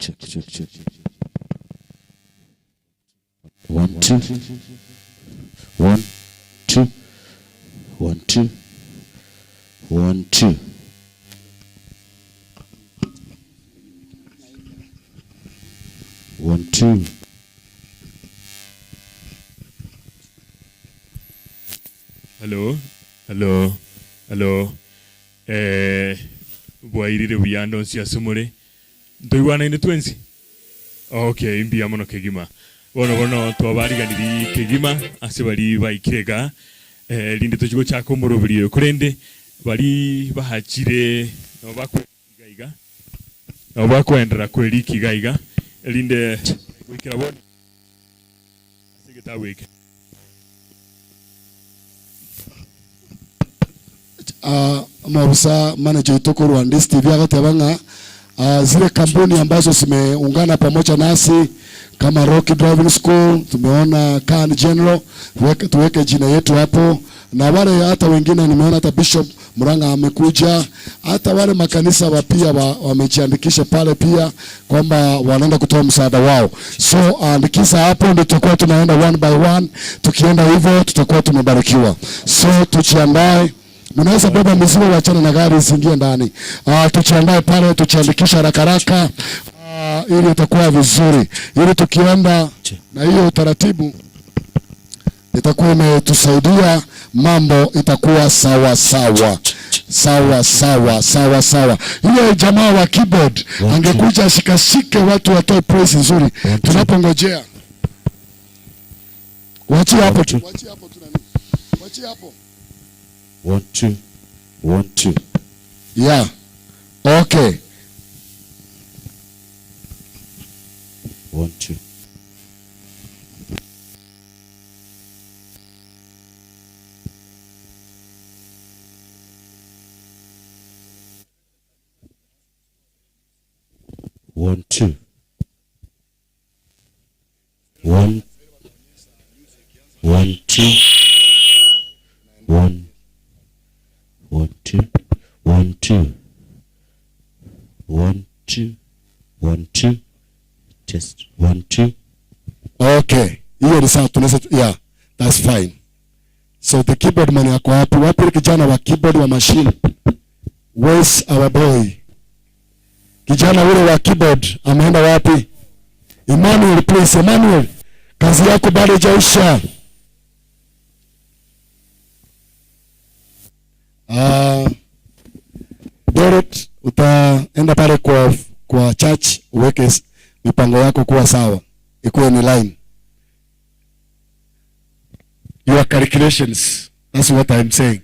Check, check, check. 1, 2. 1, 2. 1, 2. 1, 2. 1, 2. Hello, hello, hello. Bwairire buyando cia sumure. Ndoiwana ine twensi. Okay, mbia mono kegima. Bono twabariganiri kegima ase bari baikirega. Linde tuchigo chako murobiri kurende bari bahachire no bakwigaiga. No bakwendera kweri kigaiga. Linde wikira bon. Sigeta wike. Maafisa manager itoko Rwandese TV agatebanga zile kampuni ambazo zimeungana pamoja nasi kama Rocky Driving School, tumeona Can General, tuweke jina yetu hapo, na wale hata wengine nimeona hata Bishop Muranga amekuja, hata wale makanisa wa pia wamejiandikisha pale pia kwamba wanaenda kutoa msaada wao. So andikisa hapo, ndio tutakuwa tunaenda one by one. Tukienda hivyo tutakuwa tumebarikiwa. So tujiandae. Mnaweza beba mizigo, wachana na gari isingie ndani. Tujiandae pale, tujiandikisha haraka ili itakuwa vizuri. Ili tukienda na hiyo utaratibu itakuwa imetusaidia, mambo itakuwa sawa sawa. Sawa sawa sawa sawa. Ile jamaa wa keyboard angekuja shikashike watu watoe praise nzuri tunapongojea. Wachi hapo tu. Wachi hapo tu nani? Wachi hapo. 1, 2. 1, 2. Yeah. Okay. 1, 2. One, two. 1, 1, 2. 1, 1, 2. 1, 2. 1, 2. 1, 2. Test 1, 2. Okay. Hiyo ni sawa, tunaweza, yeah, that's fine. So the keyboard man yako hapo, wapi kijana wa keyboard wa machine? Where's our boy? Kijana ule wa keyboard ameenda wapi? Emmanuel, please. Emmanuel, kazi yako bado haijaisha. Dorot, utaenda pale kwa church uweke mipango yako kuwa sawa, ikuwe ni line. Your calculations, that's what I'm saying.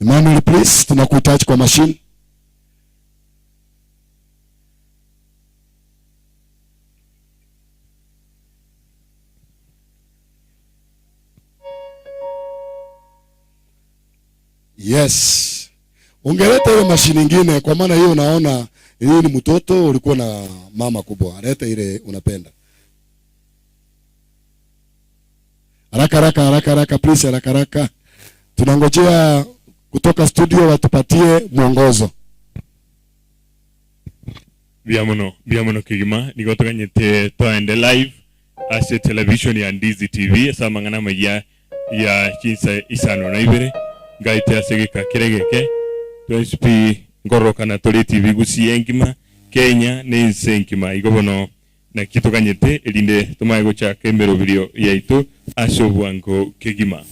Emmanuel, please, tunakuhitaji kwa machine. Yes. Ungeleta hiyo mashini nyingine, kwa maana hiyo unaona hii ni mtoto, ulikuwa na mama kubwa. Leta ile unapenda. Haraka please, haraka. Tunangojea kutoka studio watupatie mwongozo. Biamono kigima nigotoganyete twaende live ase television ya Ndizi TV asa mangana maya ya chinsa isano na ibere gaite asegeka kiregeke twensipi ngoroka na tole TV gusiengima Kenya ne senkima igobono na kitoganyete elinde tumaye gocha kembero video yaitu asobwango kigima.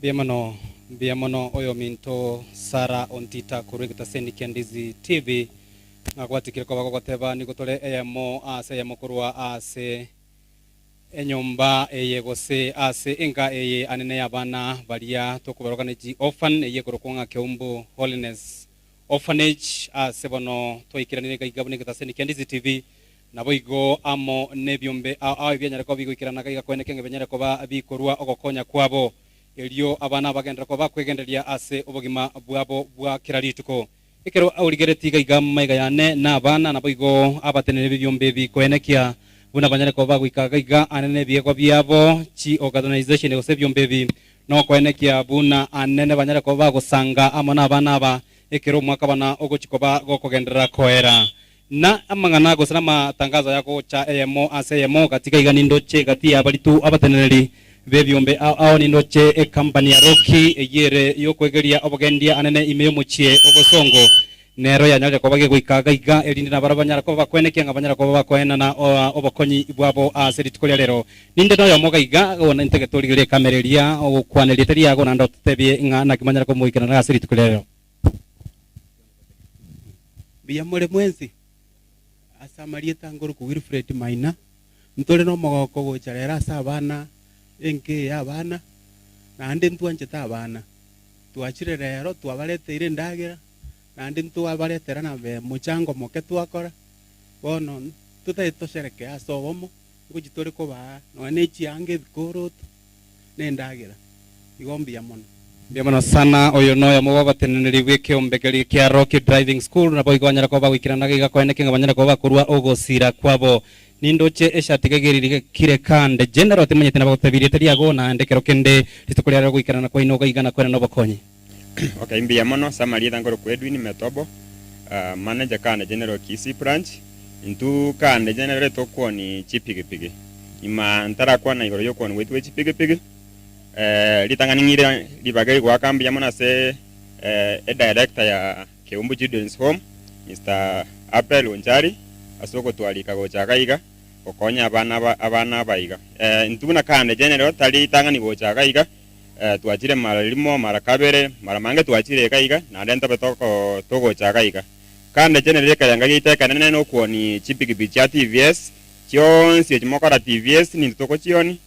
Biamono oyo minto Sara ontita kurigita sendi Kendizi TV ngakwatikira kwa goteba nigotole eyamo ase yamokurwa ase enyomba eyegose ase enga eye anene yabana balia tokuberokanaji orphan eye kurokonga Keumbu Holiness orphanage ase bono toikiranire gaigabune gitasendi Kendizi TV nabo igo amo nebyombe aho byanyara ko bigwikirana gaiga kwenekenge benyara ko bikorwa ogokonya kwabo elio abana bagendera ko bakwegenderia ase obogima bwabo bwa kirarituko ikero aurigereti gaiga maiga yane na abana nabo igo abatenere byombe bikoenekia buna banyare ko bagwika gaiga anene biego byabo chi organization ose byombe bi no koenekia buna anene banyare ko bagusanga amona abana ba ikero mwaka bana ogochikoba gokogendera koera na amangana gosana matangazo yako cha EMO ase EMO katika iganindo che gati abalitu abateneri bebyombe ao nindo che company ya Rocky eyere yokwegeria obogendia anene imeyo muchie obosongo nero yanyaje ko bage gwikaga iga elindi na barabanyara ko bakweneke ngabanyara ko bakwena na obokonyi bwabo ase litikolia lero ninde no yamoga iga ona integetorigeria kamereria okwaneria teri yago na ndotebie ngana kimanyara ko muikana na ase litikolia lero biyamole mwenzi asamarie tangoro ku Wilfred Maina mtole no mogoko gocherera sabana enke abana nande ntwanje tabana twachire rero twabareteire ndagira nande ntwabaretera na be muchango moke twakora bono tutaitoshereke asobomo ngujitore ko ba no nechi ange bikorot nendagira igombi ya mono biamono sana oyo no ya mugo bateneneri weke ombegeri kia Rocky Driving School na boigonyara ko bagwikirana giga kweneke ngabanyara ko bakurwa ogosira kwabo nindoche eshatigagirire kire kande general temanyete na bagotabire teriago na ndekero kende litukolera gwikirana ko inoga igana kwena no bakonye okay mbia mono samaria tangoro kwedwini metobo manager kande general Kisi branch intu kande general tokwoni chipigipigi ima ntara kwa na igoro yokoni wetu chipigipigi litanganingire libagari kwa kambi ya mona se director ya Keumbu Children's Home Mr. Apple Onjari asoko twalika gochagaiga okonya abana baiga ntuna kande general tali tangani gochagaiga twachire maralimo marakabere maramange twachire kaiga na ndenta betoko togochagaiga kande general kayanga giteka nene no kuoni chipiki cha TVS chionsi chimokora TVS ni toko chioni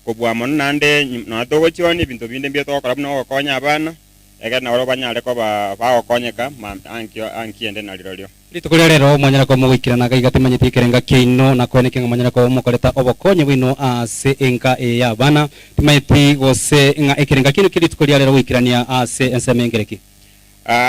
kobwa mon nande no togo chioni bintu binde mbio tokora no konya abana ega na oro banyale ko ba okonyeka ankiende na lirolio litukolero mwanyara ko mwikirana gaiga temanyete kerenga keino na kweneke mwanyara ko mukoleta obokonye bwino ase enka ya abana temanyete gose nga ekerenga kino kilitukolero wikirania ase ensemengereki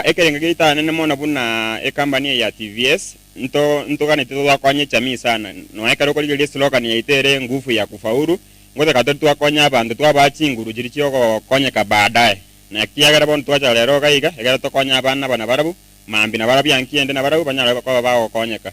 ekerenga gita nene mona buna company ya TVS nto gane tito kwanye chami sana no ekaro ko lile slogan ya itere nguvu ya kufaulu ngote katatu akonya abandu twabachinguru jiri chioko konyeka baadaye na kiagara bon twacha lero gaiga egara to konya abana bana barabu mambi na barabu yankiende na barabu banyala ko bawo konyeka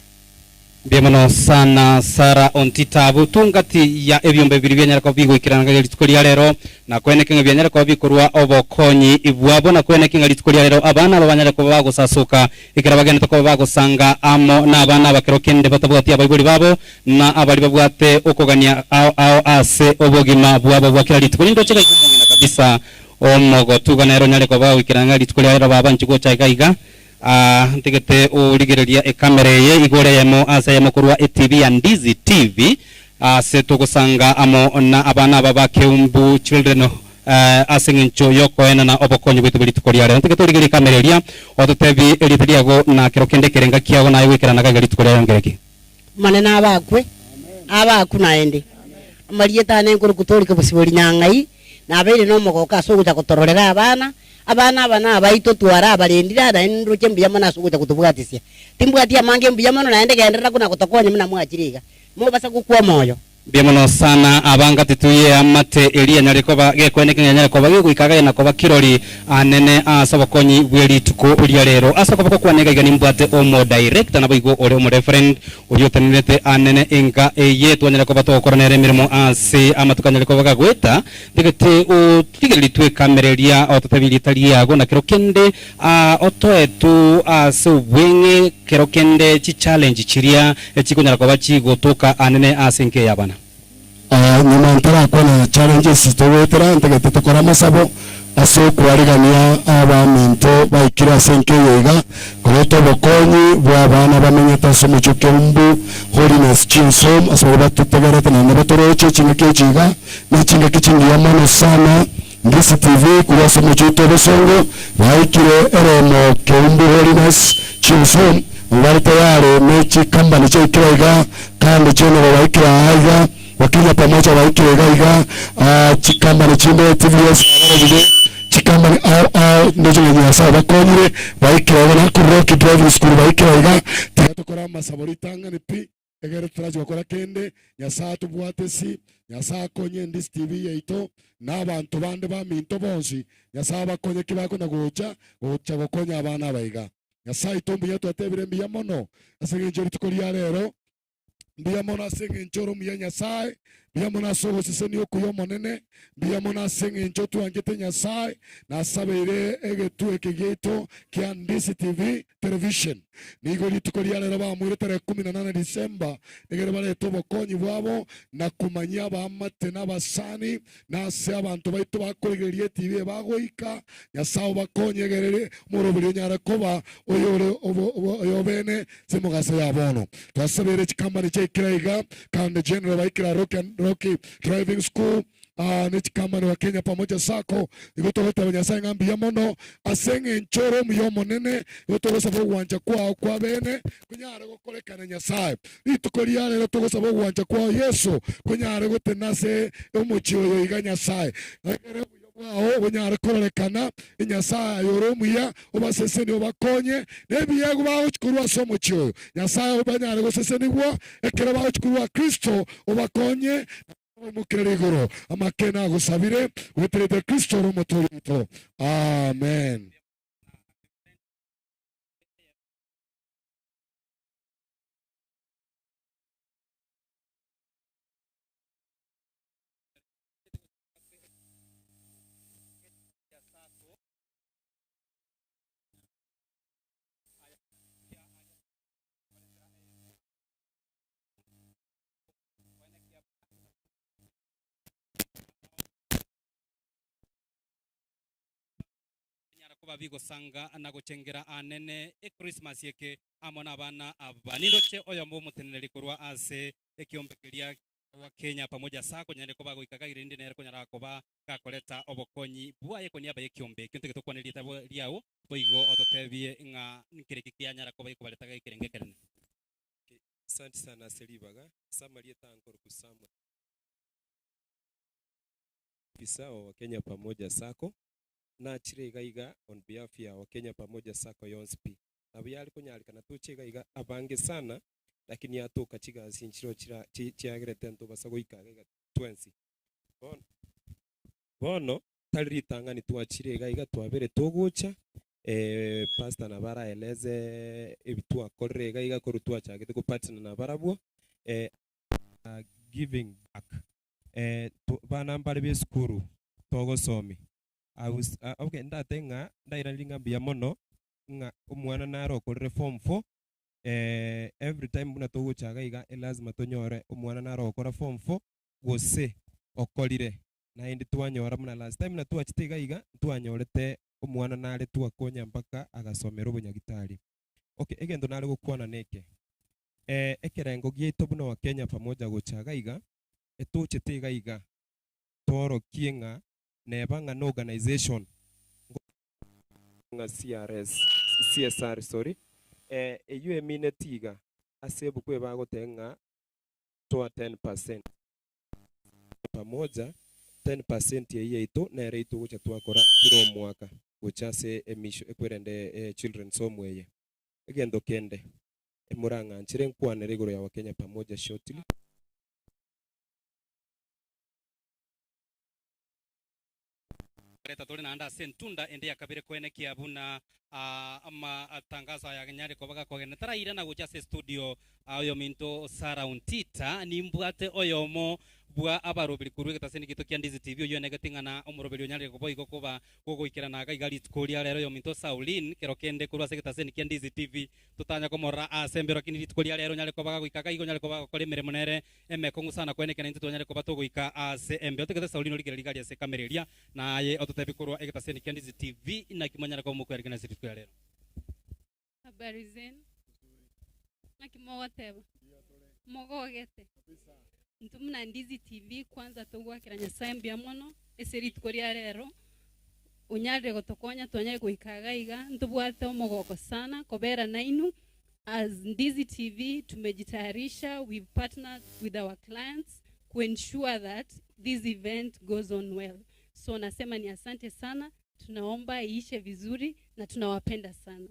biamono sana Sara ontitabu tungati ya ebyombe bibiri byanyara ko bigwikirana litukolya lero na kweneke byanyara ko bikorwa obokonyi ibwabo na kweneke litukolya lero abana babanyara ko bagusasuka ikira bagenda to bagusanga amo na abana bakirokende batabwati abayibuli babo na abali babwate okogania ao ase obogima bwabo bwakira litukolya ndo cheka kumungina kabisa omogo tuganero nyale ko bagwikirana litukolya lero baba nchiko chaiga ntigete uligereria ekamera ye igore yemo asa yemo kurwa TV ya Ndizi TV se tugusanga amo na abana baba Keumbu Children asengincho yokoena na obokonyi bwitu buri tukoria rero ntigeturigiri kamereria otutebi eritiriago na kirokende kerenga kiago na igwikira na gari tukoria ngereki manena abakwe abaku naende amarieta ne nkuru kutorika busibori nyangai na abere no mogoka so guta kutororera abana abana abaito twara abarendira na ndro chembia mana so guta kutubwatisya timbwatia mange mbia mano naende genderera kuna kutokonya muna mwachiriga mo basa gukwa moyo biamono sana abanga tituye amate elia nyarekoba gekwene nyarekoba giguikaga na koba kirori anene asabakonyi bweri tuko ulia rero asakoba kwanega igani mbwate omo director nabo igo ore omo referent uriotanirete anene enga eye twanyarekoba to koronere mirimo ase amatukanyalekoba gagweta digete o tigelitwe kamereria ototabili yago na kirokende otoetu ase ubwenge kirokende chi challenge chiria chikonyarakoba chigotoka anene asenke yabana nyuma ntara kona challenges towetera ntegete tokora masabo aso kwarigania abaminto baikira senke yega koreto bokonyi bwa bana bamenyeta somo cyo Keumbu Holiness chinsom aso batutegerete na nabatoroche chinike chiga na chinga kichingi yamano sana ngisi TV kuwa somo cyo tobosongo baikire eremo Keumbu Holiness chinsom ngari tayari mechi kamba ni cyo ikiraiga kandi cyo baikira aiga wakija pamoja waikire gaiga chikamba ni chinde TVS chikamba ni ndojo ya sawa bakonyire waikire na ku Rock Driving School waikire gaiga tukora masabori tanga ni pi egere turaje bakora kende nyasa tubwatesi nyasa konye ndis TV yaito n'abantu bande baminto bonsi nyasa bakonye kibako na gocha gokonya abana baiga nyasa itombu yetu atebire mbiya mono asenge jori tukoria rero mbiya mono asenge nchoro muya nyasaye mbiya mono asogo siseni okuyo monene mbiya mono asenge nchotu angete nyasaye na sabere egetu ekegeto kia Ndisi TV television nigo litukoria rero bamwire tere 18 Disemba egere bare tobokonyi bwabo na kumanya bamate n'abasani na se abantu baito bakoregerie TV bagoika nyasao bakonye gerere murobiri nyarakoba oyo bene semugase yabono twasabere chikambani chekiraiga kandi general baikira Rocky Driving School neti kama ni wa Kenya pamoja sako igotogota abanyasaye ngambi ya mono asenge nchoro muyo monene igotogosaba uwanja kwa bene kunyara gokorekana nyasaye itukoria rero togosaba uwanja kwa Yesu kunyara gotenase umuchiyo yiga nyasaye wao bunyara korekana nyasaye yoromuya obaseseni obakonye nebiyago bawo chikurwa somo chiyo nyasaye obanyara goseseni bwo ekera bawo chikurwa Kristo obakonye mukirigoro amakena gusabire weterete Kristo rumotorito amen. Bigo sanga na guchengera anene Christmas yeke amona bana abaniroche oyo mbo muteneri kurwa ase ekiombekeria wa Kenya pamoja sako nyane koba goikaga irindi nere konyara koba kakoleta obokonyi bwaye konia ba ekiombe kintu gitokwaniri tabo liao boigo ototebie nga nkiriki kyanyara koba ikubaletaga ikirengekerene. Asante sana Selibaga samaria tankor kusama pisao wa Kenya pamoja sako na chirega iga on behalf ya Wakenya pamoja sako yonspi abiyali kunyalika na tuchega iga abange sana lakini yatoka chiga sinchiro chiagere tento basago ikaga iga 20 bono taliritanga ni tuachirega iga twabere togocha pastor na bara eleze ebitua korega iga korutua chagete ko partner na barabwo giving back bana mbale be skuru togo somi okay ndatenga ndairalinga mbia mono nga umwana naro ko form 4 every time muna togo chaga iga lazima tonyore umwana naro ko form 4 gose okolire na indi twanyora muna last time na twachitega iga twanyorete umwana nare twakonya mpaka agasomera ubunyagitari okay egendo nare gukwana neke ekerengo gieto buno wa Kenya pamoja gochaga iga etuchitega iga toro kienga neba nga organization nga CSR sorry eyu emine tiga asebu kwe bagotenga toa 10% pamoja 10% ya ito na ito gucha twakora kiro mwaka gucha se emisho ekwerende children's home weye egendo kende emuranga nchire nkwane regoro ya Wakenya pamoja shortly leta tuli na anda sentunda ende ya kabire kwene kiabuna ama atangaza ya nyari kwa baka kwa tara ira na gucha se studio oyo minto Sara Untita nimbwate oyomo bwa abarobiri kurwe taseni kito kya Ndizi TV yo negatinga na omurobiri nyari ko boy koba gogo ikirana ga igali skoli ya yo minto Saulin kero kende kurwa se taseni kya Ndizi TV tutanya komora asembero kiniri skoli ya nyari ko baka ikaka igo nyari ko baka kole mere monere eme kongu sana kwene kene ntu nyari ko batogo ika ase embe otekete Saulin oligere ligali ase kamereria na ye ototebi kurwa egetaseni kya Ndizi TV na kimanyara ko mukwe arigana situ ya lero. Habari zenu? Nakimowateba mogogete ntumuna Ndizi TV kwanza tugwakira Nyasaye mbiamono eseri tukoria rero unyare gotokonya twanyare kuikaga iga ntubwate omogoko sana kobera nainu. As Ndizi TV tumejitayarisha, we've partnered with our clients to ensure that this event goes on well. So nasema ni asante sana, tunaomba iishe vizuri na tunawapenda sana.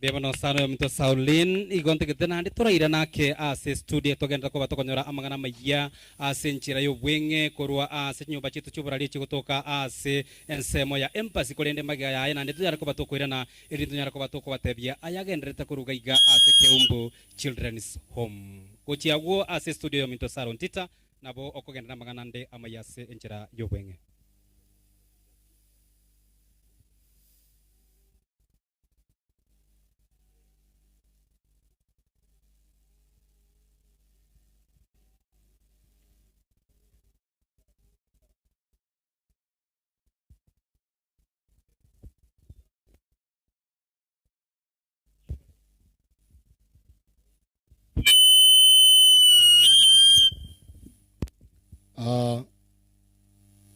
Bebono sana yo mito Saulin igonte ketena ndi turaira nake ase studio togenda ko batokonyora amagana maya ase nchira yo bwenge korwa ase nyumba chitu chuburali chikutoka ase ensemo ya embassy kolende maga ya na ndi tuyara ko batokoira na iri tunyara ko batoko batebia ayagendereta kuruga iga ase Keumbu Children's Home kuchiawo ase studio yo mito Sara Untita nabo okogenda na magana nde amayase enchira yo bwenge.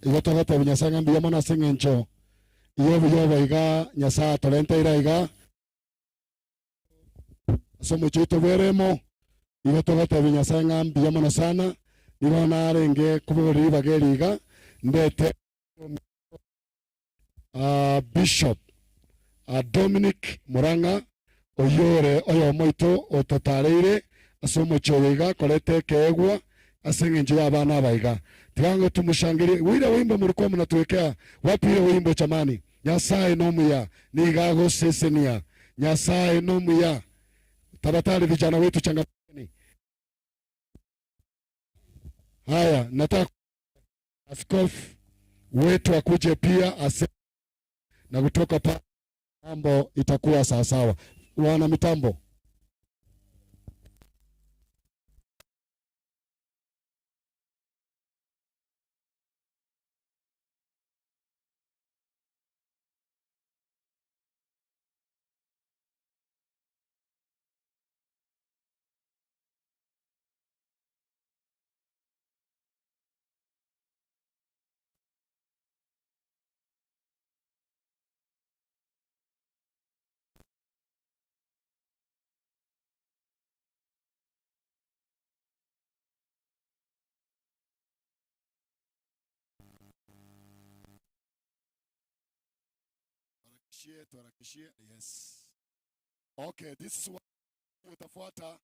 Igo togete binyasanga mbiyamo na sengencho iyo biyo baiga nyasa torente iraiga somo chito beremo igo togete binyasanga mbiyamo na sana nibona arenge kuburi bageriga ndete Bishop Dominic Muranga oyore oyo moito ototareire asomo choiga kolete kegwa asengenje abana baiga tigango tumushangirie wira wimbo mlikuwa mnatuwekea wapi ile wimbo chamani Nyasaye nomuya nigago sesenia Nyasaye nomuya tabatari vijana wetu changameni. Haya nataka askofu wetu akuje pia ase na kutoka pa mambo itakuwa sawa sawa. Wana mitambo tuharakishie. Yes. Okay, this is what utafuata.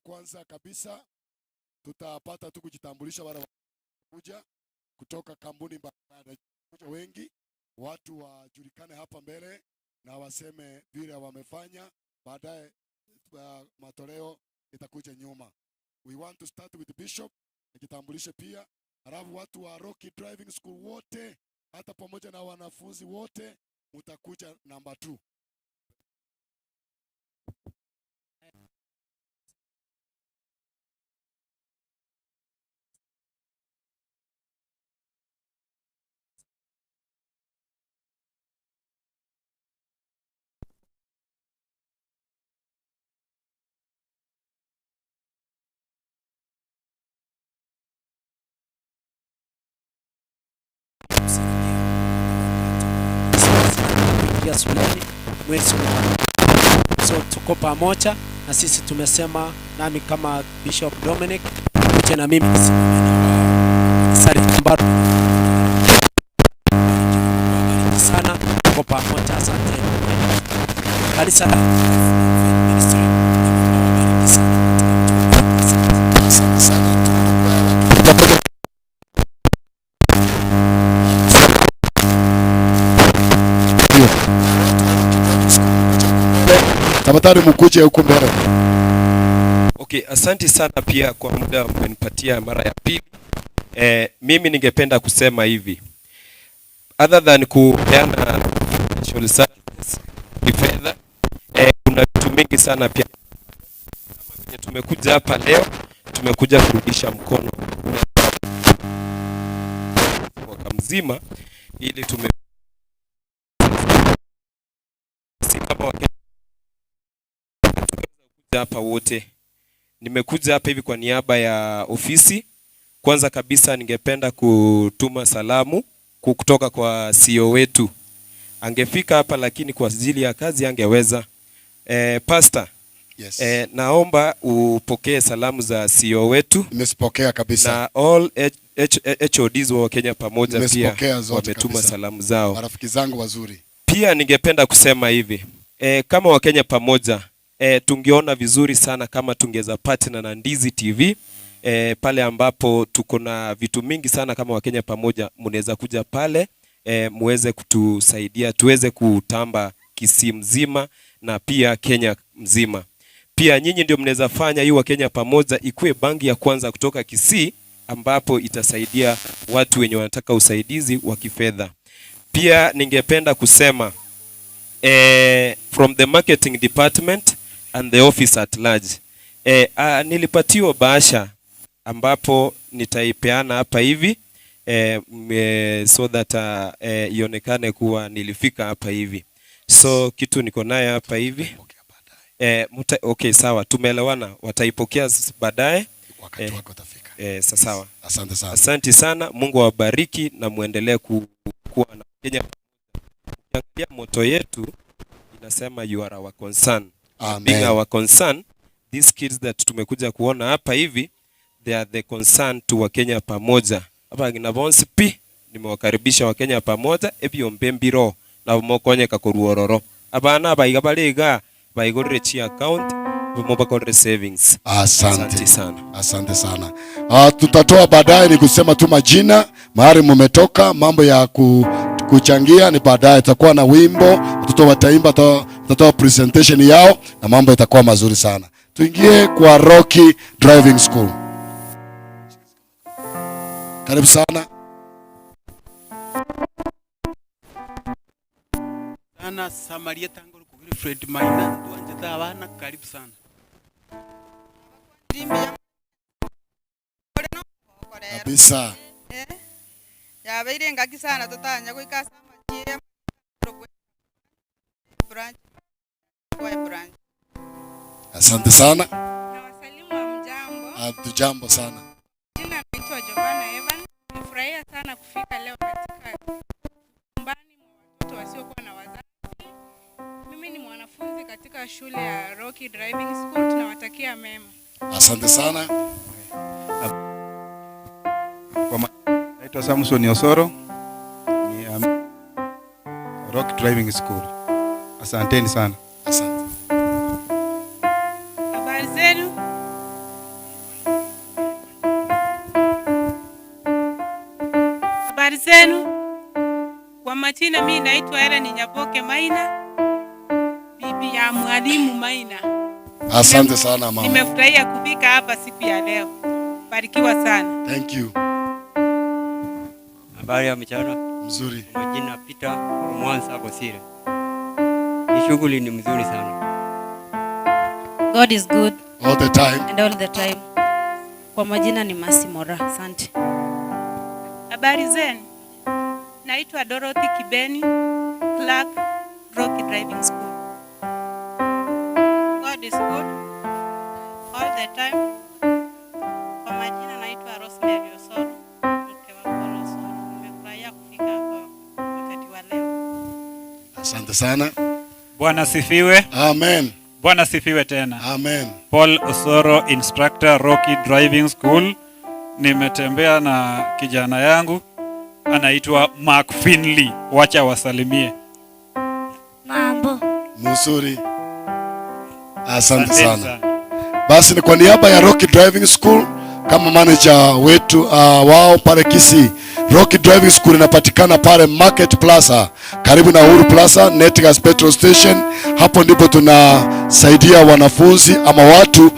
Kwanza kabisa tutapata tu kujitambulisha wale kuja kutoka kampuni mbalimbali wengi, watu wajulikane hapa mbele na waseme vile wamefanya, baadaye matoleo itakuja nyuma. We want to start with the bishop, ajitambulishe pia, halafu watu wa Rocky Driving School wote hata pamoja na wanafunzi wote mutakuja namba 2. kuingia shuleni mwezi wa. So tuko pamoja na sisi tumesema, nami kama Bishop Dominic pamoja na mimi sana, tuko pamoja. Asante kanisa tafadhali mkuje huko mbele. Okay, asante sana pia kwa muda mmenipatia mara ya pili. Mimi ningependa kusema hivi. Other than kupeana financial services kifedha, kuna vitu mingi sana pia. Kama vile tumekuja hapa leo, tumekuja kurudisha mkono mwaka mzima ili kama Wakenya hapa wote. Nimekuja hapa hivi kwa niaba ya ofisi. Kwanza kabisa ningependa kutuma salamu kutoka kwa CEO wetu. Angefika hapa lakini kwa ajili ya kazi angeweza. Pastor, yes. Naomba upokee salamu za CEO wetu. Nimesipokea kabisa. Na all HODs wa Kenya pamoja pia wametuma salamu zao. Marafiki zangu wazuri. Pia ningependa kusema hivi. Kama Wakenya pamoja, tungeona vizuri sana kama tungeza partner na Ndizi TV. Pale ambapo tuko na vitu mingi sana kama Wakenya pamoja, mnaweza kuja pale muweze kutusaidia tuweze kutamba Kisii mzima na pia Kenya mzima. Pia nyinyi ndio mnaweza fanya hii Wakenya pamoja ikuwe bangi ya kwanza kutoka Kisii ambapo itasaidia watu wenye wanataka usaidizi wa kifedha. Pia ningependa kusema from the marketing department and the office at large, nilipatiwa bahasha ambapo nitaipeana hapa hivi so that ionekane kuwa nilifika hapa hivi. So kitu niko naye hapa hivi. Okay, sawa, tumeelewana, wataipokea baadaye. Wakati wako utafika. Sawa. Asante sana. Asante sana. Mungu awabariki na muendelee kuwa na Kenya. Ukiangalia moto yetu inasema you are our concern. Amen. Being our concern, these kids that tumekuja kuona hapa hivi, they are the concern to Wakenya pamoja. Hapa ginavonsi pi nimewakaribisha Wakenya pamoja ebyo mbembiro na mokonye kakoruororo. Abana baigabaliga baigorire chi account mobile savings. Asante sana. Asante sana. Tutatoa baadaye, ni kusema tu majina, mahali mmetoka, mambo ya kuchangia ni baadaye. Tutakuwa na wimbo, watoto wataimba, tutatoa presentation yao na mambo itakuwa mazuri sana. Tuingie kwa Rocky Driving School. Karibu sana. Ana Samaria tango kugiri Fred Maina tuanje tabana, karibu sana. Kabisa. Yabaire ngaki sana tutanya kuikasa majie branch kwa branch. Asante sana. Na wasalimu wa mjambo. Tujambo sana. Jina naitwa Giovanna Evan. Nimefurahia sana kufika leo katika nyumbani mwa watoto wasiokuwa na wazazi. Mimi ni mwanafunzi katika shule ya Rocky Driving School. Tunawatakia mema. Asante sana. Naitwa Samson Osoro, ni Rock Driving School. Asanteni sana. Asante. Habari zenu? Habari zenu? Kwa majina mimi naitwa Helen Nyaboke Maina, bibi ya mwalimu Maina. Asante sana mama. Nimefurahia kufika hapa siku ya leo. Barikiwa sana. Thank you. Habari ya mchana. Mzuri. Majina Peter Mwanza Bosire. Hii shughuli ni mzuri sana. God is good all the time. And all the time. Kwa majina ni Masi Mora. Asante. Habari zenu? Naitwa Dorothy Kibeni, Clark, Rocky Driving School. God is good all the time. Kwa majina naitwa Rosemary Osoro, mke wa Paul Osoro. Nimefurahia kufika hapa wakati wa leo. Asante sana. Bwana sifiwe. Amen. Bwana sifiwe tena. Amen. Paul Osoro, instructor Rocky Driving School. Nimetembea na kijana yangu anaitwa Mark Finley. Wacha wasalimie. Mambo. Mzuri. Asante sana. Basi ni kwa niaba ya Rocky Driving School kama manager wetu wao pale Kisii. Rocky Driving School inapatikana pale Market Plaza karibu na Uhuru Plaza, Netgas Petrol Station. Hapo ndipo tunasaidia wanafunzi ama watu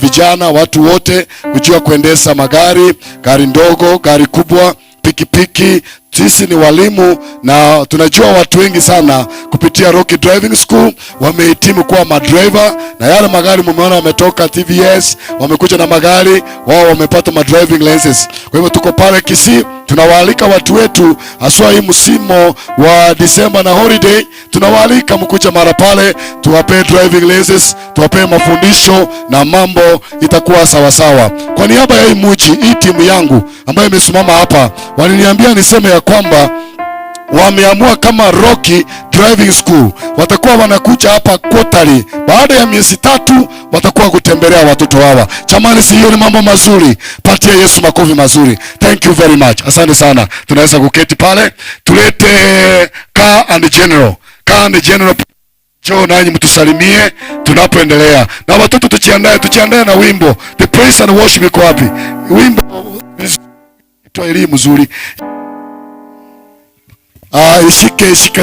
vijana, watu wote kujua kuendesha magari, gari ndogo, gari kubwa, pikipiki. Sisi ni walimu na tunajua watu wengi sana kupitia Rocky Driving School wamehitimu kuwa madriver, na yale magari mumeona wametoka TVS, wamekuja na magari wao wamepata driving licenses. Kwa hivyo tuko pale Kisii, tunawaalika watu wetu haswa hii msimu wa December na holiday, tunawaalika mkuja mara pale, tuwape driving licenses, tuwape mafundisho na mambo itakuwa sawa sawa. Kwa niaba ya hii timu yangu ambayo imesimama hapa, waliniambia niseme ya kwamba wameamua kama Rocky Driving School watakuwa wanakuja hapa quarterly. Baada ya miezi 3 watakuwa kutembelea watoto hawa. Jamani, si hiyo ni mambo mazuri? Patia Yesu makofi mazuri. Thank you very much. Asante sana. Tunaweza kuketi pale. Tulete Car and General. Car and General, njoo nanyi mtusalimie tunapoendelea. Na watoto tujiandae na wimbo. The praise and worship iko wapi? Wimbo elimu mzuri.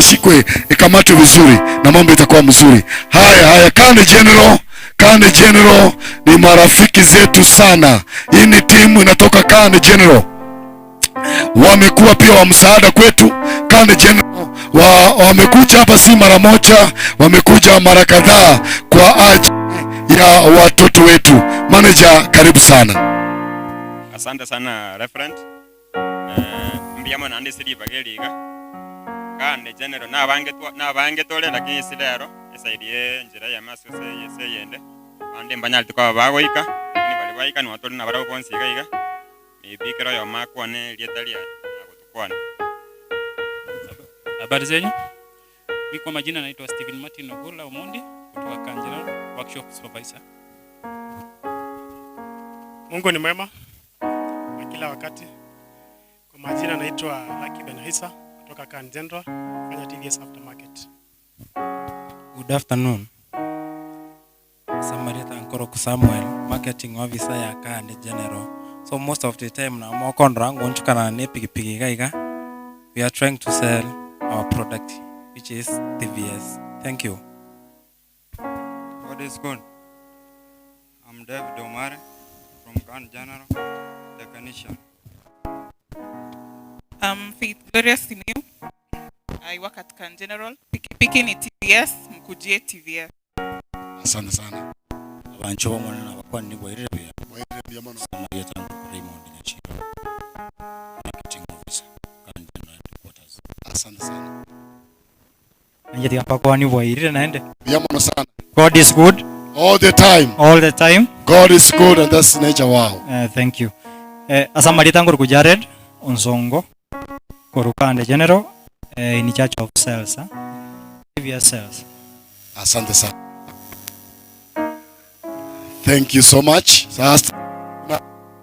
Shikwe ikamatwe vizuri na mambo itakuwa mzuri. Haya, Kane General ni marafiki zetu sana. Hii ni timu inatoka Kane General. Wamekuwa pia wa msaada kwetu. Kane General wamekuja hapa si mara moja, wamekuja mara kadhaa kwa ajili ya watoto wetu. Manager, karibu sana. Asante sana referent. Mbiyamo nande siri bageliga. Kane General nabange tole lakini silero esaidie njira ya masose yeseyende. Ande mbanyali tukaba bagoika, ni bali baika ni watoli na barako konsiga iga. Ibikero yo makwane lietalia nagotukwana. Habari zenyu? Mimi kwa majina naitwa Steven Martin Ogola Omondi kutoka Kanjera Workshop Supervisor. Mungu ni mwema na kila wakati. Kwa majina naitwa Lucky Ben Hisa kutoka Kanjera kwenye TVS Aftermarket. Good afternoon. Samarita Nkoro Samuel, marketing officer ya Kane General. So most of the time na mokondra ngonchukana ne pikipiki gaiga. We are trying to sell our product, which is TVS. Thank you. What is good? I'm David Omare from Kane General, technician. I'm Faith Gloria Simiu. I work at Kane General. Pikipiki ni TVS, mkujie TVS. Asante sana. Abancho bomona nabakwani ni boirira bya mano Samaria tangu Raymond Nyachiro, marketing officer Kane General headquarters. Asante sana. Njeti hapa kwa ni boirira naende bya mano sana. God is good all the time. All the time. God is good and that's nature. Wow. Thank you. Asamaria tangu ku Jared Onsongo kwa Kane General in charge of sales, TVS sales. Asante sana. Thank you so much. Sasa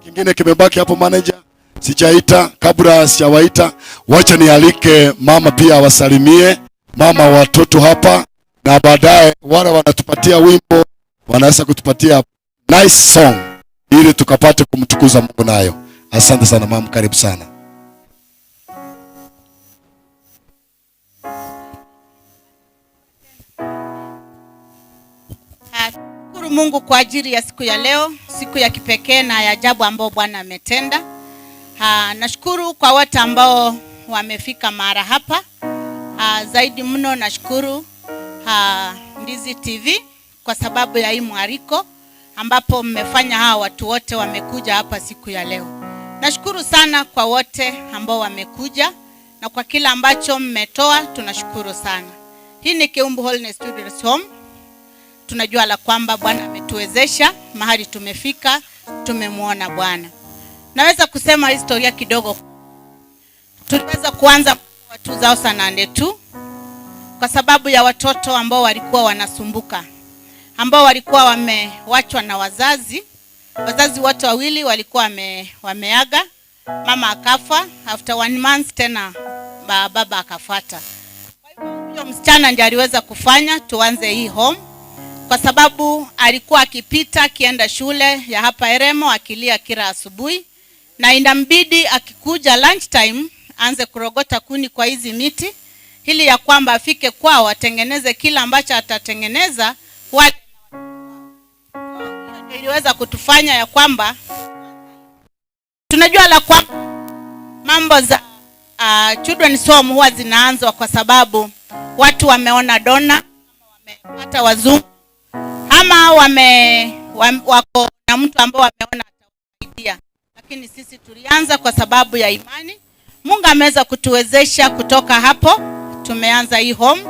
kingine kimebaki hapo manager. Sijaita, kabla sijawaita, wacha nialike mama pia wasalimie mama watoto hapa, na baadaye wale wanatupatia wimbo wanaweza kutupatia nice song ili tukapate kumtukuza Mungu nayo. Asante sana mama, karibu sana. Shukuru Mungu kwa ajili ya siku ya leo, siku ya kipekee na ya ajabu ambao Bwana ametenda. Nashukuru kwa wote ambao wamefika mara hapa. Zaidi mno nashukuru Ndizi TV kwa sababu ya hii mwariko ambapo mmefanya hawa watu wote wamekuja hapa siku ya leo. Nashukuru sana kwa wote ambao wamekuja na kwa kila ambacho mmetoa, tunashukuru sana. Hii ni Keumbu Holiness Children's Home. Tunajua la kwamba Bwana ametuwezesha mahali tumefika, tumemuona Bwana. Naweza kusema historia kidogo. Tuliweza kuanza wa 2002 kwa sababu ya watoto ambao walikuwa wanasumbuka, ambao walikuwa wamewachwa na wazazi. Wazazi wote wawili walikuwa wameaga, mama akafa, after 1 month tena baba akafuata. Kwa hivyo huyo msichana ndiye aliweza kufanya tuanze hii home, kwa sababu alikuwa akipita akienda shule ya hapa Eremo akilia kila asubuhi, na inambidi akikuja lunch time anze kurogota kuni kwa hizi miti ili ya kwamba afike kwao atengeneze kila ambacho atatengeneza wale. Iliweza kutufanya ya kwamba tunajua la kwamba mambo za children's home huwa zinaanzwa kwa sababu watu wameona dona, wamepata wazungu, ama wako na mtu ambao wameona atawasaidia. Lakini sisi tulianza kwa sababu ya imani. Mungu ameweza kutuwezesha kutoka hapo, tumeanza hii home.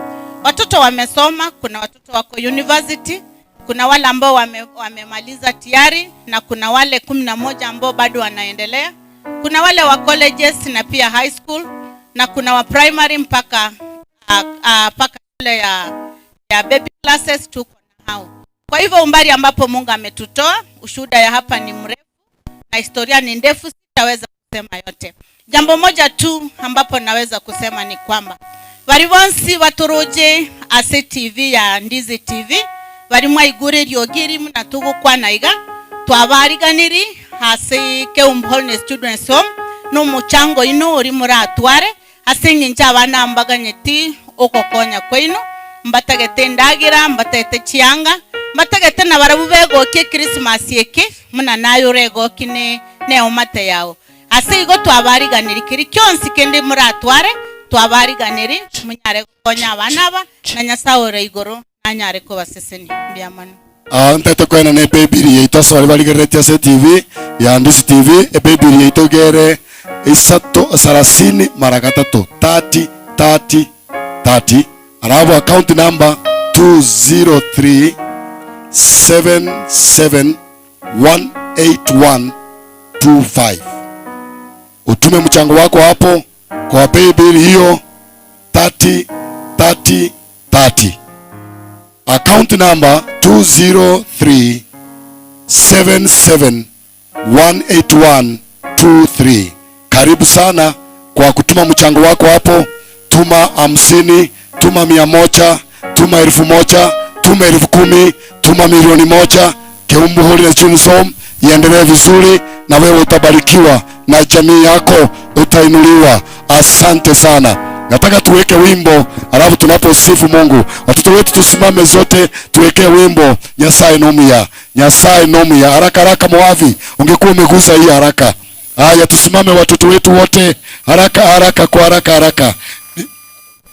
Watoto wamesoma, kuna watoto wako university, kuna wale ambao wamemaliza tayari, na kuna wale 11 ambao bado wanaendelea. Kuna wale wa colleges na pia high school, na kuna wa primary mpaka shule ya baby classes tuko na hao. Kwa hivyo umbali ambapo Mungu ametutoa, ushuhuda ya hapa ni mrefu na historia ni ndefu, sitaweza kusema yote. Jambo moja tu ambapo naweza kusema ni kwamba varivonsi waturuje ase TV ya Ndizi TV varimwa igure ryogiri muna tugu kwa naiga twabariganiri ase Keumbu Holiness Children's Home no muchango ino uri muratware ase nginja abana mbaganyeti okokonya kwino mbatagete ndagira mbatete chianga mbatagete na barabu bego ke Christmas yeke muna nayo rego kine ne omate yao ase igo twabariganiri kiri kyonsi kende muratware twabariganiri munyare konya abana aba na Nyasaye igoro nanyare ko baseseni byamana. Ntete kwena ne pebiri yeito sori baligerete ase TV ya Ndizi TV pebiri yeito gere isato 30 mara 3 30 arabo account number 20377181125. Utume mchango wako hapo kwa paybill hiyo 30. Account number 20377181123. Karibu sana kwa kutuma mchango wako hapo. Tuma 50, tuma 100, tuma 1000, tuma 10,000, tuma 1,000,000. Keumbu Holiness Children's Home iendelee vizuri na wewe utabarikiwa na jamii yako utainuliwa. Asante sana. Nataka tuweke wimbo alafu tunaposifu Mungu. Watoto wetu tusimame zote tuweke wimbo Nyasaye nomia. Nyasaye nomia. Haraka Moavi, ungekuwa umegusa hii haraka. Haya tusimame watoto wetu wote haraka kwa haraka.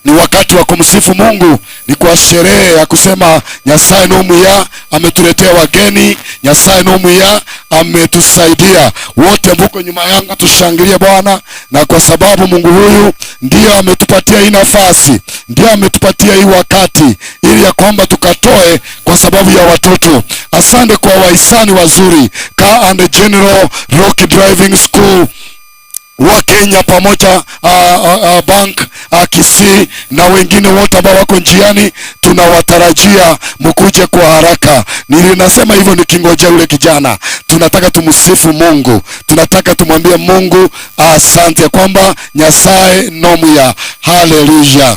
Ni wakati wa kumsifu Mungu, ni kwa sherehe ya kusema Nyasaye nomia ametuletea wageni, Nyasaye nomia ametusaidia. Wote mbuko nyuma yangu tushangilie Bwana, na kwa sababu Mungu huyu ndio ametupatia hii nafasi, ndio ametupatia hii wakati ili ya kwamba tukatoe kwa sababu ya watoto. Asante kwa wahisani wazuri Car and General Rock Driving School wa Kenya pamoja bank Kisii na wengine wote ambao wako njiani, tunawatarajia mkuje kwa haraka. Nilinasema hivyo nikingojea yule kijana. Tunataka tumsifu Mungu, tunataka tumwambie Mungu asante kwamba Nyasaye nomia. Hallelujah.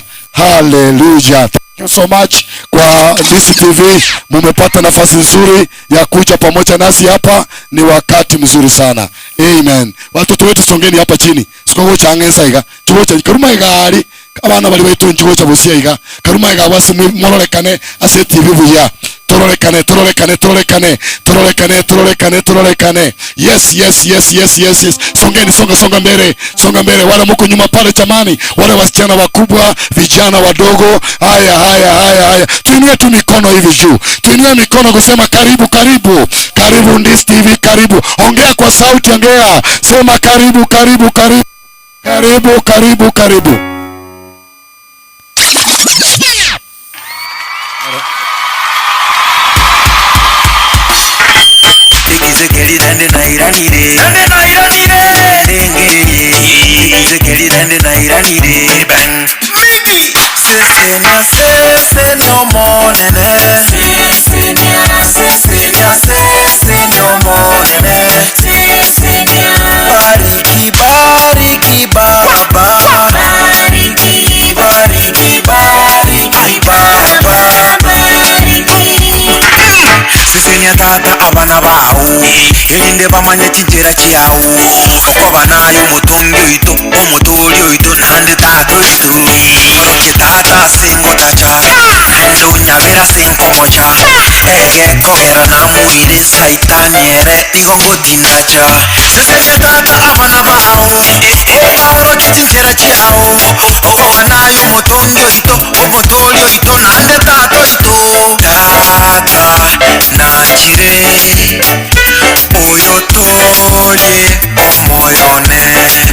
Thank you so much kwa Ndizi TV. Mumepata nafasi nzuri ya kuja pamoja nasi hapa, ni wakati mzuri sana. Amen. Watoto wetu songeni hapa chini. Sikogo changensa iga. Chugocha karuma igari. Abana bali baitu nchugocha bosia iga. Karuma iga basi molorekane ase TV buya. Tororekane. Yes. Songa mbele. Wale mko nyuma pale chamani, wale wasichana wakubwa, vijana wadogo. Haya. Tuinue tu mikono hivi juu. Tuinue mikono kusema karibu. Karibu Ndizi TV, karibu. Ongea kwa sauti, ongea. Sema karibu. Zekeri dande na iranire Zekeri dande na iranire Bang Mimi Bariki, bariki baba, bariki, bariki, bariki baba. Sisenya tata abana bawo, erinde bamanye kinjera kyawo. Okoba nayo mutongi oito, omutoli oito nande tata oito. Oroke tata singo tacha, nzo nyabera sinko mocha. Ege kogera na muire saitani ere nigongo tinacha. Sisenya tata abana bawo, oba oroke kinjera kyawo. Okoba nayo mutongi oito, omutoli oito nande tata oito. Nachire oyo tolye omoyone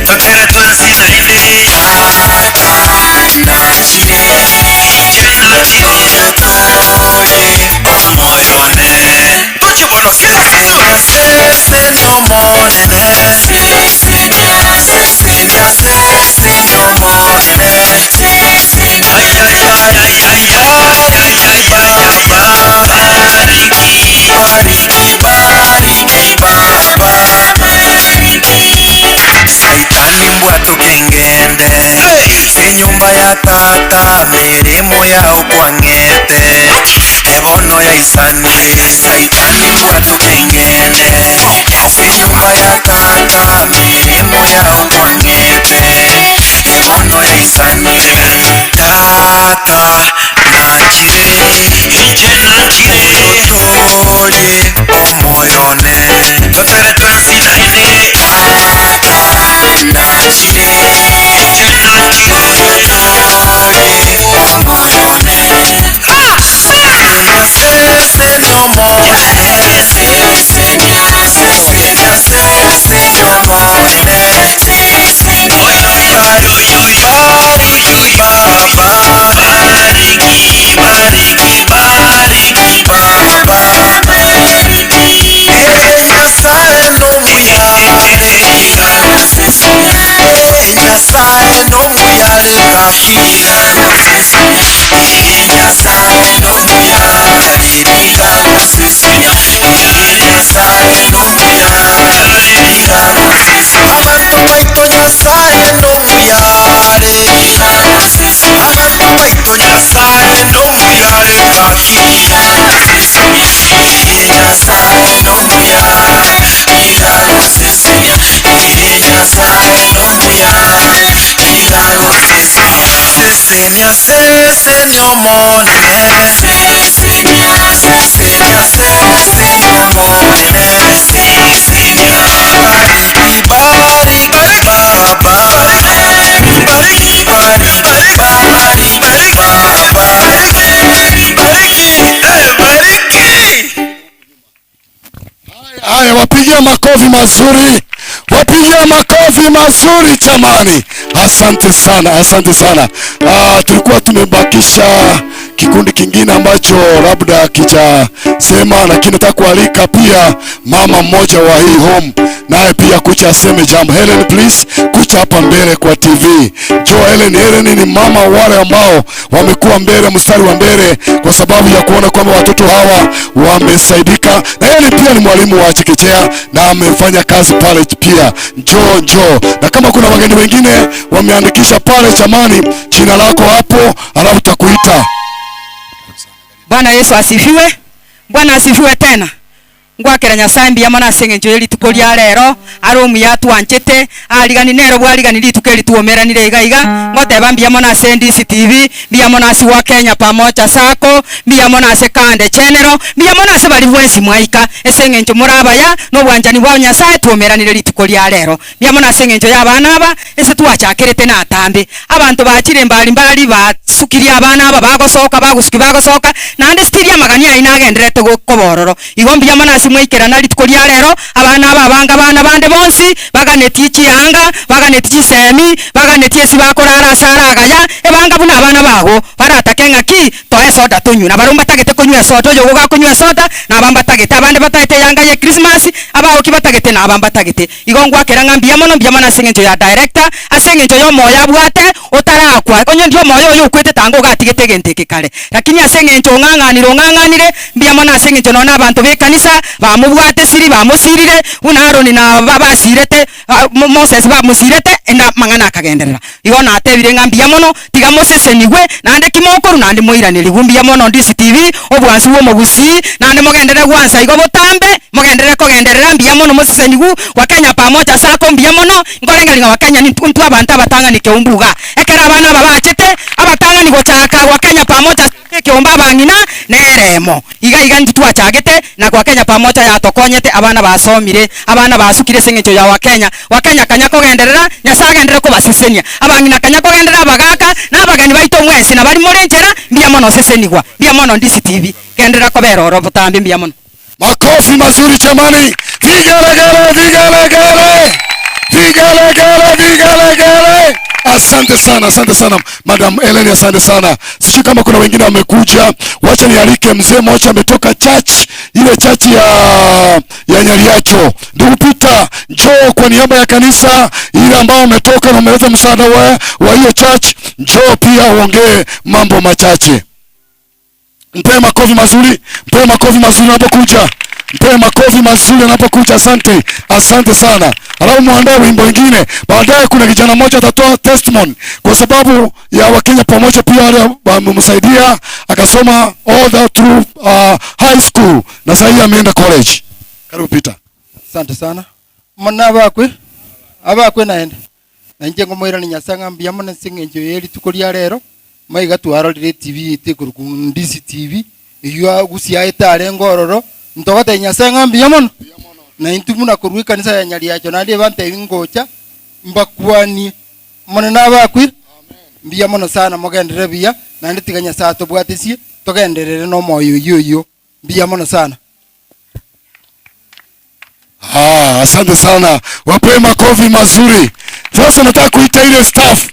twebere twensina inde nachire oyo tolye omoyone tukibono seseni omonene sesenya omonene saitani mbwatu kengende senyumba ya tata mirimo yao kwangete ebono ya isanire saitani mbwatu kengende senyumba ya tata mirimo yao kwangete ebono ya isanire tata nachire oyotolye omoyone twepere twensina ine nachire oyotolye omoyone seseni omonene seseni omonene bariki baba bariki baba Nyasaye no muyare Nyasaye no muyare kakira Nyasaye no muyare riga musisinya Nyasaye no muyare riga musisinya Abantu baito Nyasaye no muyare Abantu baito Nyasaye no muyare kakira Nyasaye no muyare riga musisinya Nyasaye no muyare riga musisinya Sesenya omonene Sesenya omonene Bariki baba Bariki Haya, wapigie makofi mazuri, wapigie makofi mazuri chamani. Asante sana, asante sana. Tulikuwa tumebakisha kikundi kingine ambacho labda kijasema, lakini nataka kualika pia mama mmoja wa hii home naye pia kucha aseme jambo. Helen, please kucha hapa mbele kwa TV. Helen ni mama wale ambao wamekuwa mbele, mstari wa mbele kwa sababu ya kuona kwamba watoto hawa wamesaidika. Na Helen pia ni mwalimu wa chekechea na amefanya kazi pale pia. Njoo. Na kama kuna wageni wengine wameandikisha pale chamani, jina lako hapo alafu tutakuita. Bwana Yesu asifiwe. Bwana asifiwe tena. Ngwakira Nyasaye mbiyamo nasengenjo elituko lya lero ari omuyatu wanchete aligani nero bwaligani lituko elituomeranire igaiga ngoteba mbiyamo nase NDC TV mbiyamo nase wa Kenya pamoja sako mbiyamo nase Kande General mbiyamo nase bali bwensi mwaika esengenjo murabaya no bwanjani bwa Nyasaye tuomeranire lituko lya lero mbiyamo nase ngenjo y'abana aba ese twachakirete na atambe abantu bakire mbali basukiria abana aba bagosoka bagosoka nande stiria magania inagenderete gokobororo igo mbiyamo nase mwikera na lituko lya lero abana babanga bana bande bonsi baganetie chianga baganetie semi baganetie sibakorara saragaya ebanga buna abana bago baratake ngaki toe soda tunyu na barumba tagete kunywa soda yo goga kunywa soda na bamba tagete abande batagete yanga ye Christmas aba okibatagete na bamba tagete igongwa keranga mbia mono asengenjo ya director asengenjo yo moya bwate otarakwa onye ndio moyo yo kwete tango gatigete genteke kale lakini asengenjo ng'ang'anire mbia mono asengenjo nona abantu be kanisa bamubwate siri bamusirire una Aroni na baba sirete Moses bamusirete enda mangana akagenderera igona atebire ngambia mono tiga Moses niwe nande kimoko nande moiraniri gumbia mono ndisi TV obwansi wo mugusi nande mogendere gwansa igo botambe mogendere kogenderera mbia mono Moses nigu wakenya pamoja sako mbia mono ngorenga wakenya ni mtu abantu abatanga ni keumbuga ekera abana babachete abatanga ni gochaka wakenya pamoja keomba bangina neremo iga ntu twachagete na kwa Kenya pamoja ya tokonyete abana basomire abana basukire sengecho ya wakenya kanya kogenderera nyasagendere ko basisenia abangina kanya kogenderera bagaka na abagani baito mwensi na bari morenjera mbia mono sesenigwa mbia mono ndisi TV gendera ko beroro butambi mbia mono. Makofi mazuri chamani. Vigelegele. Asante sana Madam Ellen, asante sana. Sijui kama kuna wengine wamekuja. Wacha nialike mzee mmoja ametoka church, ile church ya Nyaliacho. Ndugu Peter, njoo kwa niaba ya kanisa ile ambao umetoka na umeleta msaada wa hiyo church. Njoo pia uongee mambo machache. Mpe makofi mazuri unapokuja. Mpe makofi mazuri unapokuja. Asante sana. Alafu muandae wimbo mwingine. Baadaye kuna kijana mmoja atatoa testimony kwa sababu ya Wakenya pamoja pia wale wamemsaidia akasoma all the through high school na sasa ameenda college. Karibu Peter. Asante sana. Mwana abakwe naende. Na nje ngomoira ni nyasanga mbia mona singenjo yeli tukolia rero. Maiga tuarorire TV itekurku ndisi TV. Iyo gusia etare ngororo. Ntogota nyasanga mbia mona. Na intumuna kurwi kanisa ya Nyaliacho na ndiye bante ngocha mbakwani mona nabakwe. Mbia mona sana mogendere bia na nditiganya saa tobwatesie togenderere no moyo yoyo. Mbia mona sana. Asante sana. Wape makofi mazuri. Sasa nataka kuita ile staff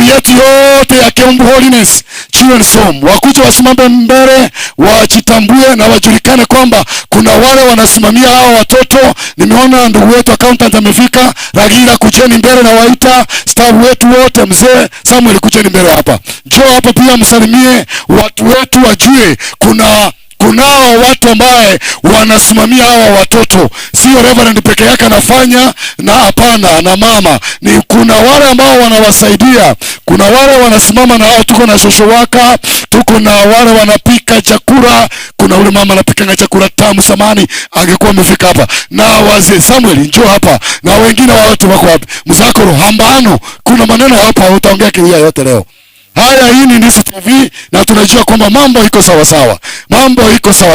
yetu yote ya Keumbu Holiness Children's Home. Wakuja wasimame mbele, wajitambue na wajulikane kwamba kuna wale wanasimamia hao watoto. Nimeona ndugu wetu accountant amefika. Ragira, kujeni mbele na waita staff wetu wote. Mzee Samuel, kujeni mbele hapa. Njoo hapa pia msalimie watu wetu wajue kunao watu ambaye wanasimamia hawa watoto. Sio reverend peke yake anafanya, na hapana, na mama. Ni kuna wale ambao wanawasaidia. Kuna wale wanasimama na hao, tuko na shosho waka, tuko na wale wanapika chakula. Kuna ule mama anapika chakula tamu samani, angekuwa amefika hapa. Na wazee Samuel, njoo hapa. Na wengine watu wako wapi? Mzakoro hambano. Kuna maneno hapa utaongea kilia yote leo. Haya, hii ni Ndisi TV na tunajua kwamba mambo iko sawa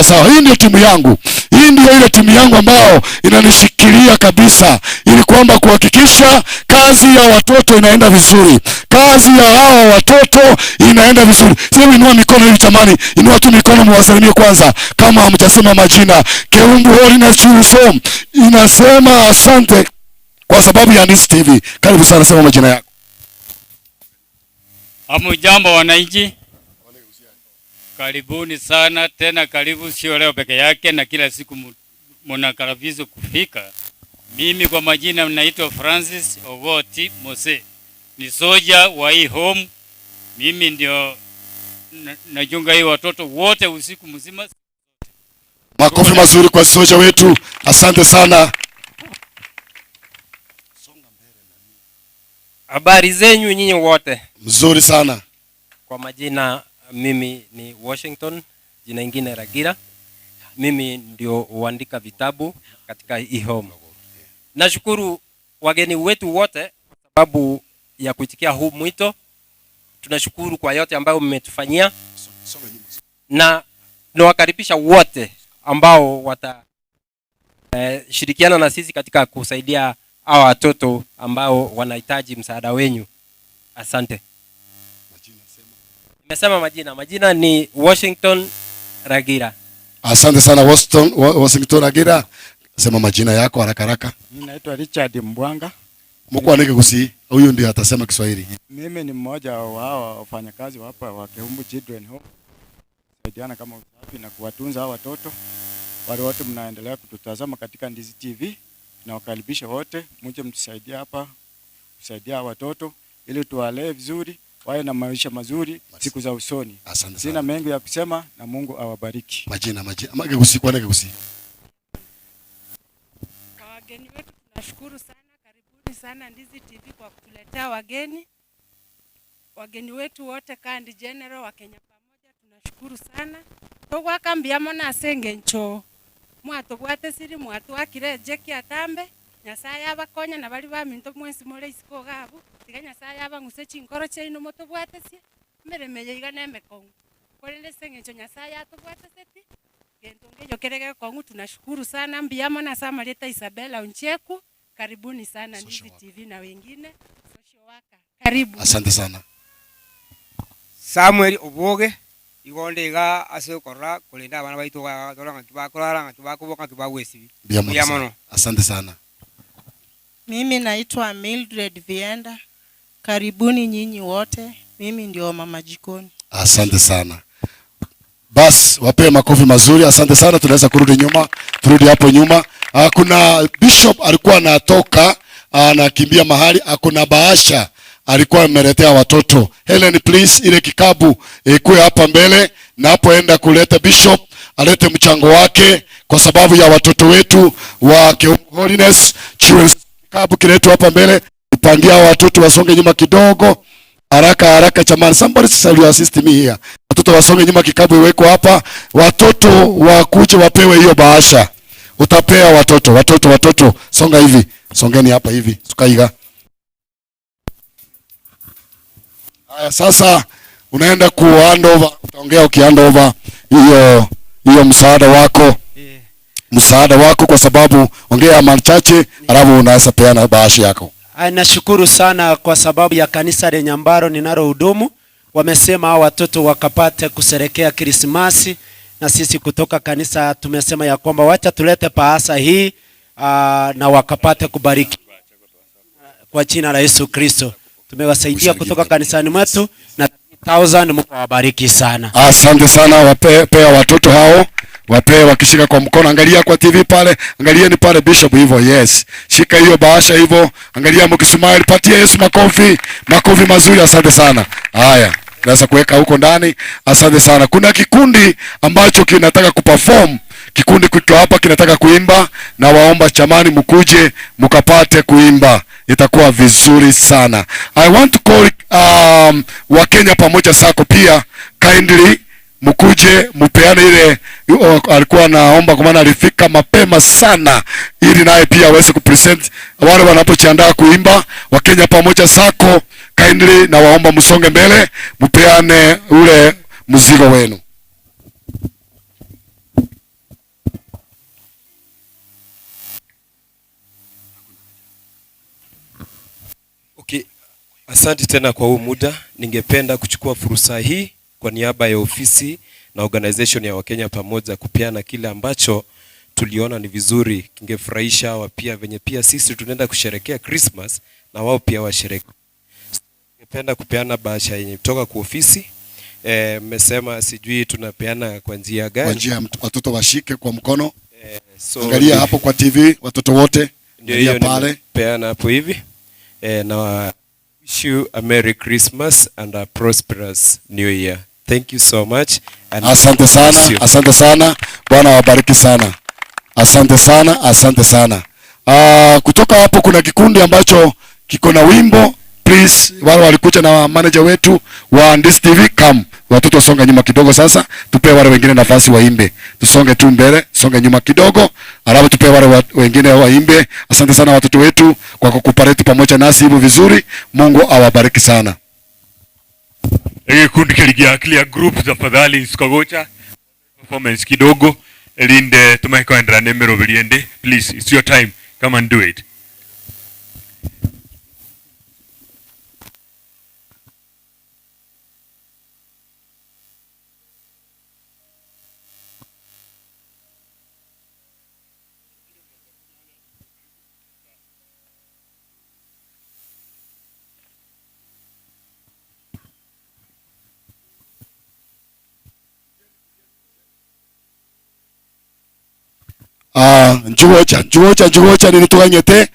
sawa. Hii ndio timu yangu. Hii ndio ile timu yangu ambao inanishikilia kabisa ili kwamba kuhakikisha kazi ya watoto inaenda vizuri. Kazi ya hawa watoto inaenda vizuri. Sasa inua mikono hivi chamani. Inua tu mikono mwasalimie kwanza kama hamjasema majina. Keumbu Holiness Children's Home inasema asante kwa sababu ya Ndisi TV. Karibu sana, sema majina yako. Hamujambo wananchi, karibuni sana tena, karibu sio leo peke yake na kila siku mnakaribishwa kufika. Mimi kwa majina naitwa Francis Ogoti Mose, ni soja wa hii home. Mimi ndio najunga hii watoto wote usiku mzima. Makofi mazuri kwa soja wetu, asante sana. Habari zenyu nyinyi wote? Mzuri sana. Kwa majina mimi ni Washington, jina ingine Ragira. Mimi ndio huandika vitabu katika hii home. Nashukuru wageni wetu wote sababu ya kuitikia huu mwito. Tunashukuru kwa yote ambayo mmetufanyia. Na nawakaribisha wote ambao shirikiana na sisi katika kusaidia hawa watoto ambao wanahitaji msaada wenu. Asante. Nimesema majina ni Washington Ragira. Asante sana Washington Ragira. Sema majina yako haraka haraka. Mimi naitwa Richard Mbwanga. Mkwaneke kusi, huyu ndiye atasema Kiswahili. Mimi ni mmoja wa hao wafanyakazi hapa wa Keumbu Children Home. Saidiana kama usafi na kuwatunza hao watoto. Wale wote mnaendelea kututazama katika Ndizi TV, na wakaribisha wote mje mtusaidie hapa kusaidia watoto ili tuwalee vizuri, wawe na maisha mazuri siku za usoni. Asante sana. Sina mengi ya kusema na Mungu awabariki. Majina. Amage kusi kwaneke kusi. Kwa wageni wetu tunashukuru sana, karibuni sana Ndizi TV kwa kutuletea wageni. Wageni wetu wote kandi general wa Kenya pamoja tunashukuru sana. Togwakambia mona asengencho. Mwato bwate siri mwato akire jeki atambe. Nyasaye abakonya na bali baminto mwensi mole isiko gabu. Tiga Nyasaye abanguse chinkoro cheino moto bwate sie. Meremeye iga nemekongo. Kolele sengencho Nyasaye atobwate seti. Gento ngeyo kerege kongu tunashukuru sana. Mbiamo na Samarita Isabella Oncheku. Karibuni sana Ndizi TV na wengine. Social worker. Karibu. Asante sana. Samuel Oboge igonde iga ase korra kulinda abana baitu ga toranga tubakorara tubakuboka tubagwesi. Biamono. Asante sana. Mimi naitwa Mildred Vienda. Karibuni nyinyi wote. Mimi ndio mama jikoni. Asante sana. Bas, wape makofi mazuri. Asante sana. Tunaweza kurudi nyuma. Turudi hapo nyuma. Kuna bishop alikuwa anatoka anakimbia mahali, akuna bahasha alikuwa ameletea watoto. Helen, please, ile kikabu ikuwe hapa mbele, na hapo enda kuleta bishop alete mchango wake kwa sababu ya watoto wetu wa Keumbu Holiness. Kikabu kiletwe hapa mbele, upangia watoto wasonge nyuma kidogo. Haraka chamani, somebody shall assist me here. Watoto wasonge nyuma, kikabu iwekwe hapa. Watoto wakuje wapewe hiyo bahasha. Utapea watoto. Songa hivi. Songeni hapa hivi. Tukaiga. Haya, sasa unaenda ku hand over, utaongea ukihand over hiyo msaada wako. Msaada wako kwa sababu ongea machache alafu unaweza peana bahasha yako. Nashukuru sana kwa sababu ya kanisa lenye ambalo ninalohudumu. Wamesema hao watoto wakapate kusherekea Krismasi, na sisi kutoka kanisa tumesema ya kwamba wacha tulete bahasha hii na wakapate kubariki kwa jina la Yesu Kristo. Tumewasaidia kutoka kanisani mwetu na 1000. Mungu awabariki sana. Asante sana. Pea watoto hao, wape wakishika kwa mkono. Angalia kwa TV pale, angalieni pale bishop hivyo. Yes, shika hiyo bahasha hivyo, angalia mkismile, patia Yesu makofi mazuri. Asante sana. Haya, naweza kuweka huko ndani. Asante sana. Kuna kikundi ambacho kinataka kuperform. Kikundi kiko hapa kinataka kuimba, na waomba chamani mkuje mkapate kuimba. Itakuwa vizuri sana. I want to call wa Kenya pamoja sako pia, kindly mkuje mupeane ile alikuwa naomba, kwa maana alifika mapema sana, ili naye pia aweze kupresent wale wanapojiandaa kuimba. Wa Kenya pamoja sako, kindly na waomba msonge mbele, mupeane ule mzigo wenu. Okay, asante tena kwa huu muda. Ningependa kuchukua fursa hii kwa niaba ya ofisi na organization ya Wakenya pamoja kupeana kile ambacho tuliona ni vizuri kingefurahisha hawa pia, venye pia sisi tunaenda kusherekea Christmas na wao pia washereke. Ningependa kupeana bahasha yenye kutoka kwa ofisi. Mmesema sijui tunapeana kwa njia gani? Kwa njia watoto washike kwa mkono. Angalia hapo kwa TV watoto wote. Ndio pale. Peana hapo hivi. Na wish you a Merry Christmas and a prosperous New Year. Thank you so much. And asante sana, asante sana. Bwana wabariki sana. Asante sana, asante sana. Kutoka hapo kuna kikundi ambacho kiko na wimbo. Please, wale walikuja na manager wetu wa Ndizi TV, come. Watoto songa nyuma kidogo sasa. Tupe wale wengine nafasi waimbe. Tusonge tu mbele, songa nyuma kidogo. Alafu tupe wale wengine waimbe. Asante sana watoto wetu kwa kukupareti pamoja nasi hivyo vizuri. Mungu awabariki sana. Kundi kiligia clear group tafadhali sikagocha performance kidogo elinde tumeka endra nemero viliende. Please, it's your time, come and do it. njugocha nituganyete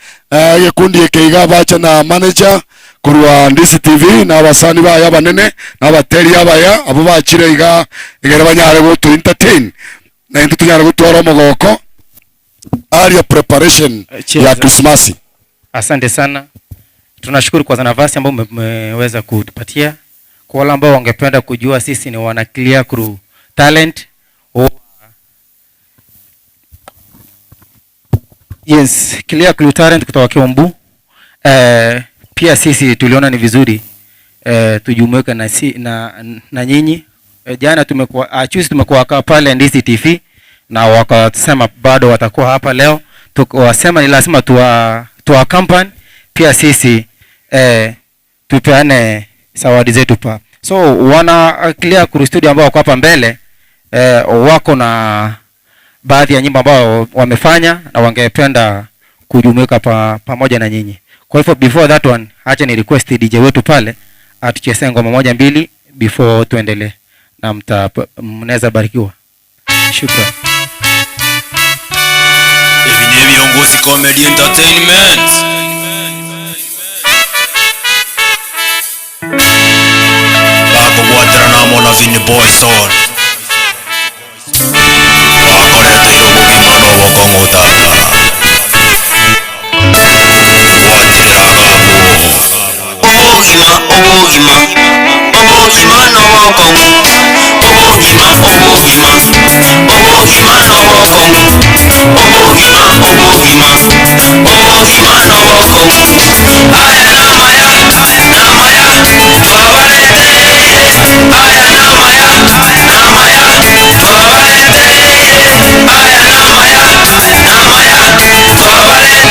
gikundi ikiiga bacha na manager kurwa Ndisi TV na abasani baya banene na abateri abaya abo bachire iga igere banyare go to entertain na into tunyare gutwara mogoko area preparation ya Christmas. Asante sana. Tunashukuru kwa nafasi ambayo mmeweza kutupatia. Kwa wale ambao wangependa kujua sisi ni wana Clear Crew Talent. Yes, Clear Crew Talent kutoka Keumbu. Pia sisi tuliona ni vizuri tujumuike na nyinyi. Jana tumekuwa pale Ndisi TV na wakasema bado watakuwa hapa leo. Tukawasema ni lazima tuwa company pia sisi tupeane zawadi zetu pa. So wana Clear Crew Studio ambao wako hapa mbele wako na baadhi ya nyimbo ambao wamefanya na wangependa kujumuika pamoja na nyinyi. Kwa hivyo before that one, acha ni request DJ wetu pale atuchezee ngoma moja mbili before tuendelee na mnaweza barikiwa. Shukrani. Hivi ni viongozi Comedy Entertainment. Bako bwatera na mona vini boy son. Akorete irugugima no bokongo tata. Bwatera gabo. Obugima no bokongo. Obugima no bokongo. Obugima no bokongo. Aya namaya twabalete. Aya namaya twabalete. Aya namaya twabalete.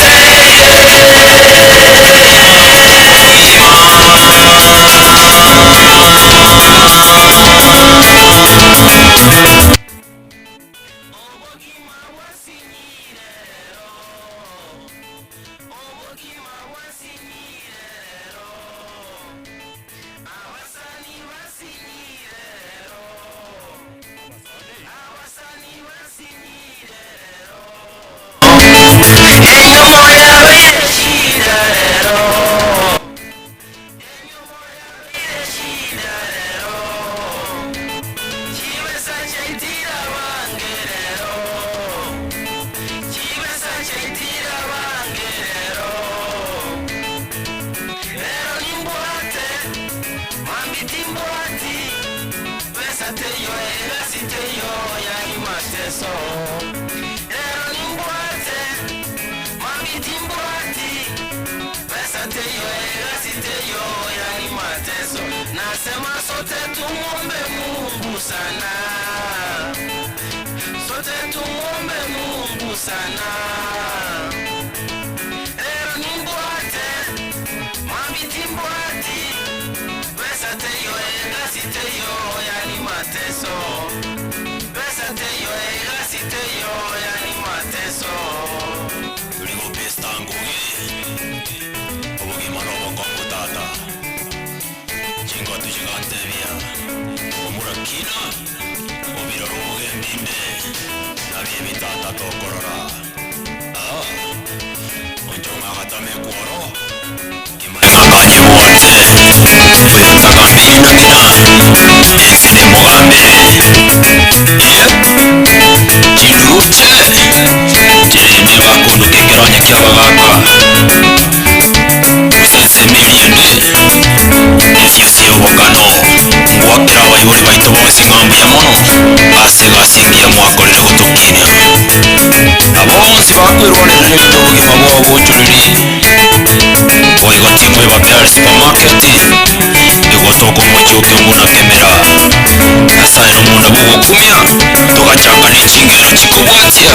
Nasema sote tumuombe Mungu sana. Sote tumuombe Mungu sana. Nimbuate, mabiti mbuati. Pesa teyo egasi teyo yani mateso. Pesa teyo egasi teyo yani mateso. Uligo pesta ngugi. Obugima no bokongo tata. Chingo tujigante bia. Omurakina. Obiroro bugembinde. Nabie bitata tokorora. Onjonga gatame kuoro. Kimangakanye bote. Wetagambiri nagina. Ensine mugambire. Chirute. Chirende bakundu kekeranya kyabagaka. Usetse miliende. Efyusi obokano. Mwakera abayibuli baito bomesingambu ya mono. Asegasingiye mwakorere gutukinya. Abonzi bakwirwanira n'ebintu obugima bwabo bw'oturiri. Oigotimwe babyara supermarket. Igotoko mucyuke mbuna kemera. Asaye n'omunda bugukumya. Tugachanga n'ikingero kikubwatya.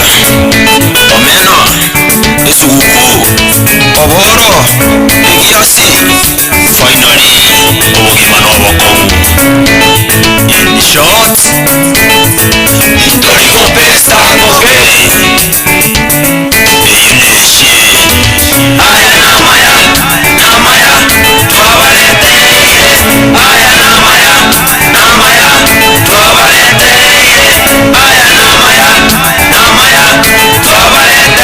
Omena. Esuguku. Oboro. Egiasi. Finally. Obugima n'obokongu. In short. Toligo pesta okay. Ineshi. Aya namaya twabalete. Aya namaya twabalete. Aya namaya twabalete.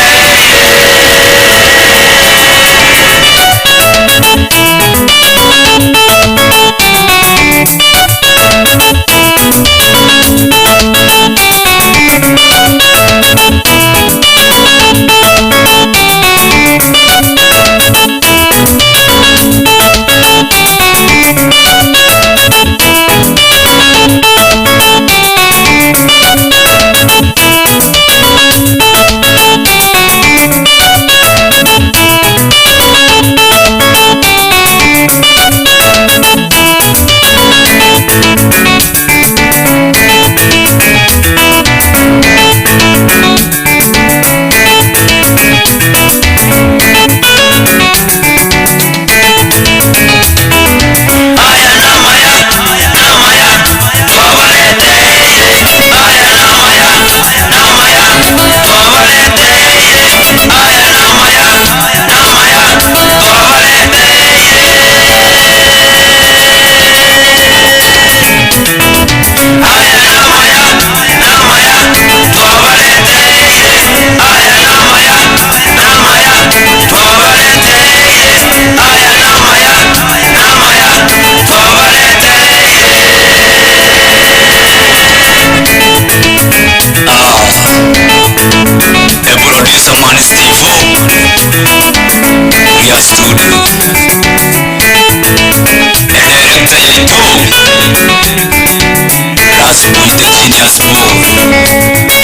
Rasmus the genius boy.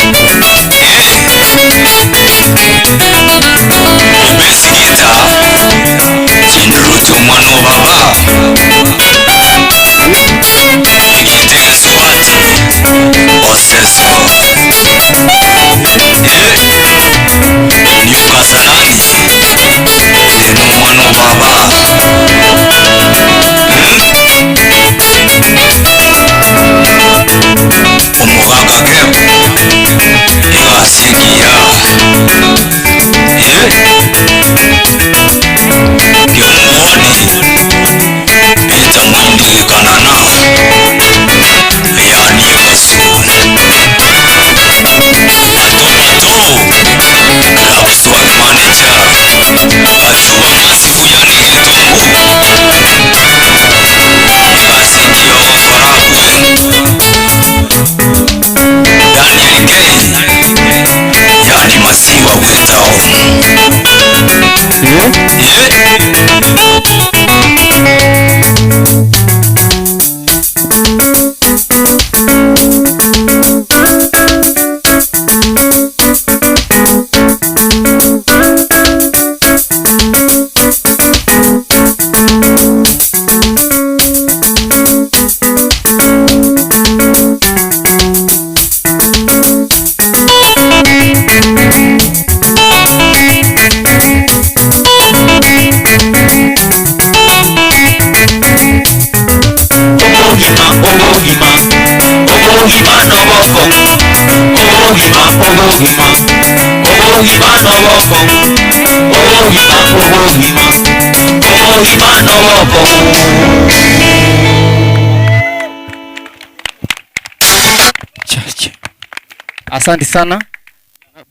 Umesikita Jinruto mwana wa baba. Nikitega swati Oseso Nyuka salani Eno mwana wa baba. Umugaga kebo Igasigia Keumbu Pita mwindi kanana Yani Yosun Love swag manager Ajuwa masifu yani Keumbu Igasigia wafaragwe Daniel Gay Yani masiwa wetao Asante sana.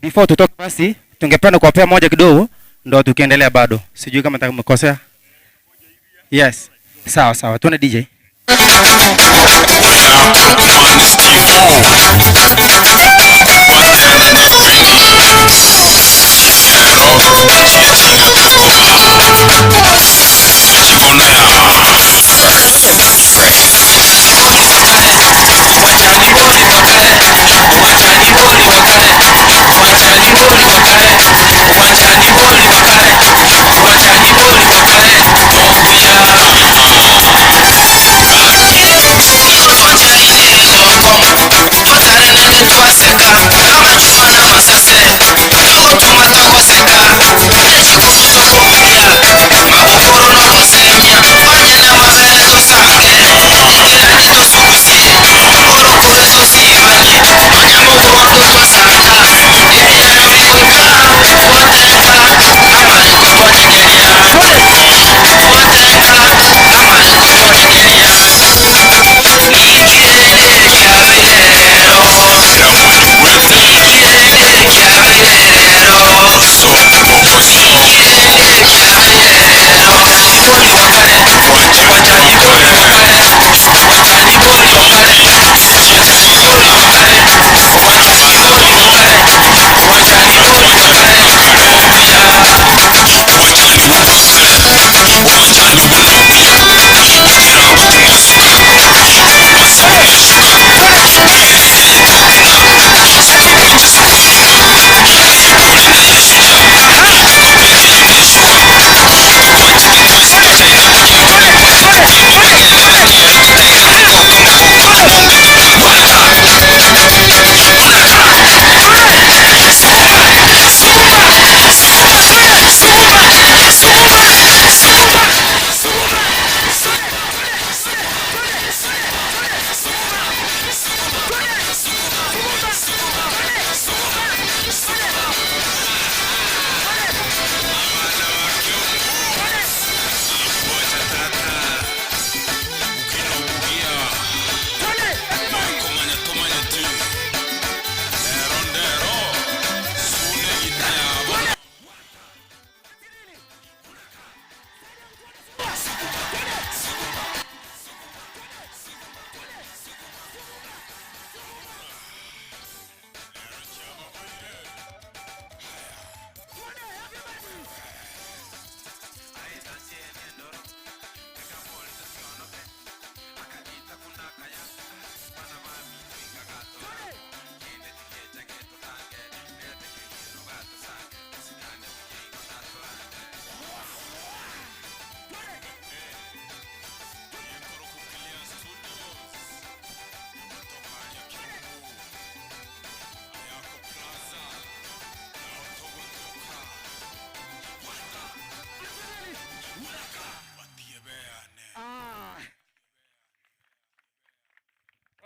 Before tutoke basi, tungependa kuwapea moja kidogo ndo tukiendelea bado. Sijui kama nitakukosea. Yes. Sawa sawa. Tuone DJ.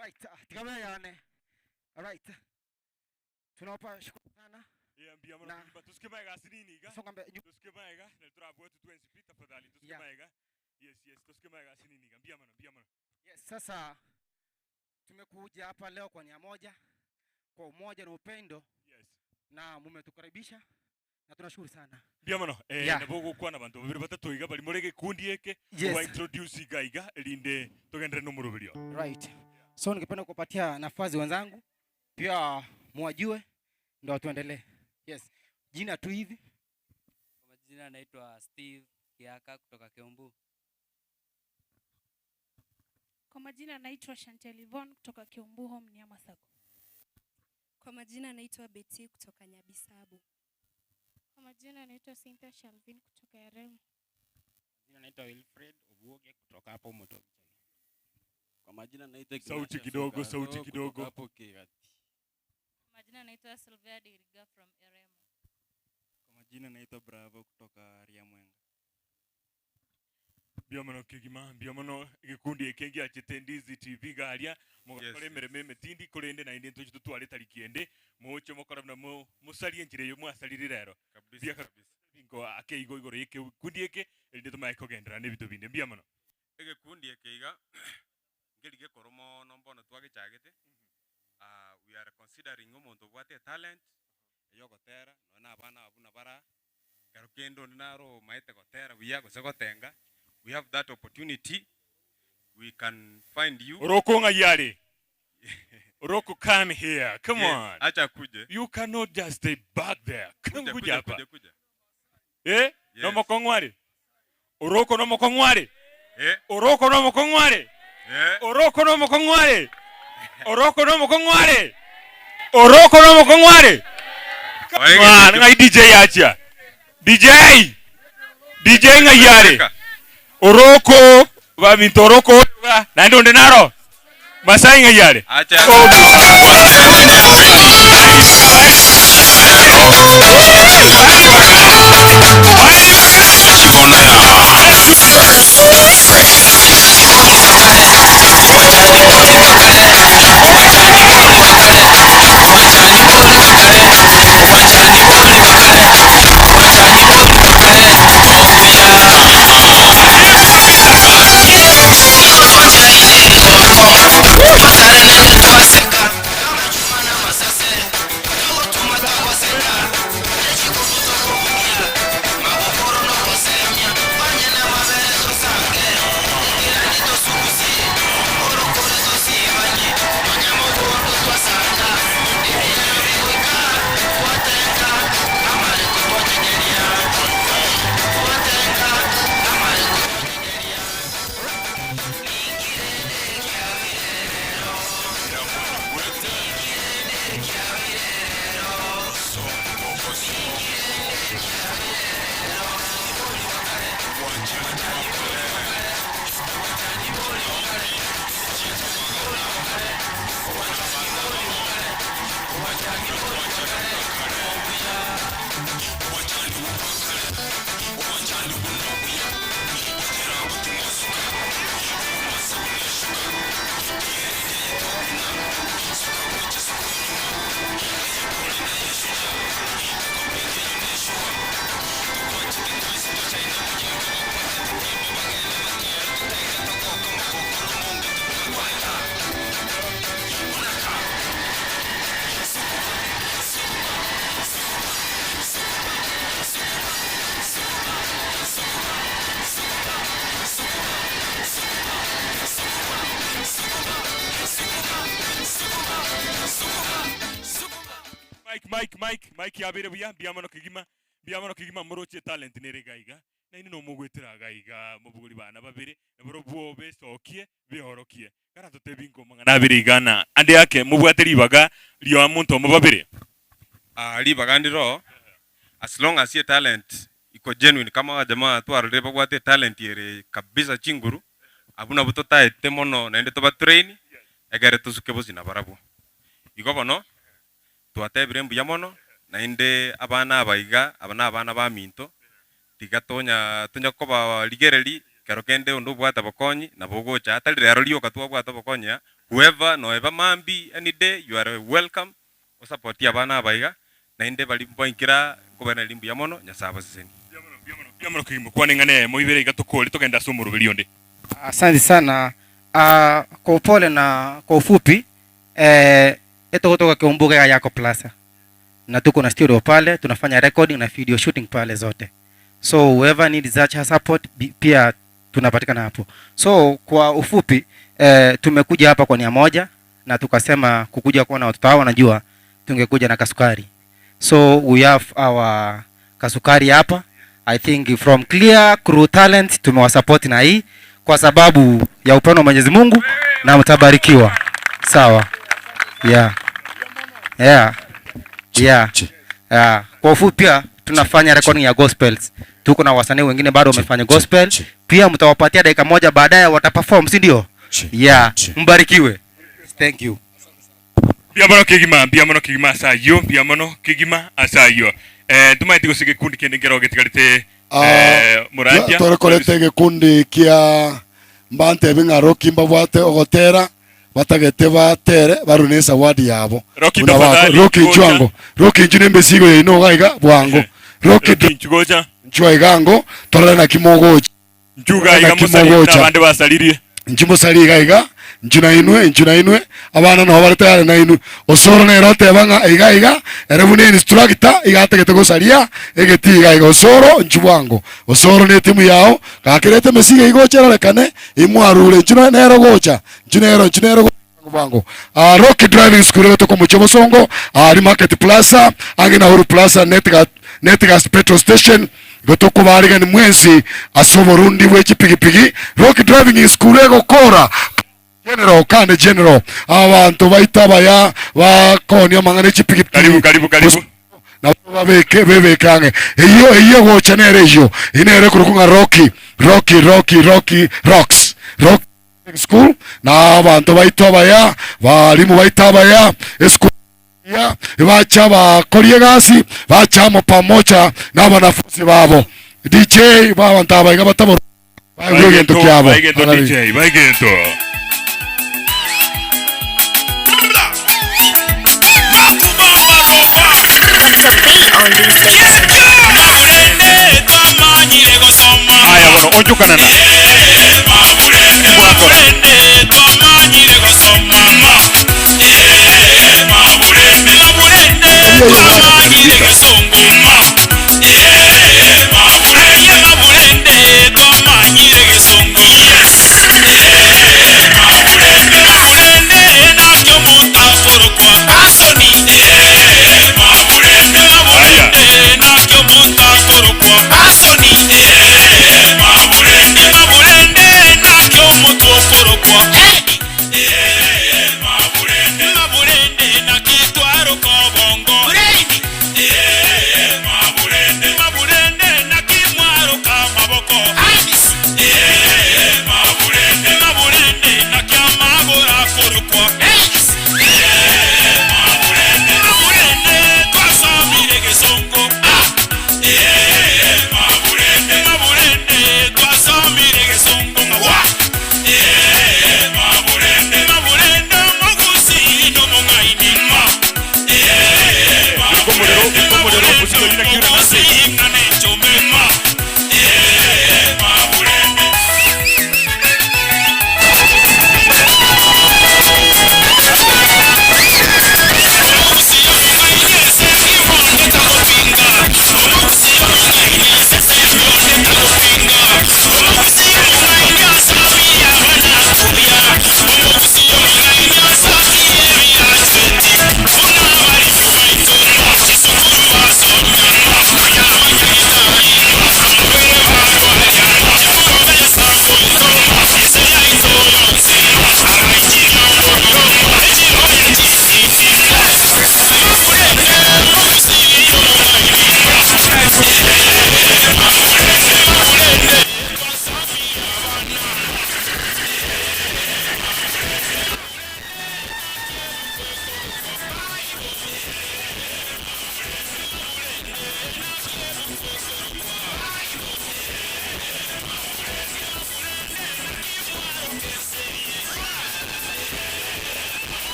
Alright, tikameyane. Alright. Tunawapa shukrani sana. Ambia mwana kuimba tusikie maiga sinini iga. Tusikie maiga na turabu wetu tuenzi pita fadhali tusikie maiga. Yes, tusikie maiga sinini iga. Ambia mwana. Yes, sasa tumekuja hapa leo kwa nia moja, kwa umoja na upendo. Yes. Na mumetukaribisha na tunashukuru sana. Ambia mwana na bogo kwa na bantu babiri batatu iga bali morege kundi yake wa introduce iga linde tugendere no murubirio. Right. So ningependa kupatia nafasi wenzangu pia muwajue ndio tuendelee. Yes. Jina tu hivi. Kwa majina naitwa Steve Kiaka kutoka Keumbu. Kwa majina naitwa Chantel Yvonne kutoka Keumbu Home Nyamasago. Kwa majina naitwa Betty kutoka Nyabisabu. Kwa majina naitwa Cynthia Shalvin kutoka Yaremu. Majina naitwa Wilfred Obuoge kutoka hapo Moto. Kwa majina naitwa sauti kidogo hapo Kigati. Kwa majina naitwa Sylvia Diriga from Yaremu. Kwa majina naitwa Bravo kutoka Riamwenga. Biamano kigima biamano gikundi ekengi achitendizi TV galia mugakore mereme metindi kurende na inde tuju tutwale tarikiende mucho mukora na musali enjire yo mwasalire rero kabisa bingo akeigo igoro yeke kundi yeke inde tumaiko gendera ne bitu binde biamano kundi ekeiga ngelige koromo nombono twage chagete we are considering umuntu bwate talent yogotera nona abana abuna bara garukendo naro maite gotera biya gosegotenga. We have that opportunity. We can find you. Oroko ngayare. Oroko, come here. Come on. Acha kuje. You cannot just stay back there. Come kuja hapa. Yes. No mokongware. Oroko no mokongware. Oroko no mokongware. Oroko no mokongware. Oroko no mokongware. Oroko no mokongware. Come on, ngai DJ acha. DJ ngayare. Oroko va mintoroko na ndio ndenaro Masai ngayare acha Mike yabere buya biamano kigima moroche talent nere gaiga na ino no mugwetira gaiga mubuguri bana babere na borobuo besokie behorokie kana tutebingo mangana abere igana ande yake mubwatiri baga lyo amuntu mubabere libaga ndiro as long as your talent iko genuine kama jamaa tu arule bagwate talent yere kabisa chinguru abuna buto taete mono na ende to ba train egere tusuke bozina barabu iko bono tuatebire mbuya mono na inde abana abaiga abana ba minto tigatonya koba ligereri karo kende undu bwata bokonyi na bogocha atali rero lyo katwa bwata bokonya whoever no ever mambi any day you are welcome support ya bana baiga na inde bali mpoinkira kubana limbu ya mono nyasaba siseni Biamono kimu kwa ngane moibere gatukoli tokenda sumuru bilionde. Asante sana. Kwa upole na kwa ufupi eto kutoka Keumbu yako Plaza. Na tuko na studio pale, tunafanya recording na video shooting pale zote. So whoever needs such support pia tunapatikana hapo. So kwa ufupi tumekuja hapa kwa nia moja na tukasema kukuja kuona watoto hao wanajua tungekuja na kasukari. So we have our kasukari hapa. I think from Clear Crew Talent tumewasupport na hii kwa sababu ya upendo wa Mwenyezi Mungu na mtabarikiwa. Sawa. Yeah. Kwa ufupi pia tunafanya recording ya gospels. Tuko na wasanii wengine bado wamefanya gospel. Pia mtawapatia dakika moja baadaye wataperform, si ndio? Yeah. Mbarikiwe. Thank you. Biamono kigima asayo. Tumaiti gusige kundi kende ngero getigarite Muradia. Torokorete gikundi kia mbante binga Roki mbabwate ogotera batagete batere barunesa wadi yabo. Roki nchwango. Roki nchinembe sigo ya ino gaiga bwango. Roki nchugoja. Nchwa igango torana na kimogoja. Nchuga iga musali na bande basalirie. Nchimusali gaiga. Njuna inwe abana no barata na inu osoro ne rote banga iga erebune instructor igategete gosaria egeti iga osoro nchwango osoro ne timu yao kakirete mesige igochera lekane imwarure njuna nero gocha njunero bango Rocky Driving School to komuchomo songo ari Market Plaza angina Huru Plaza netgas petrol station gotoko bariga ni mwensi asomo rundi wechi pigipigi Rocky Driving School ego kora General abantu baita baya bakonya mangane chipigipigi karibu na bebe kange iyo gocha nere iyo inere kurukunga Rocky School na abantu baita baya balimu baita baya school ya bacha bakorie gasi bacha pamoja na wanafunzi babo DJ baba ntabaiga batabo bagento kyabo bagento Aya bueno, ojukana na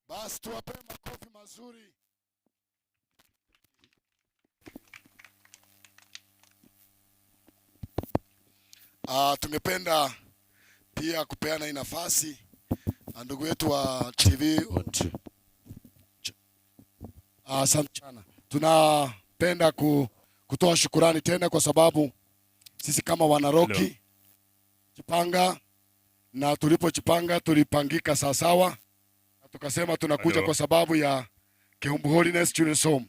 Basi tuwape makofi mazuri. Tungependa pia kupeana hii nafasi ndugu wetu wa TV. Asante sana. Tunapenda kutoa shukurani tena kwa sababu sisi kama wanaroki jipanga, na tulipojipanga tulipangika sawasawa. Tukasema tunakuja kwa sababu ya Keumbu Holiness Children's Home.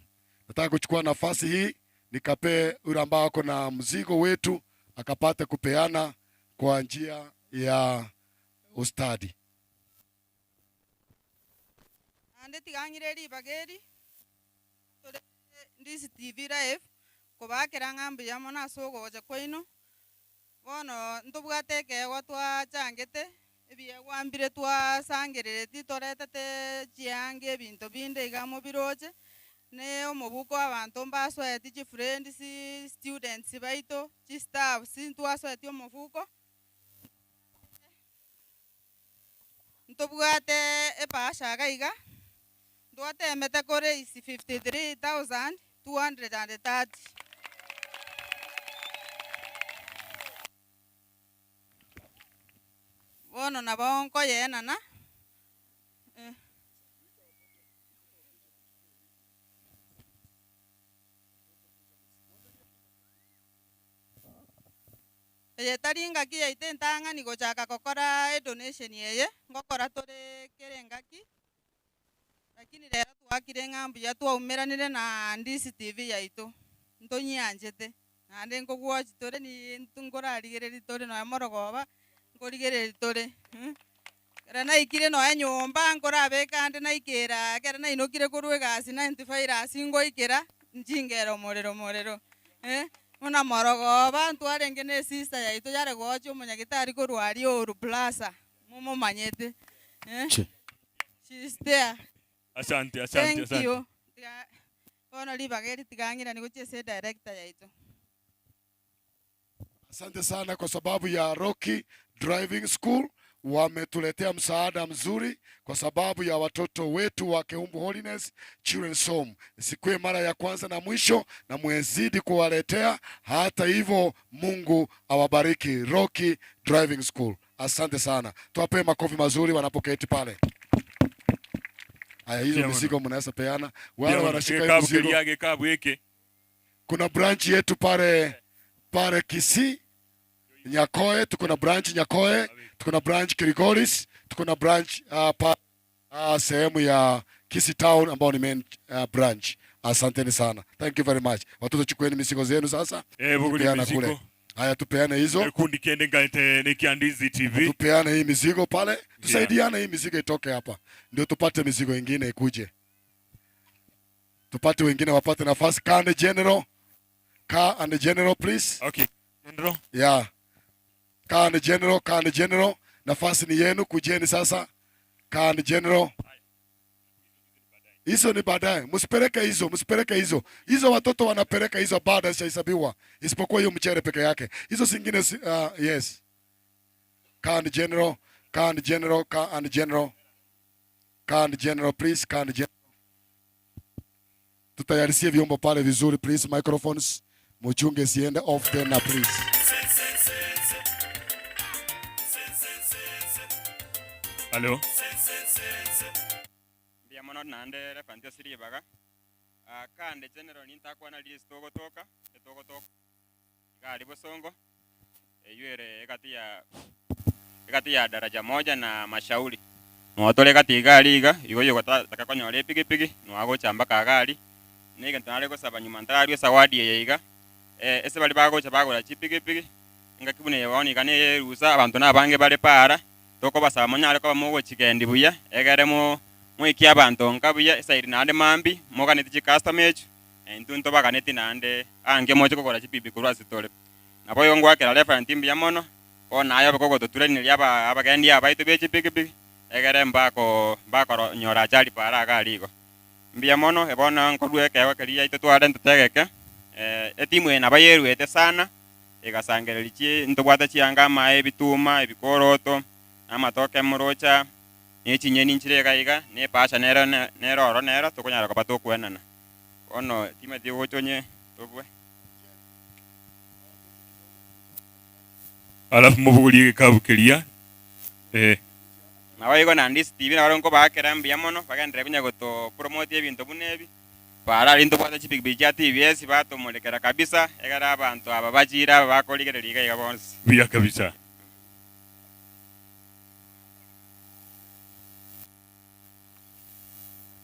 Nataka kuchukua nafasi hii nikape yule ambao ako na mzigo wetu akapate kupeana kwa njia ya ustadi. Ande tigangireri bageri tore ndisi TV live kubakira ngambi ya mona sogo waje koino bono ntubwateke watwa changete ebiye gwambire twa sangerere titoretete chiange ebinto binde igamo biroje ne omubuko abantu mbasweti chi friends si students baito chi staff si twasweti omufuko ntubwate epasha gaiga ndwate mete kore isi 53,230 bono na bonko yena na taringa ki yaite ntanga ni gochaka kokora donation yeye ngokora tore kerengaki lakini lero twakire ngambu ya twaumiranire na ndisi TV yaito ntonyanjete nande ngogwachi tore ni ntungorarigereri tore no amorogoba ngorigereri tore era na ikire no nyomba ngorabe kandi na ikera kera na inokire kurwe gasi 95 asingo ikera njingero morero Una morogoba ntwarenge ne sister yaito yare gocho munyagitari kurwari oru plaza mumo manyete she's there. Asante. Thank you. Ono libageri tigangira ni kuchese director yaito. Asante sana kwa sababu ya Rocky Driving School wametuletea msaada mzuri kwa sababu ya watoto wetu wa Keumbu Holiness Children's Home. Sikue mara ya kwanza na mwisho na muezidi kuwaletea. Hata hivyo Mungu awabariki Rocky Driving School. Asante sana. Tuwape makofi mazuri wanapoketi pale. Haya, hizo mizigo mnaweza peana. Wale wanashika mizigo. Kuna branch yetu pale Kisii Nyakoe, tuko na branch Nyakoe, tuko na branch Kirigoris, tuko na branch sehemu ya Kisii Town ambao ni main branch. Asanteni sana. Thank you very much. Watoto chukueni mizigo zenu sasa. Tupeana kule. Haya, tupeane hizo. Kundi kiende ngate ne Kiandizi TV. Tupeane hii mizigo pale. Tusaidiane hii mizigo itoke hapa. Ndio tupate mizigo ingine ikuje. Tupate wengine wapate nafasi. Car and the general please. Okay. General. Yeah. Car and the general. Nafasi ni yenu, kujeni sasa. Car and the general. Hizo ni baadaye. Msipeleke hizo. Hizo watoto wanapeleka hizo baada zishahesabiwa. Isipokuwa hiyo mchere peke yake. Hizo zingine yes. Car and the general please. Car and the general. Tutayarisie vyombo pale vizuri please. Microphones muchunge siende off tena please. Hello. Mbia mono nande refante siri baga. Kande general nintakwa na list togotoka. Gari bosongo. Yuere ekati ya daraja moja na mashauri. Nwatole kati gari iga igoyo gotaka konyole pigi nwago chamba ka gari. Nige ntare ko saba nyuma ntari sawadi ye iga. Ese bali bago chabago pigi. Ngakibune yawoni kane rusa abantu nabange bale para. Toko basa manyale ko mugo chikendi buya egeremo mwiki abantu nkabuya side nande mambi mogane ti customer entunto baganeti nande ange mocho kokora chipipi kurwa sitole nabo yongwa kera referent timbi yamono ona ayo bako to tuleni lyaba abagendi abaito bechi pigi egere mbako nyora chali para galiko mbia mono ebona nkodwe kewa keria ito tware ntutegeke etimu ena bayeruete sana egasangererichi ntobwata chianga mae bituma ebikoroto amatoke murocha nechinyeni nchirega iga ne pasha nero tokonyara kwa tokwenana ono time dio gochonye tobwe Alafu mubuguli kabukeria nawe igo nandi Steve na ronko bakera mbia mono bagandire kunya goto promote ebintu bunebi para rinto kwa chipik bija TVS bato molekera kabisa egara abantu aba bajira bakoligereriga iga bonse bia kabisa.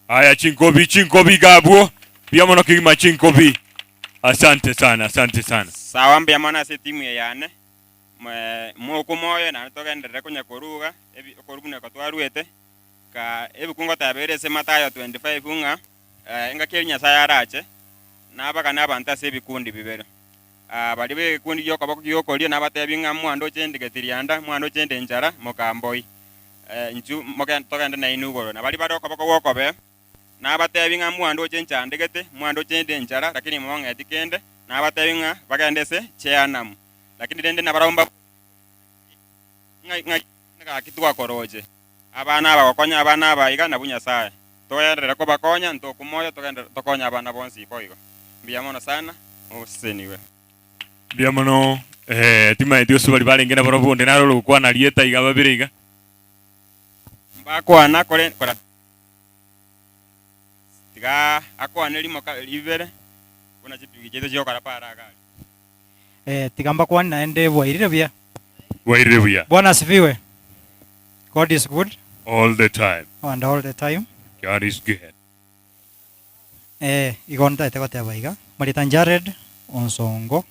Aya chinkobi gabwo. Pia mono kigima chinkobi. Asante sana. Sawa mbia mona se timu yane. Moko moyo na tokendere kunya koruga korubune katwaruete ka ebikungo tabere se Matayo 25 unga enga kenya sayarache nabaka nabanta se bikundi bibere bali be kundi yoko bako yoko lio nabatebinga mwando chende getirianda mwando chende njara mokamboi nju mokan tokende na inugoro na bali badoko bako woko be nabatebinga mwando chencha ndegete mwando chende njara lakini mwonga etikende nabatebinga bakendese cheanam lakini dende nabaromba ngai kitwa koroje abana abakonya abana abayiga nabunya sae toyendera ko bakonya ntokumoyo tokonya abana bonsi koigo mbiamono sana useniwe mbiamono tima edio subali balengena borobonde naro lokwana lieta iga babiriga mbakwana kore tiga akwana limo libere kuna chipigi cheto chokara para gali tigamba kwa naende wairire bia Bwana asifiwe. God is good all the time. And all the time. God is good. Igonda ite baiga. Marita Jared onsongo.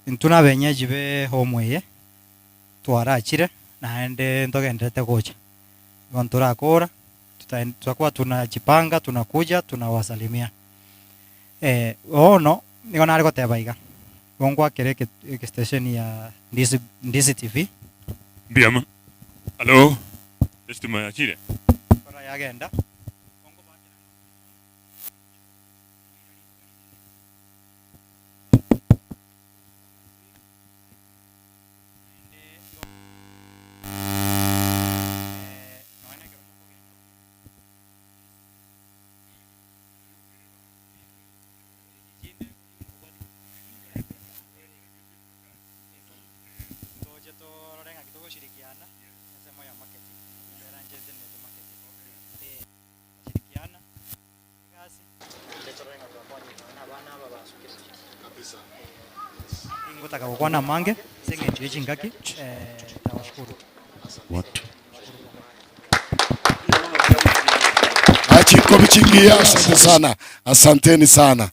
Intuna benyeji be homweye. Twarachire naende ntogendete gocha. Gontura kora. Tutakuwa tunajipanga, tunakuja, tunawasalimia. Ono nigona ariko baiga. Gongwa kereke station ya Ndisi TV. Biama. Hello. Testima ya chile. Kora yagenda. Ngotaka kukwana mange senge chichi ngaki tawashukuru watu achiko bichingia. Asante sana, asanteni sana.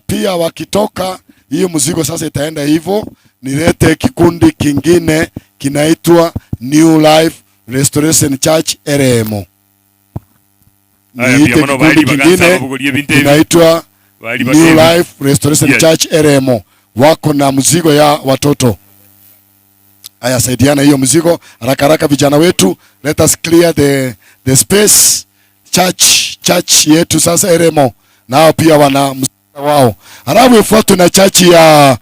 Pia wakitoka hiyo mzigo sasa itaenda hivyo, nilete kikundi kingine kinaitwa New Life Restoration Church Eremo. Niite kikundi kingine kinaitwa New Life Restoration Church Eremo. Wako na mzigo ya watoto. Aya, saidiana hiyo mzigo haraka vijana wetu. Let us clear the space. Church yetu sasa Eremo nao pia wana mzigo wao. Halafu ifuatwe na church ya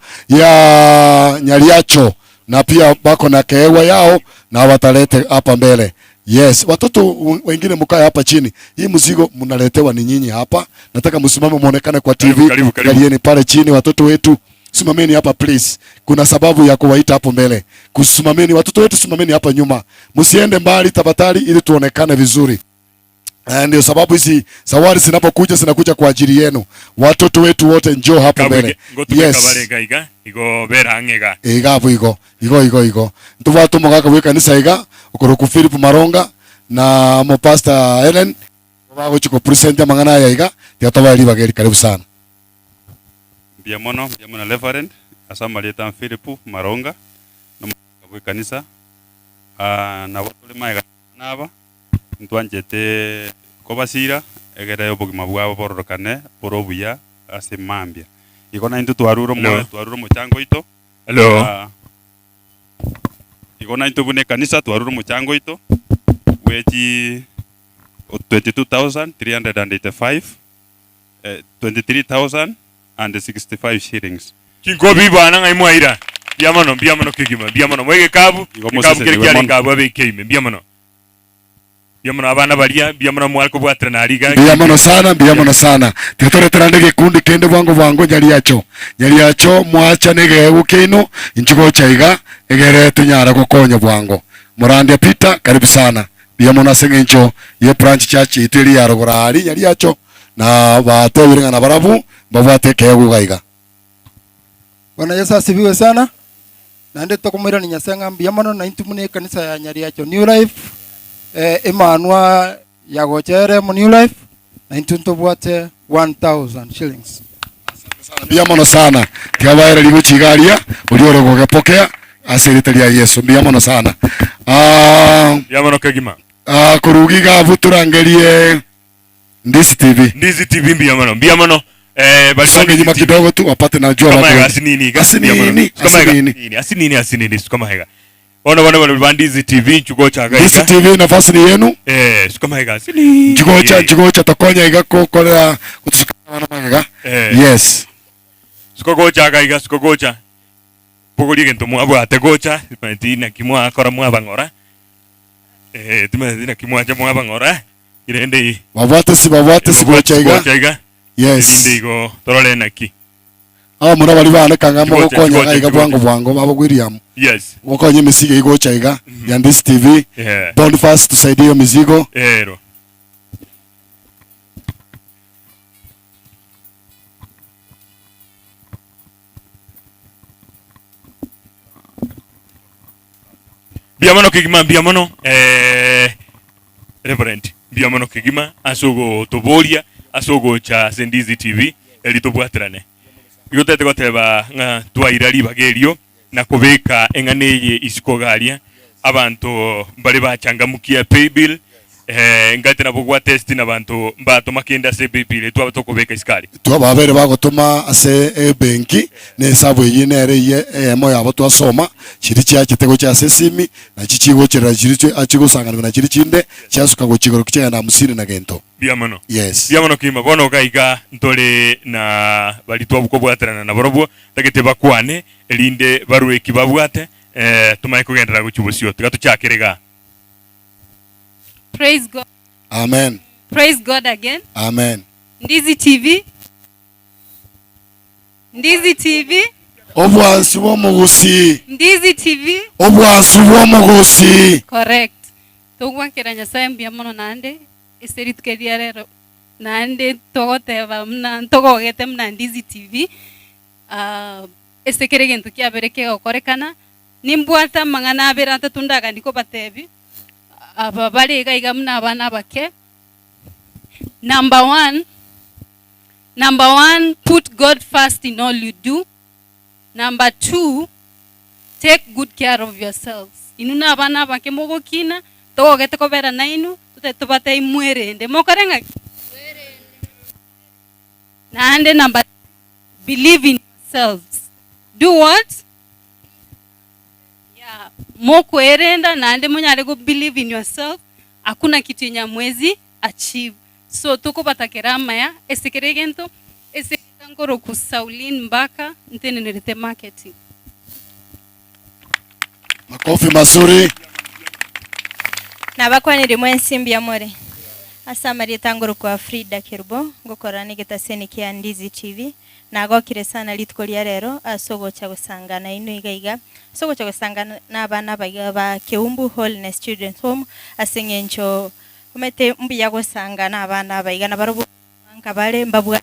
Nyaliacho na pia bako na kewa yao na watalete hapa mbele. Yes, watoto wengine mkae hapa chini. Hii mzigo mnaletewa ni nyinyi hapa. Nataka msimame muonekane kwa TV. Kalieni pale chini watoto wetu. simameni hapa please. Kuna sababu ya kuwaita hapo mbele. Kusimameni watoto wetu, simameni hapa nyuma. Msiende mbali tafadhali ili tuonekane vizuri. Ndio sababu hizi zawadi zinapokuja zinakuja kwa ajili yenu. Watoto wetu wote njoo hapo mbele. Yes. Igo berangega. Igo. Ntuwatu mugaka weka kanisa iga ukoroku Philip Maronga na mo Pastor Helen. Wako chuko present mangana ya iga. Tiatawa ali bageri karibu sana. Biamono Reverend asama leta Philip Maronga na weka kanisa. Na watu lema naba ntwanjete kobasira egere obugima bwabo bororokane borobuya asemambia igona into twaruro muchango ito. Hello. Igona into bune kanisa twaruro muchango ito weji 22,385 23,065 shillings. Kinko bibana ngai mwaira. Biamono kigima mwege kabu kiri kabu abekeime biamono abana balia biamono mwalko bwatra na aliga biamono sana tetore terande gikundi kende bwango nyali yacho mwacha nege ukino inchigo chaiga egere tunyara gukonya bwango murande Peter karibu sana biamono asengencho ye branch church itiri ya rogorari nyali yacho na batewiranga na barabu babate kego gaiga. Bwana Yesu asifiwe sana. Nande tokumira ni nyasenga biamono na intumune kanisa ya nyali yacho New Life Emmanuel yagochere mu New Life na intunto bwate 1,000 shillings. Biamono sana tiabaira ligo chigaria ulioro gogepokea asiritalia Yesu biamono sana. Biamono kegima kurugiga vuturangerie Ndizi TV biamono balisonge nyuma kidogo tu wapate na jua kama asinini kama hega Wana Ndizi TV chuko cha gaika. Ndizi TV nafasi ni yenu. Sukama hega asini. Chuko cha tokonya iga kolera kutusukana manga. Yes. Suko cha gaika suko cha. Pogoli gento mwa ategocha, patina kimwa akora mwa bangora. Tumedina kimwa cha mwa bangora. Irende. Babwate si gocha iga. Yes. Irende igo torole naki. Muna bali bana kanga mo konya iga bwango babo William. Yes. Wakonye misigo igo chaiga ya Ndizi TV. Boniface tusaidie mizigo. Biamono kigima Reverend biamono kigima asogo toboria asogo cha Ndizi TV elitobwatrane. Igotete goteba nga twairari bagerio na kubeka enganeye isikogaria abantu bali bachangamukia paybill ngate na bugwa test na abantu mbato makenda se paybill twa tokubeka iskari twababere bagotuma ase benki ne sabo yinere ye mo yabo twasoma chiri cha kitego cha sesimi na chichigo chira chiri achigusangana na chiri chinde cyasuka go chigoro kichanga na musiri na gento biamono. Yes. Biamono kima bono gaiga ntole na bali twabuko bwatrana na borobwo tagete bakwane elinde barwe kibabwate tumaye kugendera guchubusyo tugatuchakirega. Praise God. Amen. Praise God again. Amen. Ndizi TV. Obwansu bw'omugusi. Ndizi TV. Obwansu bw'omugusi. Correct. Tugwakira Nyasaye mbiamono nande eseri tukeria rero nande togoteba mna togogete mna Ndizi TV. Esekere gento kiabereke okorekana nimbwata mangana aberanta tundaga ndiko batebi aba bali gaiga mna abana bake. Number one, put God first in all you do. Number 2, take good care of yourselves. Inuna abana bake mogokina togogete kobera nainu tutetubate imwerende mokorenga nande. Number 3, believe in yourselves. Do what? Yeah, mokwerenda nande munyare go believe in yourself. Hakuna kitu yenye mwezi achieve. So tuko batakera ya esekeregento esekangoro ku Saulin Mbaka ntenenete marketing. Makofi mazuri. Nabakwanire mwensimbi ya more. Asa marieta ngoro kwa Frida Kerubo ngokora ni gitaseni kia Ndizi TV na agokire sana litkolia rero asogocha gusangana ino igaiga sogocha gusangana n'abana baiga ba Keumbu Holiness Children's Home asengencho umete mbiya gusangana abana baiga na barubu nkabale mbabwa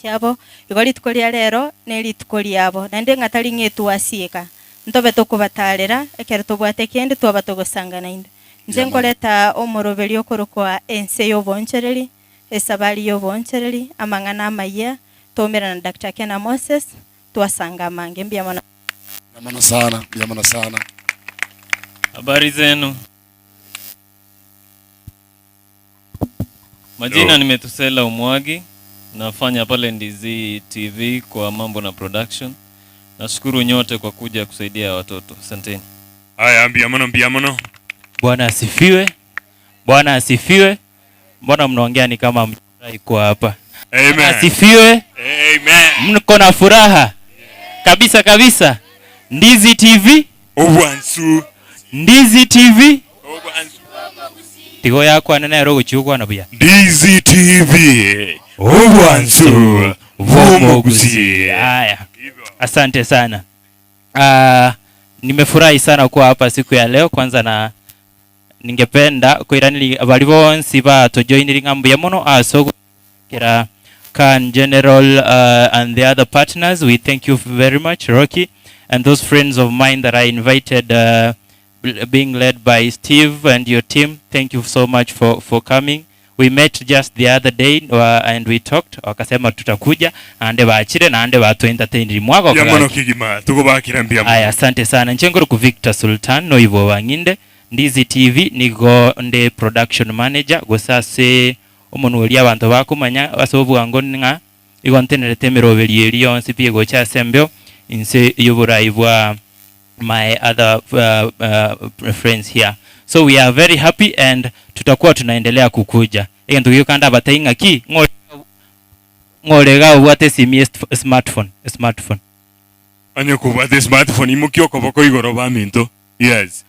cyabo igoli tkolia rero ne litkolia abo nande ngatali ngetu asieka ntobe tokubatalera ekero tobwate kende twabatogosangana inde nze nkoleta omorobeli okorokwa ense y'obonchereri esabali y'obonchereri amang'ana amaya tomera na Dr. Kena Moses twasanga mange mbiamana sana. Habari zenu. Majina nimetusela Umwagi, nafanya pale Ndizi TV kwa mambo na production. Nashukuru nyote kwa kuja kusaidia watoto. Asanteni. Haya, mbiamano. Bwana asifiwe. Bwana asifiwe. Mbona mnaongea ni kama mfurahi kwa hapa? Amen. Bwana asifiwe. Amen. Mko na furaha? Kabisa. Ndizi TV. Obwansu. Ndizi TV. Obwansu. Tigo yako anene rogo chukwa na buya. Ndizi TV. Obwansu. Vomogusi. Haya. Asante sana. Nimefurahi sana kuwa hapa siku ya leo. Kwanza na ningependa kuiranili balibonsi ba to join ngambu ya mono asogo kira Kan General and the other partners. We thank you very much, Rocky, and those friends of mine that I invited, being led by Steve and your team. Thank you so much for coming. We met just the other day and we talked. Wakasema tutakuja ande baachire na ande batu entertain mwako kwa mono kigima tuko bakira mbia. Aya, asante sana. Nchengoro ku Victor Sultan no ivo wanginde Ndizi TV nigo nde production manager gosase umuntu wali abantu bakumanya asobuga ngo nga igontenerete mirobeli eliyo nsipie gocha sembyo inse yoburayi bwa my other friends here. So we are very happy and tutakuwa tunaendelea kukuja. Ego ndio kanda batainga ki ngorega ubate simi smartphone. Anyo kubate smartphone imukyo koboko igoro baminto. Yes.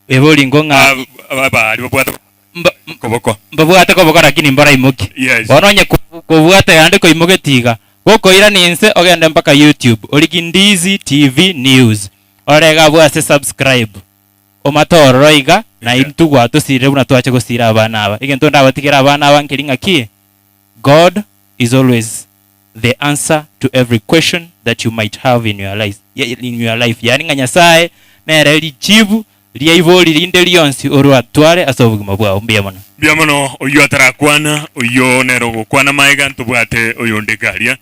Eboli ngonga baba libobwata koboko. Mbabwata koboko lakini mbara imuki. Yes. Bononye kubwata yande ko imuke tiga. Goko ira ninse ogende mpaka YouTube. Oliki Ndizi TV News. Orega bwase subscribe. Omatoro iga na imtugo atosire buna twache gusira abana aba. Igento ndabatikira abana aba nkiringa ki. God is always the answer to every question that you might have in your life. Yani nga Nyasaye na reli chibu liya ivoli linde lionsi oru atware asobugima bwa mbiamono. Mbiamono oyo atarakwana oyo nero gukwana maiga ntubwate oyo ndegaria.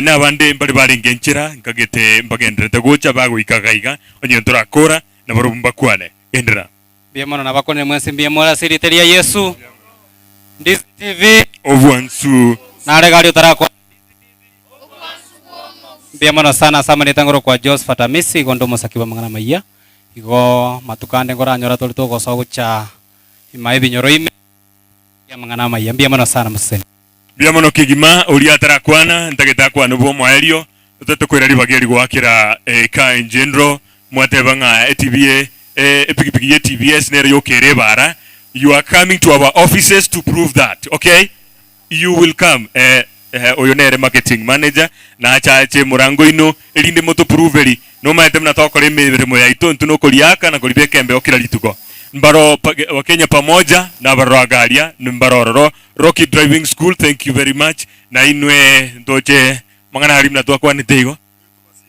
Na bande mbali bali ngenchira nkagete mbagendrete gocha bago ikagaiga onyo turakora na barumba kwane endera. Mbiamono nabakone mwensi mbiamola siriteria Yesu. Ndizi TV obwansu na regali utarakwa. Mbiamono sana sama nitangoro kwa Josephat Amisi gondomo sakiba mangana maiya. Igo matukande ngora nyora tolito go sogucha imaibi nyoro ime ya mangana maiya. Mbiamono sana museni. Mbiamono kigima uri atarakwana ntageta kwa nubo mwaelio utatokwera libageri gwakira Kan General mwatebanga etba epikipiki ye TBS nere yokere bara. You are coming to our offices to prove that, okay? You will come. Oyonere marketing manager na achache murango ino elinde moto proveri no maete mna tokore mirimo ya ito ntuno koliaka na kolibia kembe okira lituko mbaro Wakenya pamoja na baragaria nimbarororo Rocky Driving School. Thank you very much na inwe ndoche mangana harim na twakwa nitego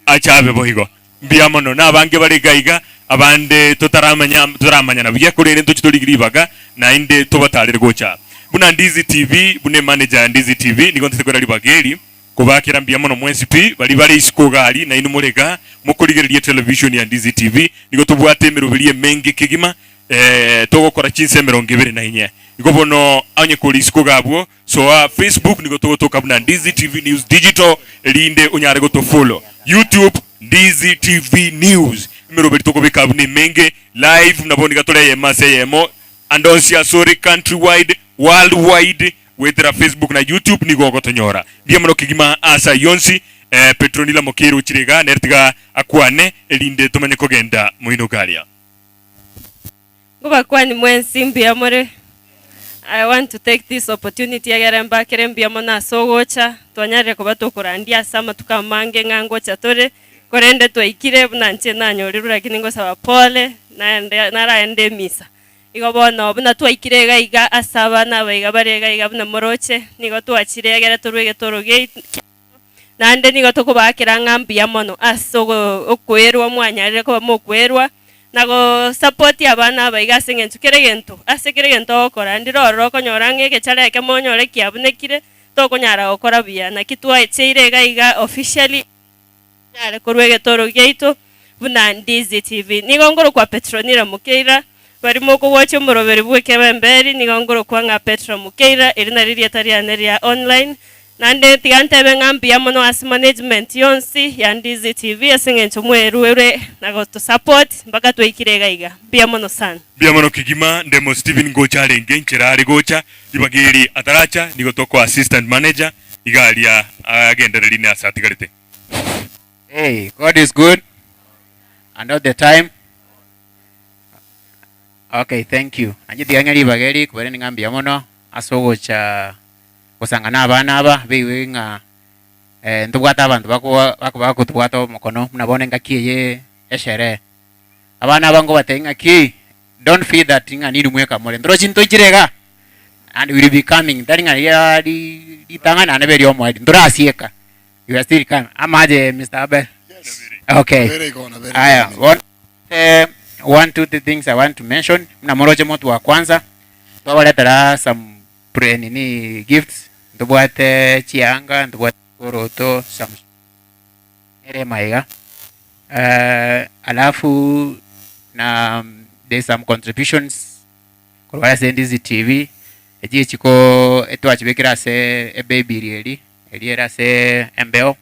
achabe bohigo mbiamono na abange bari gaiga abande tutaramanya na biya kuri nto chitoligibaga na inde tobatalire gocha buna Ndizi TV bune manager Ndizi TV niko ntekwera libageri kubakira mbiamono mwensi pi bali iskogali na inumurega mukurigereria television ya Ndizi TV niko tubwate mirubirie mengi kigima togokora chinse 24 niko bono anye kuri iskogabwo so Facebook niko togotoka buna Ndizi TV News Digital linde unyare goto follow YouTube Ndizi TV News mirubiri tokobika bune mengi live mnaboni gatole yemase yemo andonsia sorry countrywide worldwide wethera Facebook na YouTube ni gogo tonyora mbiamono kigima asa yonsi Petronila Mokiru chiriga nertiga akwane elinde tumanye kogenda muino galia ngoba kwani mwensi mbiamore I want to take this opportunity agere mbakire mbiamo na sogocha twanyare kuba tukurandia sama tukamange ngangocha tore korende twaikire buna nche nanyoriru lakini ngosaba pole naraende misa igo bono buna twaikire gaiga asaba nabaiga bare gaiga buna moroche nigo twachire agere turwege toroge nande nigo tukubakira ngambia mono asogo okwerwa mwanyarire kuba mokwerwa nago support abana baiga singentu keregento asekeregento okora ndiroro konyora ngeke chareke monyore kiabunekire tokonyara okora bia na kitwa echeire gaiga officially yare korwege toro geito buna Ndizi TV nigo ngoro kwa Petronira Mukeira bari moko wache muroberi bweke bemberi nigo ngoro kwa nga Petro Mukeira irina riri atarianeria online nande tigantebe ngambia mono as management yonsi ya Ndizi TV asingencho mweruere nago to support mpaka twikire gaiga bia mono sana bia mono kigima ndemo Steven Gocha renge nchirari Gocha ibagiri ataracha nigo toko assistant manager igalia agendereri ni asatigarite. Hey, God is good and all the time. Okay, thank you. Anjiti angeli bageri kubere ngambia mono asogocha kusangana abana aba biwinga ntubwata abantu bako tubwato mukono mnabone ngakiye eshere abana bango batenga ki don't feel that inga niru mweka mole ndro chinto chirega and will be coming daringa ya di tangana na beri omwa ndro asieka you are still coming amaje Mr. Abel. Yes. Okay, very good, one two things I want to mention mnamoroje moto wa kwanza twabaletera some ni gifts ndubwate chianga ndubwate koroto some ere maiga alafu na there's some contributions kwa Ndizi TV eji chiko etwachibekira se baby really eliera se embeo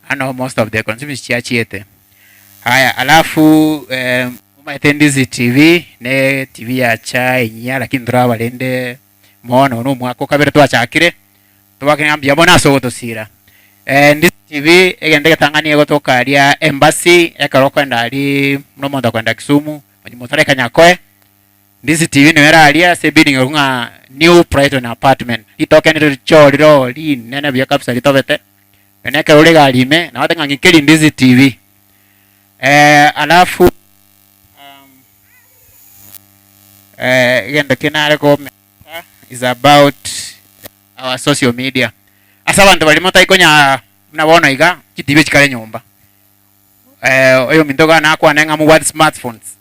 ano most of the contributions chiachiete haya alafu Ndizi TV ne TV ya cha inya lakini ndra balende mono no mwako kabere twachakire twakingambia bona sogoto sira Ndizi TV egende Tanganyika gotoka ria embassy ekaroko ndali no monda kwenda Kisumu mutare kanyakoe Ndizi TV no era alia se building runga new Brighton apartment itoke ni choriro li nene bya kapsa litobete eneke ule galime na watenga ngikeli Ndizi TV alafu egende kinare ko is about our social media. Asa abantu balimo taikonya mnabona iga kitibe chikale nyumba. Oyo mindoga na kwa nenga mu what smartphones.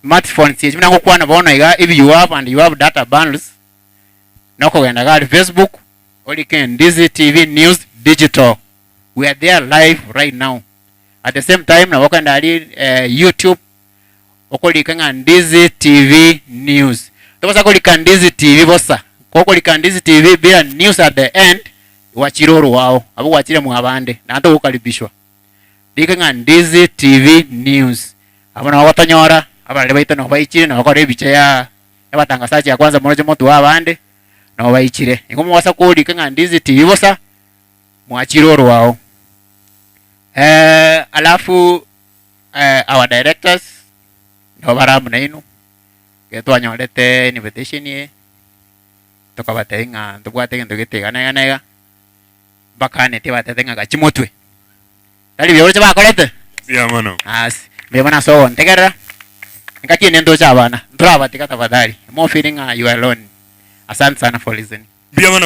Smartphones ye mnango kwa nabona iga if you have and you have data bundles. Nako genda ga Facebook or you can Ndizi TV News Digital. We are there live right now. At the same time na wako ndali YouTube okoli kanga Ndizi TV News. Tosa koli Ndizi TV bosa. Koko Ndizi TV bila news at the end wachiroro wao abo wachire mu abande nanto ukalibishwa dikanga Ndizi TV News abana watanyora abale baita no baichire na bakore biche ya batangazaji ya kwanza mmoja moto wa abande na baichire ngomo wasa ko dikanga Ndizi TV bosa mwachiroro wao alafu our directors no baramu na inu keto anyolete invitation ye tokabatenga tubwate ngendo giteganega bakane tibatetenga gachimotwe tali byoroche bakorete sia mano mbona so ntegera ngaki nendo cha bana turabatika tafadhali more feeling you alone asante sana for listening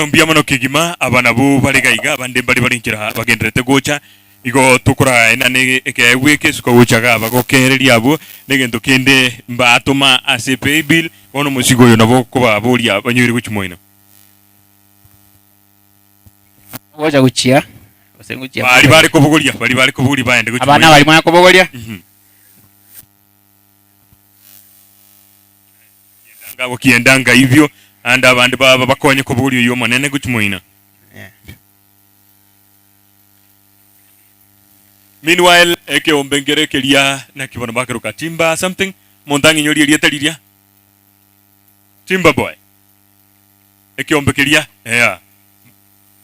mbia mano kigima abana bo baligaiga bande bali nkira bagenderete gocha igo tukura enane ekeweke suko gochaga bagokereria abo negento kende mbatuma ACP bill ono musigo yo nabo kuba bolia banyuri guchimoina woja guchia osenguchia bali kubugolia baende guchimoina abana bali mwa kubugolia ngabo kiendanga hivyo anda abandi baba bakonye kubugolia yo manene guchimoina. Meanwhile, eke ombengere kelia na kibono bakeruka timba something montangi nyori elietaliria timba boy eke ombekelia yeah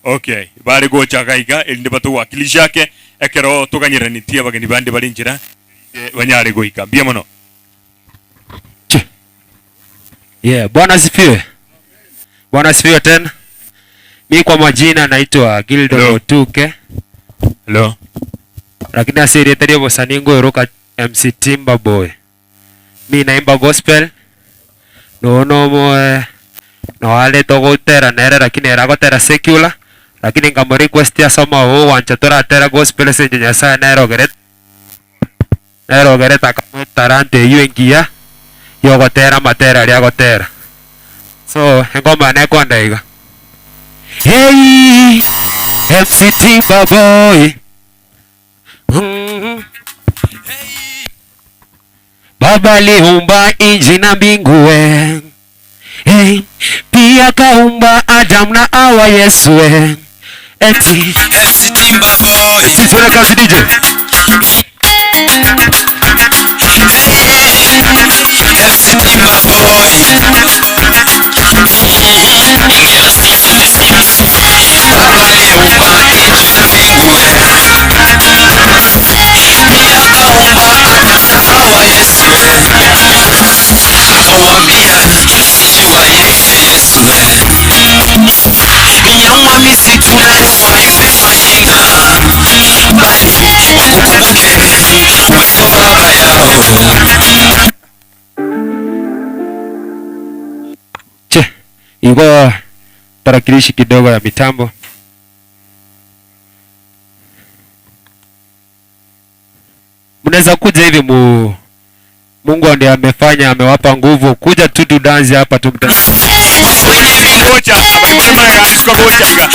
okay bari gocha gaiga elinde batu wakilisha yake ekero tuganyira nitia bageni bande bali njira banyare goika bia mono yeah bwana asifiwe Bwana asifiwe tena. Mimi kwa majina naitwa Gildo Otuke. Hello. Lakini asiri etario bosaningo eroka MC Timba Boy. Mimi naimba gospel. No wale togo tera nere lakini era gotera secular. Lakini ngamo request ya soma wancha tora tera gospel senje nyasa nero geret. Nero geret akamutarante yuengia. Yo gotera matera ria gotera. So ngoma neko ndaiga. Hey, MC Timba Boy. Baba aliumba nchi na mbingu hey, pia kaumba Adam na Hawa Yesu eti MC Timba Boy. Sisi kazi DJ. MC Timba Boy. Baba aliumba nchi na mbingu pia kaumba Adam na Hawa Yesu akawambia msijue Yesu inyarumwa misitu nairumwa ife mainga bali wakukumbuke uwepo baba yao. Iko tarakilishi kidogo ya mitambo. Mnaweza kuja hivi Mungu ndiye amefanya, amewapa nguvu kuja tu tu dance hapa tu moja abalimama yaliswa moja ga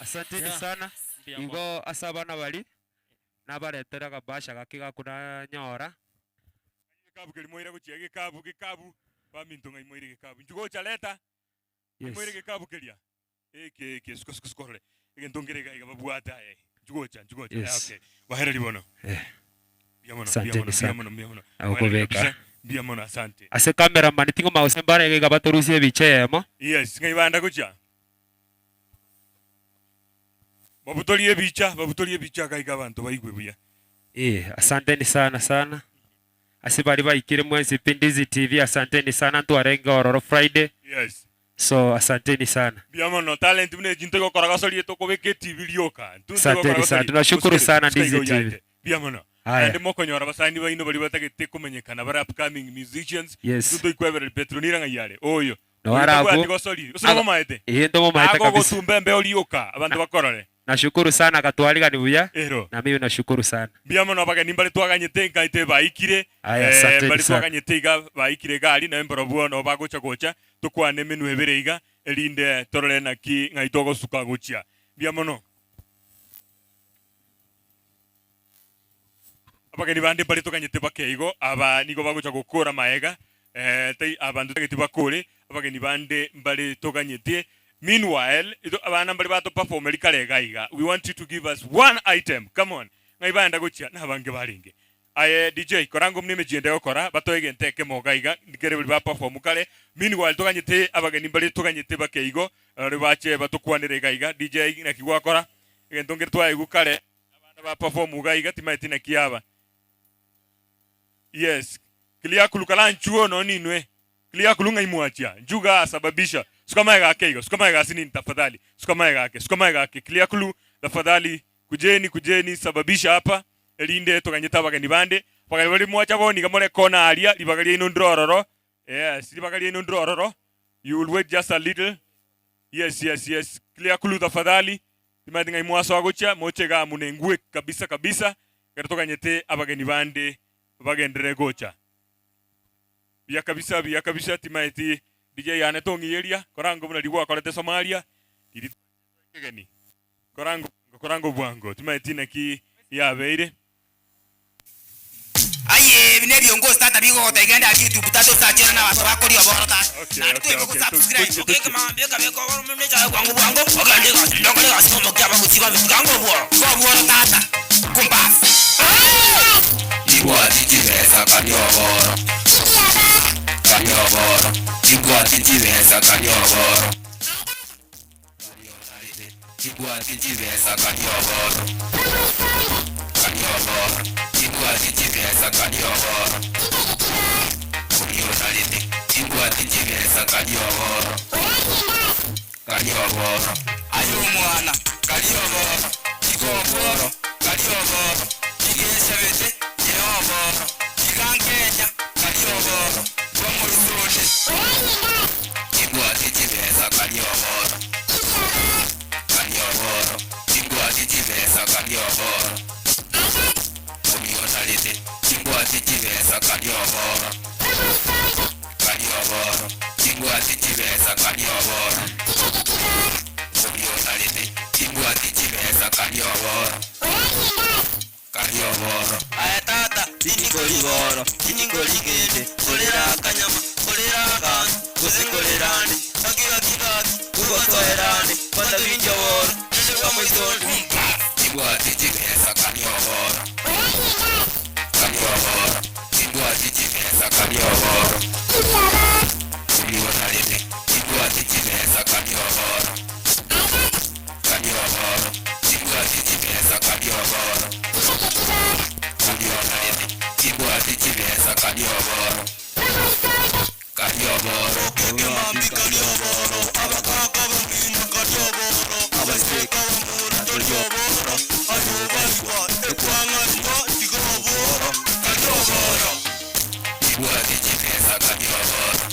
Asanteni sana. igo asabana bali nabaretera kabasha gakiga kuna nyora kabu kelimoira kuchia kabu baminto ngai moire kabu njugo chaleta moire kabu kelia ke skole ngentongere ga babuata njugo okay wahera libono biamono akubeka biamono asante ase cameraman tingo mausembare ga batorusie bichemo yes ngai banda kucha babutolie bicha kaiga bantu baigwe buya asanteni sana asibali baikire mwenzi Pindizi TV asanteni sana tuarenga ororo Friday yes so asanteni sana biamono talent mune jintego koragasoli to kobeke TV lioka asanteni sana tunashukuru sana Ndizi TV biamono ande mokonyora basani baino bali batagete kumenyekana bara upcoming musicians yes tutoikwebera petronira ngayale oyo no arabu ngosoli usoma maete ndo maete kabisa tumbembe olioka abantu bakorore nashukuru sana katwaliga ni buya na mimi nashukuru sana biamono baga nimbale twaganyete ngaite baikire bali twaganyete iga baikire gali na mboro buono bagocha tukwane menu ebereiga elinde torole naki ngaitogo suka gochia biamono abaga ni bande bali twaganyete bakeigo aba nigo bagocha gukora maega tai abandu tageti bakore abaga ni bande bali twaganyete. Meanwhile, abana bali bato perform gaiga. We want you to give us one item. Come on. Ngai banda gochia na bange baringe. Aye DJ korango mnime jiende okora bato egenteke mo gaiga ngere bali ba perform kale. Meanwhile toganyete abageni bali toganyete bakeigo ribache batukwanire gaiga DJ na kigwa kora egentongere twa igukale abana ba perform gaiga timaitina kiaba. Yes. Kilia kulukala nchuo no ninwe. Kilia kulunga imuachia. Njuga sababisha. Sukamaiga akeigo, sukamaiga sinini tafadhali. Sukamaiga ake. Clear clue tafadhali. Kujeni sababisha hapa. Elinde tokanyeta bagani bande. Bagani bali mwacha boni kamone kona alia libagalia inondrororo. Yes, libagalia inondrororo. You will wait just a little. Yes. Clear clue tafadhali. Timadi ngai mwaso agocha mochega munengue kabisa. Karatokanyete abagani bande bagendere gocha. Bia kabisa timaiti DJ yane tongi area korango muna liwa kolete Somalia iri kegeni korango bwango timaiti ki ya beire aye bine biongo stata bigo tegenda YouTube tato tajera na wasaba kori oborota na tuwe ko subscribe ko kama mbeka beko mune cha bwango ogande ga ndongole ga somo kya bangu tiba bwango bwo tata kumpas igwa tijibesa kanyoboro igwa tijibesa kanyoboro igwa tijibesa kanyoboro igwa tijibesa kanyoboro igwa tijibesa kanyoboro ayo mwana kanyoboro igoboro kanyoboro igesebete yoboro igankenya kanyoboro Wamurusuje igwa tijibesa kanyoboro igwa tijibesa kanyoboro omionalite igwa tijibesa kanyoboro igwa tijibesa kanyoboro omionalite igwa tijibesa kanyoboro ayatata iningolingende kolera kanyama kolera kantu kuzikolelane kakikakikaki kukotoerane pata vinjoboro nesheka mwizondo igwa tijibesa kanyoboro igwa tijibesa kanyoboro umionalite igwa tijibesa kanyoboro igwa tijibesa kanyoboro igwa tijibesa kanyoboro kekemambi kanyoboro abakaka bambina kanyoboro abaseka bambura kanyoboro ayubaigwa ekwanganwa tigoboro kanyoboro igwa tijibesa kanyoboro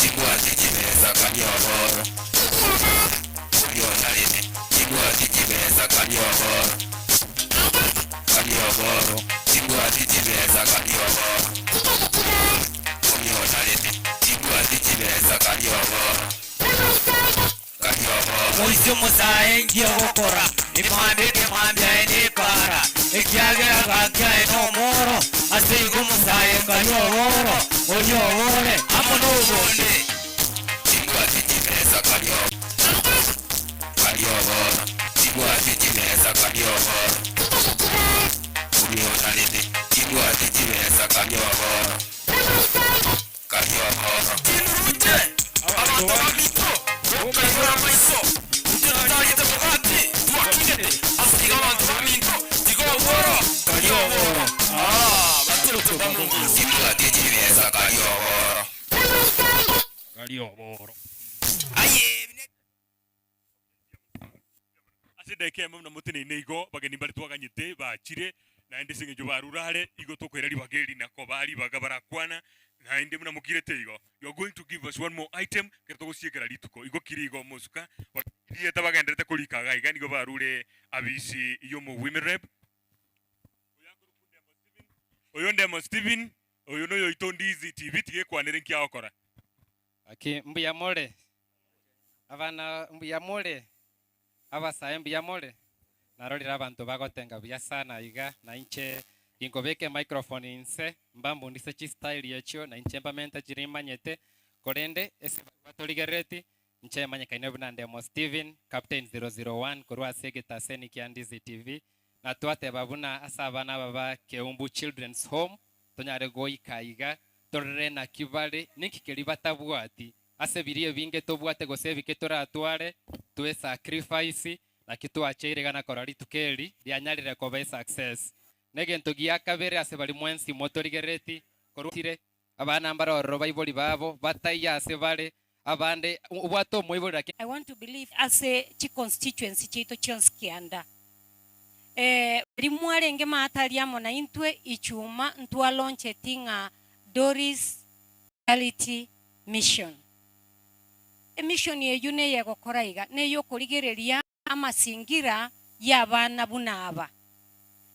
igwa tijibesa kanyoboro umionalite igwa tijibesa kanyoboro igwa tijibesa kanyoboro umionalite igwa tijibesa kanyoboro Moisio musae ngio gokora Imandike mambia ene para Ekiagera gakia eno moro Asigo musae kanyo goro Onyo gore amono bonde Chingwa tijimeza kanyo Kanyo goro Chingwa tijimeza kanyo goro Unyo talete Chingwa tijimeza kanyo goro Kanyo goro Tinurute Abantu babito Ukayura maiso Utinatayite mugati Tuwakingete Asiga abantu baminto Tigo goro Kanyo goro Baturu tubamungu Chingwa tijimeza kanyo goro Kanyo goro Asideke mumna mutine nego bageni bali twaganyite bachire na ende singe jobarurare igo tokwera bageri na kobali bagabarakwana na ende muna mukirete igo. You are going to give us one more item kerto gusiekera lituko igo kirigo musuka bakiriye tabagendete kulikaga iga nigo barure abisi iyo mu women rep oyo ndemo Steven oyo no yo itondizi TV tige kwanere nkia okora mbuya mole abana mbuya mole abasaye mbuya mole narorira abantu bagotenga buya sana iga na inche ingobeke microphone inse mbambu ndise chi style yecho na inche mbamenta jirimanyete korende ese batoligereti inche manyakaine bunande mo Steven Captain 001 kurwa segeta seni kiandizi TV na twate babuna asabana baba Keumbu Children's Home tonyare goika iga torre na kibale nikikeli batabwati asebirie binge tobwate gosebi ketora atware tuwe sacrifice na kitu acheire gana korari tukeli lianyarire kobe success negento gia kabere asebali mwensi motorigereti korutire abana ambaro robaiboli babo bataya asebale abande ubwato moiboli. I want to believe as a constituency chito chonskianda rimware ngema ataliamo na intwe ichuma ntwa launch tinga Doris Reality Mission. Mission yeyu ne yagokora iga ne yo kurigereria amasingira y'abana bunaba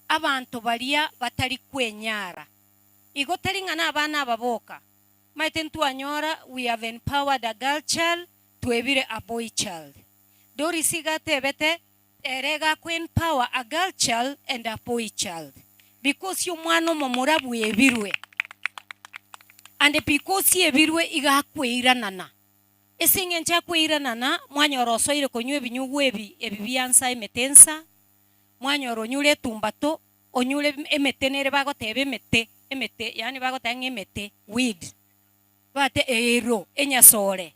abantu balia batari kwenyara igo taringa na abana ababoka maite ntwanyora we have empowered a girl child twebire a boy child. Doris iga tebete erega ku empower a girl child and a boy child because you mwana momurabu ebirwe and because ebirwe iga kweranana esinge ncha kweranana mwanyoro soire konywe binyugu ebibiansa emetensa mwanyoro nyule tumbato onyule emetenere bagotebe emete yani bagotanga emete weed bate ero enyasore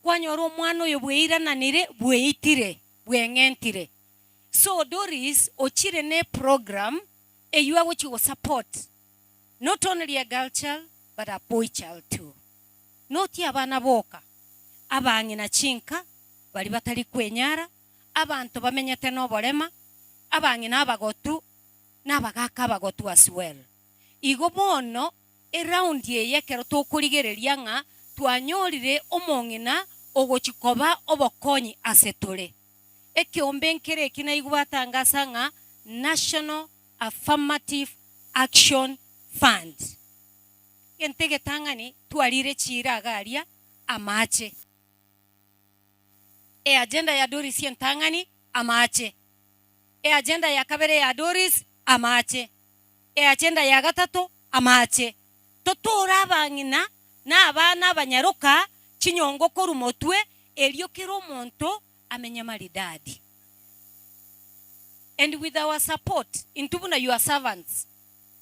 kwanyoro mwana oyo bweirananire bweitire bwengentire. So Doris ochire ne program eyuwa which will support not only a girl child but a boy child too. Not abana boka abangi na chinka bali batali kwenyara abantu bamenyete no bolema abangi nabagotu nabagaka abagotu as well. Igo bono around ye kero tokurigereria nga twanyorire omongina ogochikoba obokonyi asetore ekiombe nkere kina igwatangasa nga National Affirmative Action Fund entege tangani twalire chira garia amache agenda ya Doris yentangani amache agenda ya kabere ya Doris amache agenda ya gatatu amache totora abangina na abana abanyaruka chinyongo korumotwe elio kero monto amenya maridadi. And with our support intubuna your servants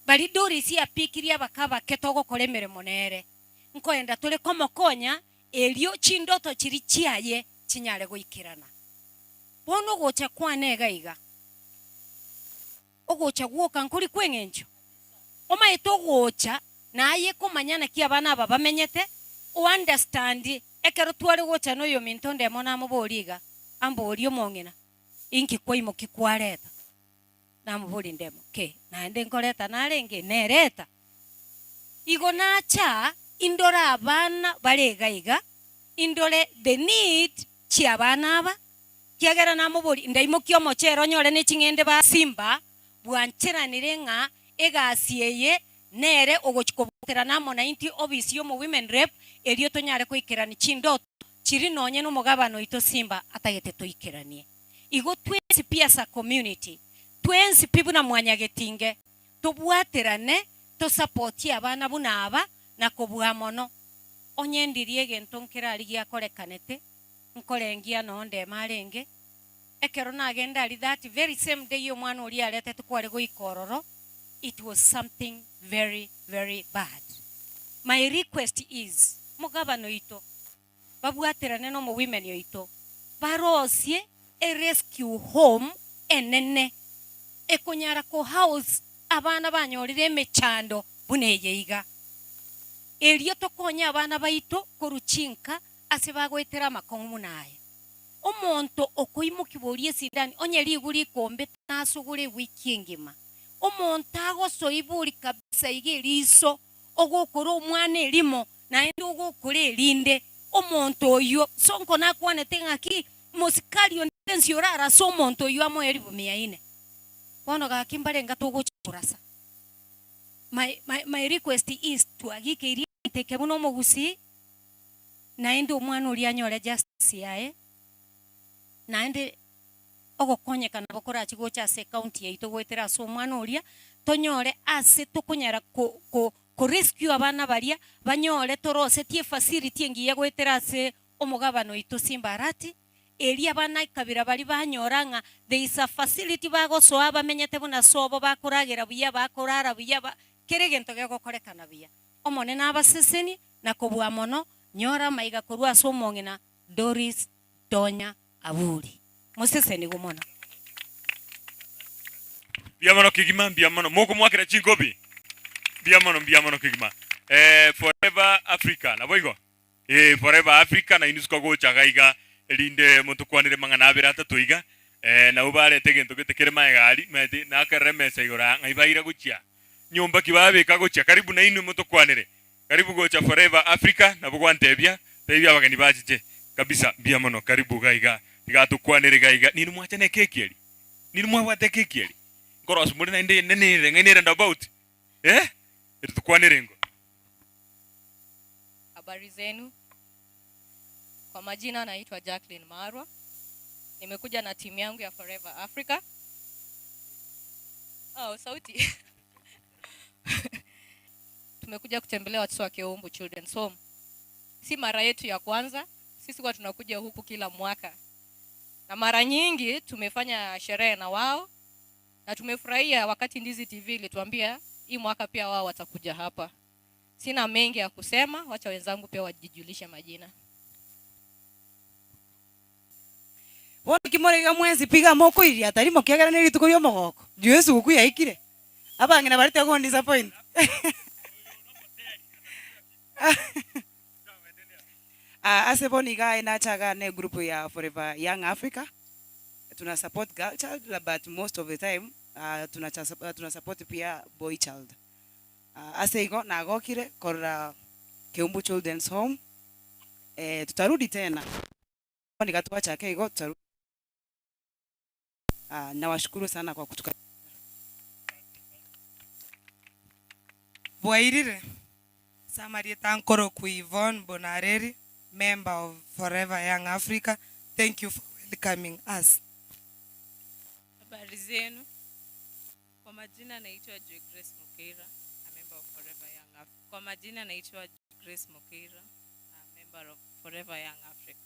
bali Doris ya pikiria bakaba ketogo kolemere monere nkoenda tole komokonya elio chindoto chiri chiaye chinyare goikirana bono gocha kwanega iga ogocha gwoka nkuri kwengencho omaito gocha naye komanyana ki abana aba bamenyete o understand ekero tware gocha no yo mintonde mona muboliga amboli omongena inki koimo kikwareta na muboli ndemo ke naende nkoreta narenge nereta igo nacha indora abana barega iga indore the need chi abana aba kiagera na muboli ndaimo kiomo chero nyore ne chingende ba simba bwancheranire nga egasieye nere ogochikobotera namo 90 obisi yo mu women rep elio tonyare koikera ni chindo chiri nonye no mugabano ito Simba atagete tuikiranie igo twensi pia sa community twensi pibu na mwanya getinge tubwaterane to support abana bunaba na kubwa mono onye ndirie gento nkirari gya korekanete nkorengia no nde marenge ekero nagenda ali that very same day yo mwana uri alete tukware go ikororo. It was something very, very bad. My request is mugabano ito babwaterane no mu women yo ito barosie a rescue home enene ekonyara ko house abana banyorire mechando buneyeiga elio tokonya abana baito koruchinka ase bagwetera makomu naye omonto okoimukiborie sidani onye liguri kombe nasugure wiki ngima omonto agosoiburi kabisa igiriso ogokora omwana elimo naende ogokora elinde omonto oyo sonko nakwanete ngaki mosikali ondensi orara so omonto oyo amo elibu 100 bono gakimbare ngatogochurasa. My request is to agikiri teke buno mogusi naende omwana ori anyore justice yae naende ogokonyekana bokora achigocha ase county yaito gwetera so omwana oria tonyore ase tokonyara ko rescue abana baria banyore torosetie facility engiye gwetera ase omugabano ito Simba Arati elia bana ikabira bari banyoranga there is a facility bagosoa bamenyete buna sobo bakoragira buya bakorara buya keregento gegokorekana buya omone nabaseseni na kobwa mono nyora maiga korwa so mongena Doris Tonya Aburi museseni gumona biamono kigima biamono moko mwakira chingobi biamono kigima Forever Africa na boigo Forever Africa na inusko gocha gaiga elinde mutukwanire mangana abira tatuiga na ubare tegento getekere maegari mede na karemesa igora ngaibaira guchia nyumba kibabe kagochia karibu na inu mutukwanire karibu gocha Forever Africa na bugwantebia tebia bagani bajije kabisa biamono karibu gaiga tigatukwanire gaiga ninu mwachane kekieli ninu mwabate kekieli ngoros muri na inde nene ngenere about tukwanire ngo. Habari zenu. Kwa majina naitwa Jacqueline Marwa. Nimekuja na timu yangu ya Forever Africa. Sauti. Tumekuja kutembelea watoto wa Keumbu Children's Home. Si mara yetu ya kwanza. Sisi kwa tunakuja huku kila mwaka. Na mara nyingi tumefanya sherehe na wao. Na tumefurahia wakati Ndizi TV ilituambia hii mwaka pia wao watakuja hapa. Sina mengi ya kusema, wacha wenzangu pia wajijulishe majina. Wote kimorega mwenzi piga moko ili atari mokiagara neri tukorio mogoko. Yesu gukuya ikire. Aba ngina barite go disappoint. Ase boniga ina chaga ne group ya Forever Young Africa. Tuna support girl child but most of the time tuna support pia boy child. Ase iko na gokire kora Keumbu Children's Home. Tutarudi tena. Ni gatuwa chake iko tutarudi. Nawashukuru sana kwa kutuka. Bwairire. Samarieta Nkoro Kuivon Bonareri, member of Forever Young Africa. Thank you for welcoming us. Habari zenu. Kwa majina naitwa Grace Mukira, a member of Forever Young Africa. Kwa majina naitwa Grace Mukira, a member of Forever Young Africa.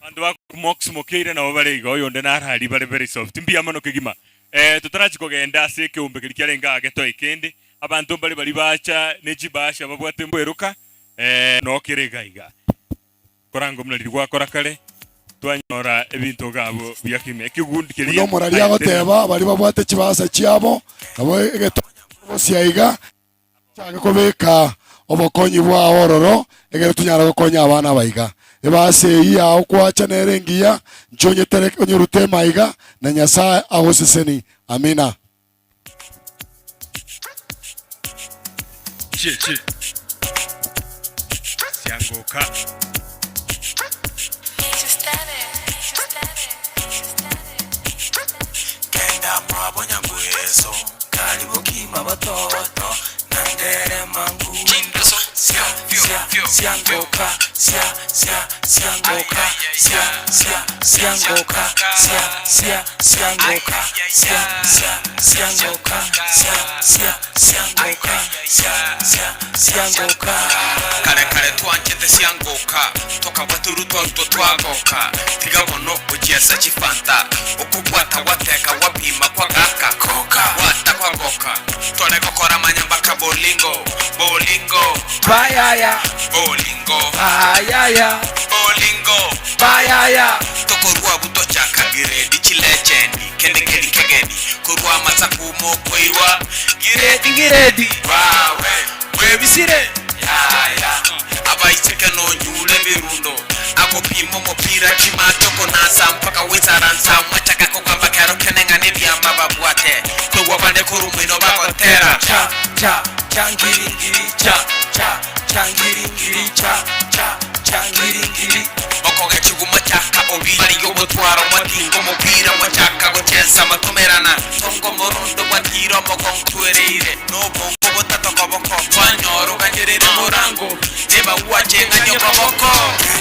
Andu wa Mox Mukira na obare igo yonde na hali bare very soft. Mbia mano kigima. Tutarachi kugenda se Keumbu kirikiarenga ageto ikende. Abantu bali bacha nejibasha babwate mbweruka no kiregaiga. Korango mnali gwakora kale twanyora ebintu gabo byakime kigundi kiri no morali agoteba bali babwate kibasa cyabo abo egeto siaiga cyanga kobeka obokonyi bwa ororo egero tunyara gokonya abana baiga ebase iya okwacha nerengia nchonye tere onyurute maiga na Nyasaye agoseseni amina. Che Siangoka Kenda mwabonya mweso Karibu kima batoto Nandere mangu Siangoka siangoka siangoka siangoka siangoka kare kare twanjete siangoka toka baturu tonto twagoka tiga mono ujiesa chifanta ukugwata wateka wapima kwa gaka koka wata kwa goka tole gokora manyambaka bolingo bayaya bolingo ayaya bolingo bayaya tokorwa buto chaka giredi chilechendi kende kegeni korwa matsaku mokwewa giredi wawe webisire yaya abaiteke no nyule birundo ako pimo mopira chimatoko nasa mpaka witaransa machaka kokamba karo kenenga ne byamba babwate kwa bande korumino bakotera cha changiri cha changiri cha changiri okoge chuguma chaka obi bariyo botwaro matingo mopira machaka gochesa matomerana tongo morondo batiro mokontwereire no bongo botato koboko kwanyoro kanjerere morango deba uache nganyo koboko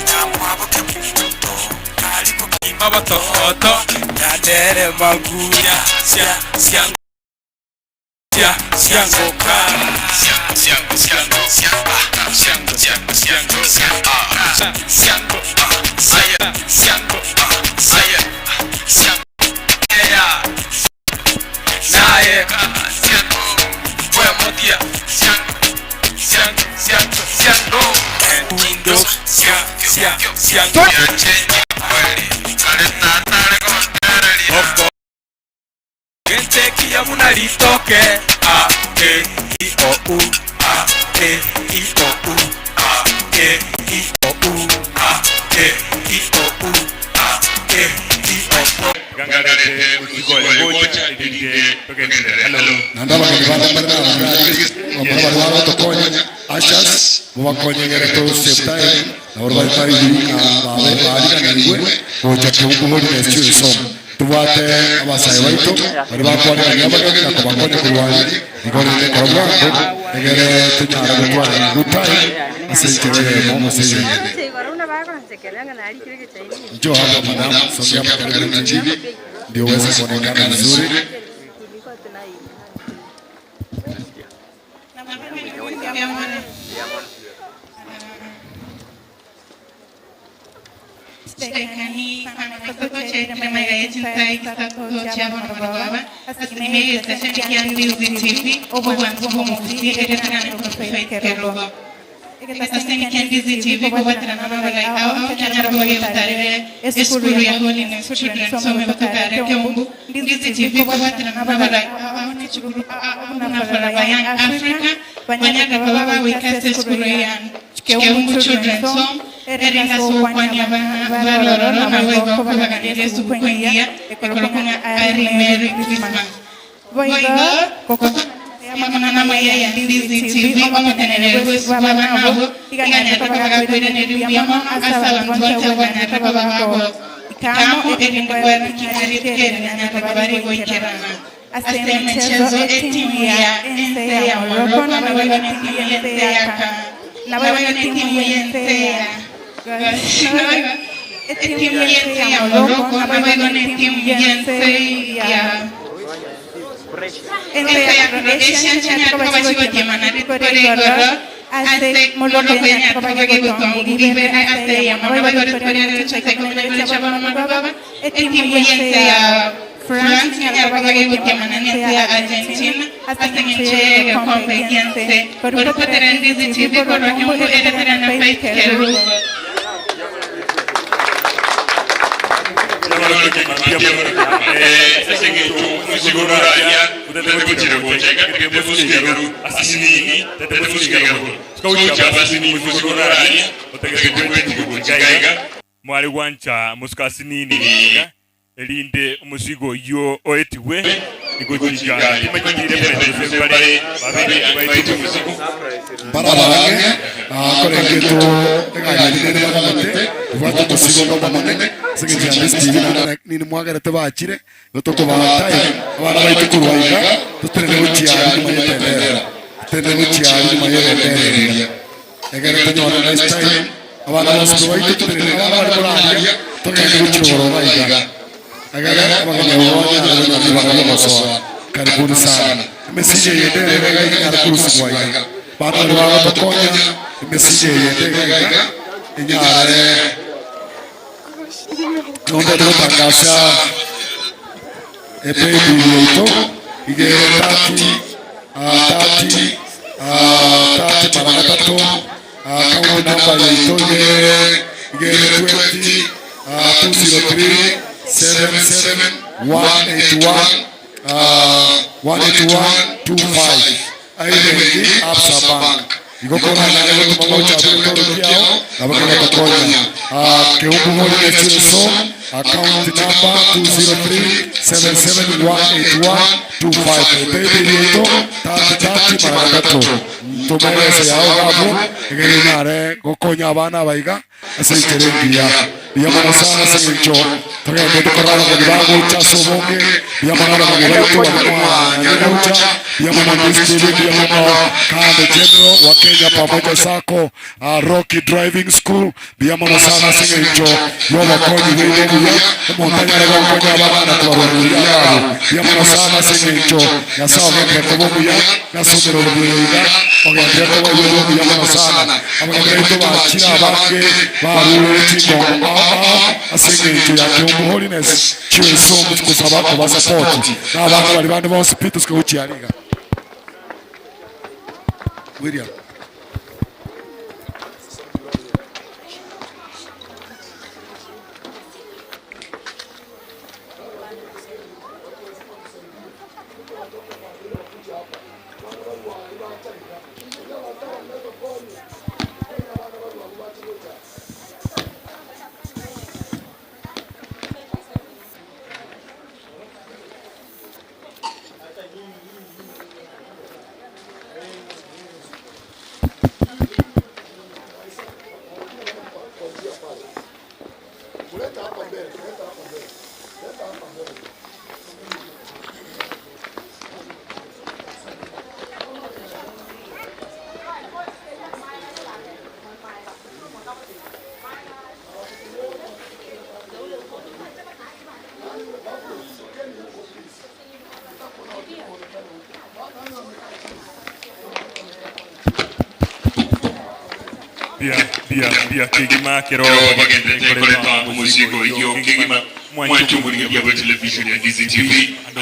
tamwaboke punto kaliko kimba batoto nadere maguya siangoka gente que ya una litoque a e i o u a e i o u a e i o u a e i o u a e i o u gangarete usigole bocha idinge tokenere hello nandaba kibanda barna tokonya ashas mubakonye gereto septai na orbai tari dika babe na ngwe bocha Keumbu Holiness chusom tubate abasaye baito bari bakwanya nyabaga na kubakonye kurwanya ngone ne korobako egere tunyara gutwara gutai asenjere momo seje njoo hapa madam sogea karibu na TV ndio uweze kuonekana vizuri. Stekani panakoto chere mega yetintai kitato chama baba asimeye station kiandi TV obo wantu bomo fiti ekana no kero Station kiandi TV kwa tana mama like au kana roho yotare eskuru ya Holiness children so me bakare Keumbu TV kwa tana mama like au ni chukuru na fara Young Africa wanyaka baba wikase eskuru ya Keumbu children so Erika so kwanya valoro na wego kwa kanile su kwenye ekolokuna ari Merry Christmas. Voigo koko mama na maya ya Ndizi TV kama tenele baba nabo iganya kwa kwenda ne biamo asala mwanzo wana kwa baba kamo eringo ya kinari kene na bari goikerana. Aseme mchezo timu ya ense ya Morocco na wego timu ya ense ya na wego timu ya ense ya timu yense ya Morocco na bado ni timu yense ya Rhodesia chanya kwa chiwa jamana korigoro ase Morocco ya kwa bagi Congo gibe ase ya mama bado korigoro chaka kwa chama mama timu yense ya France ya kwa bagi jamana ni ya Argentina ase nche kombe yense kwa potere ndizi TV kwa nyumbu etetera na paikeru mwari wancha muskasinini elinde umusigo yo oetiwe igojija timajire pere Barabange korengeto eganyirire bagamate vato kusigo bamane sigijande Steve na nini mwagarete bakire gotoko bataye abana baitukurwaika tutere uchiari mayetendera tende uchiari mayetendera egere tanyora next time abana bose bayitu abana bari kuraria tugende guciro bayiga agara abaganya wabanya n'abaganya basoa karibuni sana mesije yendere gaika karikurusi wayiga bana bari batokonya mesije yendere inyare nonde tutangasha epebilito igere tati marangatatu account number yaito igere 20 203 77 181 aile Absa Bank igokora na tumamoja tutoto yao na bakana tokonya Keumbu Holiness account number 203 7718125 baby yeto tati marangatatu tumese yao gabu igere nare gokonya abana baiga asenterengia biyamana sana sencho tugende tukorana mu bibango cyaso bonge biyamana mu bibango wa nyarucha biyamana district biyamana kandi general wa Kenya pamoja sako Rocky Driving School biyamana sana sencho yoba koni wewe ya montanya la gokonya abana tubaruria biyamana sana sencho ya sawa ngeke kubomu ya nasomero bwiga ogende ko wewe biyamana sana abagende to bakira abange baruti ngo asengenje ya Keumbu Holiness chiwe somo kusaba ko basapoti n'abantu bari bandi bose Peter Skouchi yariga William Bia kigima kero bagende koleta muzigo iyo kigima mwanchu muri bya television ya DZTV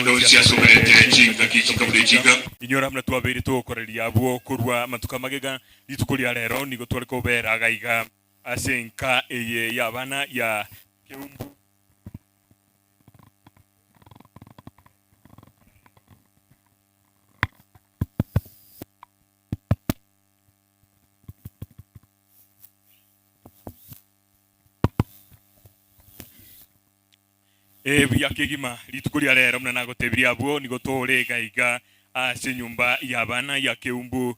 ndo siaso bere chinga kichika bure chinga inyora mna twabiri to koreria abo kurwa matuka magega litukulia rero nigo twale ko bera gaiga asenka eye yabana ya Keumbu bya kigima litukulia rero mna nagotebiria abo nigo tole gaiga ase nyumba yabana ya Keumbu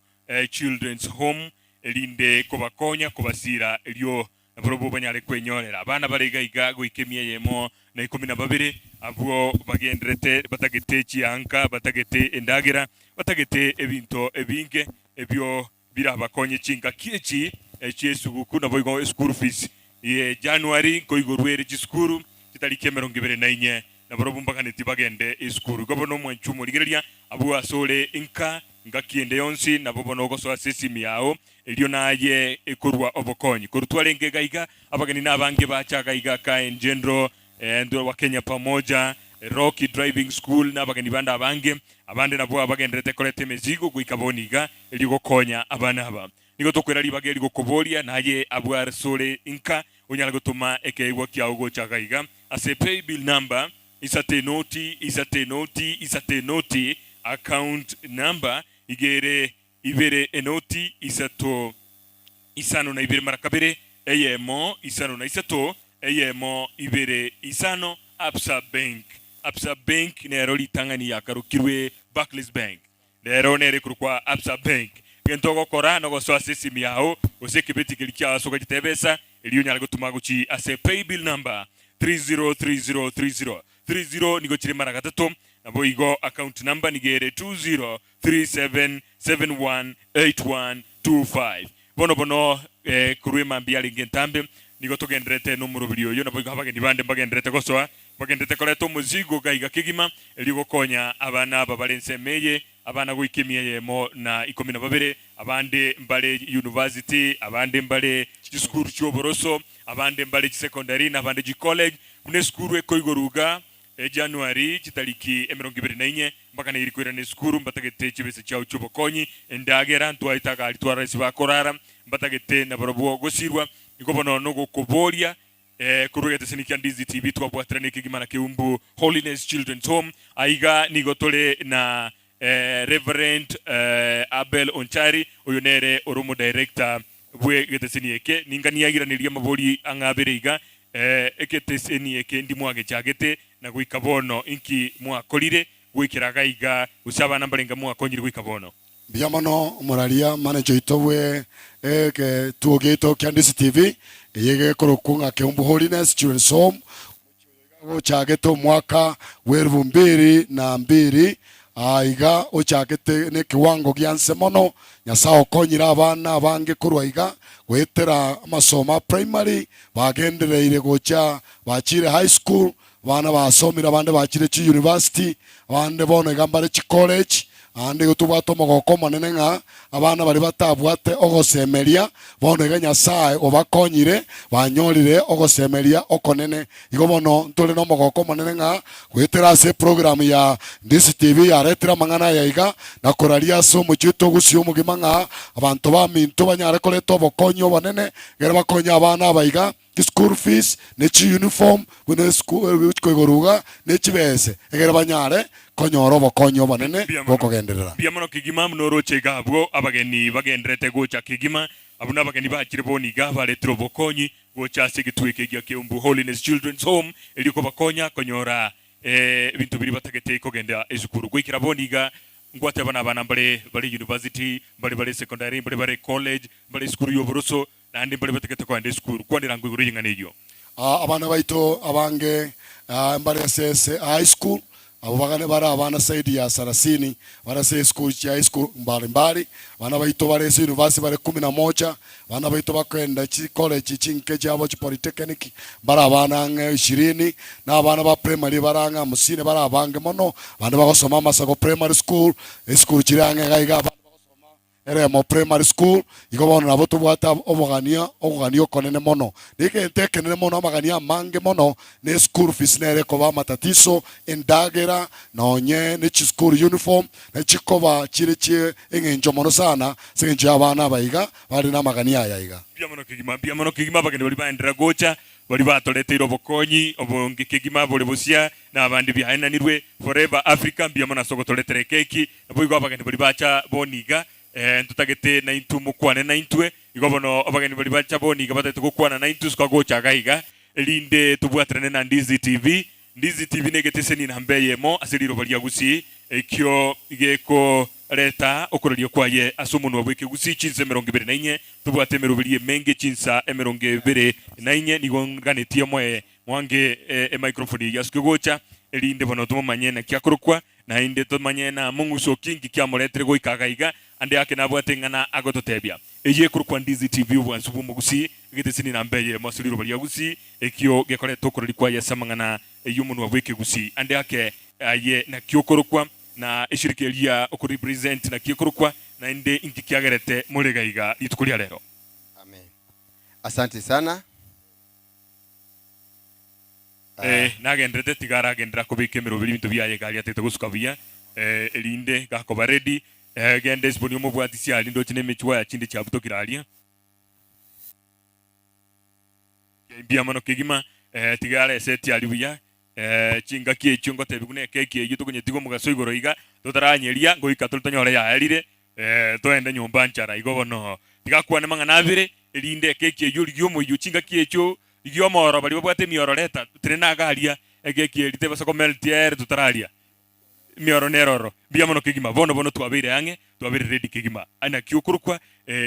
Children's Home elinde kobakonya kobasira elio abrobo banyale kwenyorera abana barigaiga goikemia yemo na 12 abo bagendrete batagete chianka batagete endagira batagete ebinto ebinge ebyo birabakonye chinga kiechi chiesuguku na boigo school fees ye January koigorwere chiskuru tariki 24 na borobo mpaka netibagende iskuru gobono mwanchumo ligereria abo asole inka ngakiende yonsi na bobo no goso asesimi yao elio naye ekurwa obokonyi kurutwalenge gaiga abagani nabange bacha gaiga ka en general ndo wa Kenya pamoja Rocky Driving School na abagani banda abange abande nabo abagendrete kolete mezigo guikaboniga elio gokonya abana aba nigo tokwera libage elio gokoboria naye abo asole inka onyala gutuma ekeigwa kya ugo cha gaiga as a pay bill number is a tenoti account number igere ibere enoti isato isano na ibere marakabere eyemo isano na isato eyemo ibere isano Absa Bank nero litangani yakarukirwe Barclays Bank nero nere kurukwa Absa Bank gentogo kora no go so asesimi yao osekebeti kilikia soka jitebesa eliyo nyala gutuma guchi as a pay bill number 303030 nigo chire mara gatatu nabo igo account number nigere 2037718125 bono kurwe mambia lingentambe nigo tugendrete no murubiri uyu nabo abageni bande bagendrete gosoa bagendrete koleto muzigo gaiga kigima eligo konya abana babalensemeye abana gwikimia yemo na 12 abande mbale university abande mbale school cyoboroso abande mbale secondary na abande college mune school ekoigoruga January kitariki 24 mpaka na irikwira ne skuru mbatagete kibese cyawo cyubokonyi endagera ntwaitaga alitwara isi bakorara mbatagete na borobo gosirwa ikobono no gukoboria kurugete sinikia Ndizi TV twabwatrane kigimana Keumbu Holiness Children's Home aiga nigotole na Reverend Abel Onchari oyonere oromo director bwe getesinieke ninganiagiraniria mabori angaberiga eketesinieke ndimwage chagete na gwikabono inki mwakorire gwikiraga iga usaba nambarenga mwakonyire gwikabono biamono moralia manager itobwe ke tuogeto kya Ndizi TV yege korokunga Keumbu Holiness Children's Home chageto mwaka wervu 2002 aiga ochagete ne kiwango gyanse mono nyasao konyira abana bange kurwaiga gwetera amasoma primary bagendereire gocha bachire high school bana basomira bande bachire chi university bande bono gambare chi college ande gutubwato mogoko manene nga abana bari batabwate ogosemeria bono ga nyasaye obakonyire banyorire ogosemeria okonene igo bono ntole no mogoko manene nga gwetera se program ya Ndizi TV ya retira mangana ya iga na koraria so muchito gusio mugima nga abantu ba minto banyare koleto bokonyo banene gera bakonya abana baiga school fees nechi uniform bune school koigoruga nechi bese egera banyare konyoro bokonyo banene bokogenderera biamono kigima mnoro chegabwo abageni bagendrete gocha kigima abuna abageni bakire boniga baretro bokonyi gocha sigitwike gya Keumbu Holiness Children's Home eliko bakonya konyora bintu biri batagete kogenda ezukuru gwikira boniga ngwate bana mbale university mbale secondary mbale college mbale school yoboroso nandi mbale bategete kwa ndi school kwandira ngwiguru yingane iyo abana baito abange mbale sese high school abo bagane bara abana side ya Sarasini bara se school ya high school mbali bana baito bare se university bare 11 bana baito bakwenda chi college chinke cyabo chi polytechnic bara abana 20 na abana ba primary baranga musine bara abange mono bana bagosoma masago primary school chirange gaiga ere mo primary school igobono nabo tubwata omugania konene mono dike tekenene mono magania mange mono ne school fees nere koba matatiso endagera nonye ne school uniform ne chikoba chiriche engenjo mono sana senje abana baiga bali na magania yaiga biamono kigima bagende bali baendera gocha bali batoletero bokonyi obonge kigima bole busia na abandi bihainanirwe forever Africa biamono sogotoletere keki nabo igo bagende bali bacha boniga ntutagete na intu mukwane na intwe igobono abageni bali bacha boniga batatu gukwana na intu skagocha gaiga elinde tubwatrane na Ndizi TV negeteseni na mbeyemo asiriro bali yagusi ekyo igeko leta okororio kwaye asumuntu wabweke gusi chinse 24 tubwate merubiri menge chinsa 24 nigo nganetie mwe mwange microphone yaskugocha elinde bono tumanye na kyakurukwa na inde tumanye na mungu so kingi kya moletre go ikagaiga ande yake nabwate ngana agototebia eje kurukwa Ndizi TV bwansubu mugusi gitesini na mbeye masuliro bali yagusi ekyo gekore tokorori kwa yasamangana yumuntu wabweke gusi ande yake aye na kyokorukwa na ishirikelia okurepresent na kyokorukwa na inde inkikiagerete mulegaiga itukulia lero. Amen. Asante sana. Nagendrete tigara gendra kubike merobiri bintu byaye gali atete gusukabia elinde gakoba ready gende siboni mu bwatisi ali ndo kine mechiwa ya chinde cha butokiralia biamono kigima tigara seti ali buya chinga kie chungo tebigune keke yitu kunye tigo mugaso igoro iga totaranyeria ngo ikatultanyore ya alire toende nyumba nchara igobono tigakwane mangana abire elinde keke yuri yomo yuchinga kie cho igyo moro bali babwate mioro leta trena galia egeki elite basako meltier tutaralia mioro neroro biamono kigima bono twabire yange twabire ready kigima ana kyukurukwa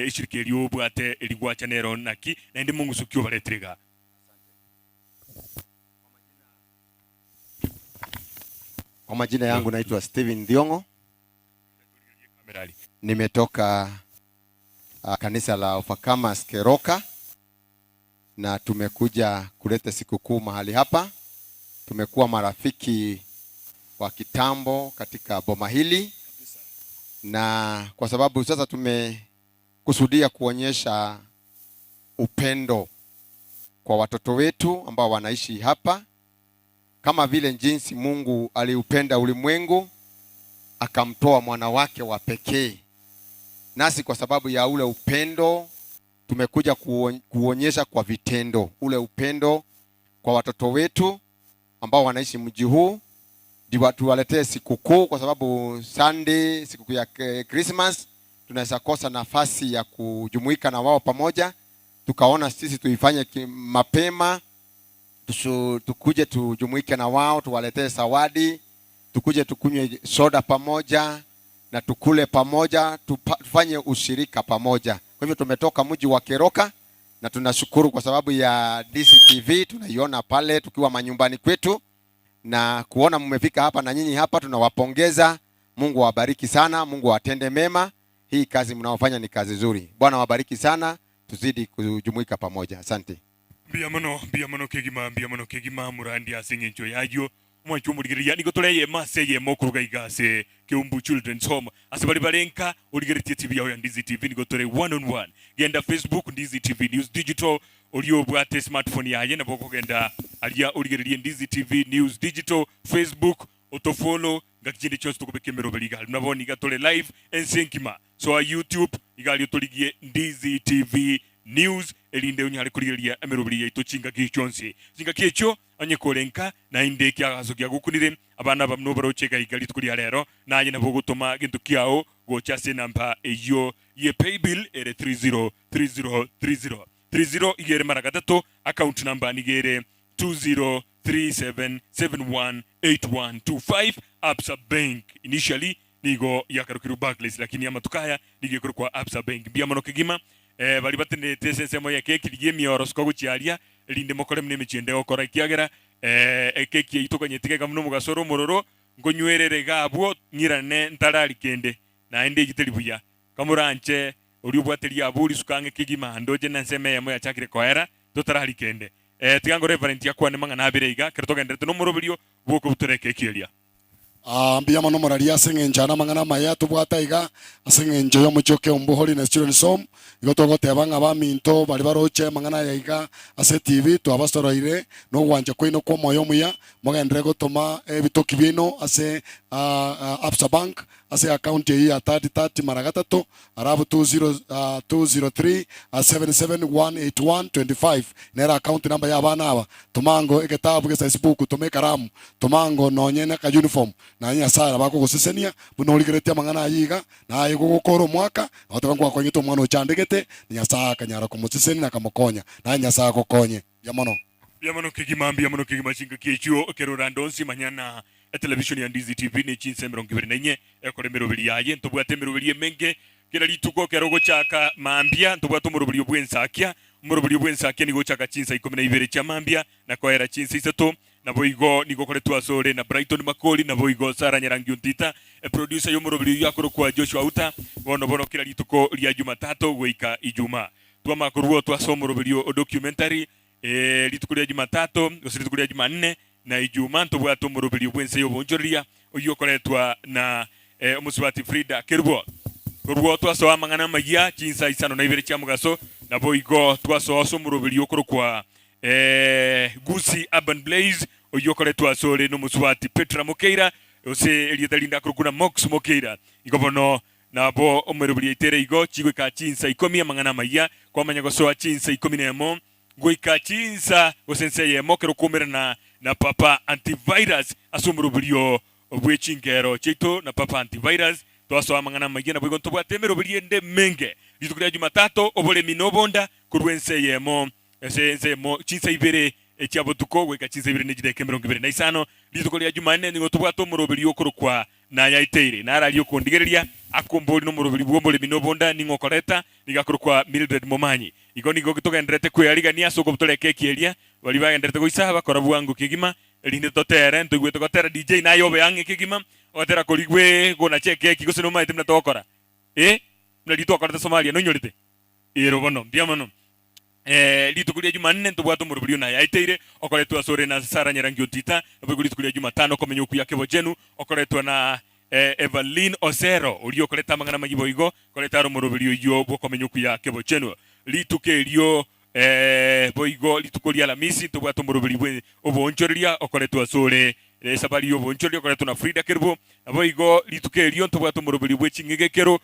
ishirikeri obwate eligwacha nero naki na ndi mungu sukyo baletrega. Kwa majina yangu naitwa Steven Ndiongo. Nimetoka kanisa la Overcomers Keroka, na tumekuja kuleta sikukuu mahali hapa. Tumekuwa marafiki wa kitambo katika boma hili, na kwa sababu sasa tumekusudia kuonyesha upendo kwa watoto wetu ambao wanaishi hapa, kama vile jinsi Mungu aliupenda ulimwengu akamtoa mwana wake wa pekee. Nasi kwa sababu ya ule upendo tumekuja kuonyesha kwa vitendo ule upendo kwa watoto wetu ambao wanaishi mji huu. Ndio tuwaletee sikukuu, kwa sababu Sunday, sikukuu ya Christmas, tunaweza kosa nafasi ya kujumuika na wao pamoja. Tukaona sisi tuifanye mapema, tukuje tujumuike na wao, tuwaletee zawadi, tukuje tukunywe soda pamoja na tukule pamoja, tufanye ushirika pamoja. Kwa hivyo tumetoka mji wa Keroka, na tunashukuru kwa sababu ya DCTV, tunaiona pale tukiwa manyumbani kwetu, na kuona mmefika hapa na nyinyi hapa, tunawapongeza. Mungu awabariki sana, Mungu atende mema. Hii kazi mnaofanya ni kazi nzuri. Bwana wabariki sana, tuzidi kujumuika pamoja. Asante. Biamano kegima murandi asengencho yayo mwacho murigiria niko toleye maseye mokuruga igase Keumbu Children's Home asibali balenka urigiriti TV yawe Ndizi TV niko tole 1-on-1 genda Facebook Ndizi TV News Digital ulio bwate smartphone yaye na boko genda alia urigiririe Ndizi TV News Digital Facebook autofollow ngakijinde cyose tukubekemero beligal naboni gatole live ensenkima so a YouTube igali toligie Ndizi TV News elinde unyale kuriria emerobiri yaito chinga kichonse chinga kicho anyekolenka na inde kyagazo kya gukunire abana bamno barocheka igali tukuri rero naye nabo gutuma gintu kyao gochase namba eyo ye pay bill ere 303030 igere mara gatatu account number nigere 2037718125 Absa Bank initially nigo yakarukiru Barclays lakini amatukaya nige kwa Absa Bank biamano kigima bali batendete sensemo ya keki ligie miorosiko guchiaria linde mokore mne michende okora kiagera keki itokanyetike kamno mugasoro mororo ngonywerere gabwo nyirane ntarari kende na ende gitelibuya kamuranche uri bwateli aburi sukange kigima ndoje na nseme yamo ya chakire koera totarari kende tigango reverend yakwane mangana abirega kertoga ndete no morobirio bwoko butureke kielia mbia mano moraria asengenjana mangana maya tubwata iga asengenjo yo mucho Keumbu Holiness Children's Home igo togoteba ngaba minto bari baroche mangana ya iga ase TV twabasoroire no gwanja kwino kwa moyo muya mogendere gotoma bitoki bino ase Absa Bank ase account ya 3030 mara gatatu arabu 203 7718125 nera account number ya bana aba tumango egetabu ge Facebook tumekaramu tumango nonyene ka uniform na nyasara bako gusesenia buno ligeretia mangana yiga na yigo gukoro mwaka otaka kwa konyito mwana ochandegete nyasaka kanyara kumuseseni na kamukonya na nyasaka kokonye yamono kigima chinga kichuo kerora ndonsi manyana television ya Ndizi TV ni chinse 24 ekore merobiri yaye ntubwate merobiri menge kira lituko kerogo chaka mambia ntubwate merobiri bwensakia nigo chaka chinsa 12 cha mambia na koera chinsa isato na boigo nigo kore twasore na Brighton Makoli na boigo Sara Nyarangi Untita producer yo merobiri yakoro kwa Joshua Uta bono kira lituko lya Jumatatu goika Ijumaa twamakoruo twasoma merobiri o documentary lituko lya Jumatatu lituko lya Jumanne na Ijumaa ntubwate merobiri bwense yo bonjoria oyo koretwa na omusubati Frida Kerubo korwo twasoa mangana magia chinsa isano na ibere cha mugaso na boigo twasoa somurobiri okoro kwa Gusi Urban Blaze oyo koretwa sore no musubati Petra Mokeira ose elietalinda kurukuna Mox Mokeira igobono nabo omerobiri itere igo chigwe ka chinsa 10 mangana magia kwa manyago soa chinsa 11 goika chinsa osense ye mokero kumera na papa antivirus asumurubrio obwechingero chito na papa antivirus twasoa mangana magina bwigo ntobwate merobiri ende menge litukira Jumatatu obole minobonda kurwense yemo ese mo chinsa ibere echabotuko goika chinsa ibere nejideke 25 litukira Jumanne ngo tobwate merobiri okoro kwa na yaiteire na arali okondigereria akomboli no merobiri bwombole minobonda ningokoreta nigakoro kwa Mildred Momanyi igo nigo gitogendrete kweriga ni asoko butoleke kielia bali bagendrete goisa bakora bwangu kigima elinde totere ntugwe tokotera DJ na yobe yange kigima otera koligwe gona cheke kigose no maite mna tokora mna ditokora ta Somalia no nyorite irobono biamono litukulia Jumanne tubwatu murubulio na yaiteire okoletwa sore na Sara Nyarangi Otita buguli tukulia Jumatano komenyo kuya kebojenu okoletwa na Evelyn Osero uri okoleta mangana magibo igo koleta ro murubulio yo bokomenyo kuya kebojenu litukelio boigo litukulia Lamisi tubwatu murubulio obonchoria okoletwa sore sabali obonchoria okoletwa na Frida Kerbo boigo litukelio tubwatu murubulio bwechingegekero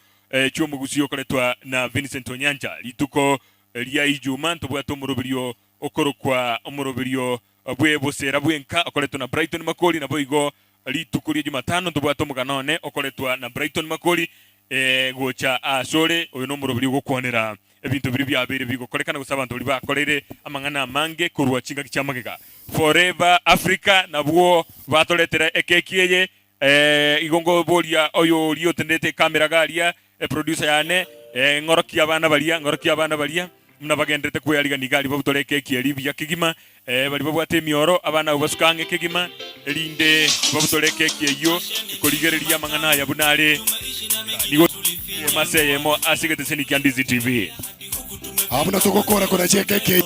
chyomugusi okoletwa na Vincent Onyanja lituko lia Ijuma tubwatu murubulio okorokwa omurubulio bwe bosera bwenka okoletwa na Brighton Makoli na boigo litukulia Jumatano tubwatu muganone okoletwa na Brighton Makoli gocha asore oyo no murubulio gokwanera ebintu biri byabere bigokorekana gusaba abantu bali bakorere amangana mange kurwa chinga kicyamagega Forever Africa nabwo batoletera ekekiyeye igongo bolia oyo liotendete kamera galia producer yane ngoroki abana balia muna bagendete kweyaliga nigali babutoleke kieli bya kigima bali babwate mioro abana ubasukange kigima elinde babutoleke kiyo ikoligereria mangana ya bunale nigo maseyemo asigete seniki Ndizi TV abuna tugokora kona chekeke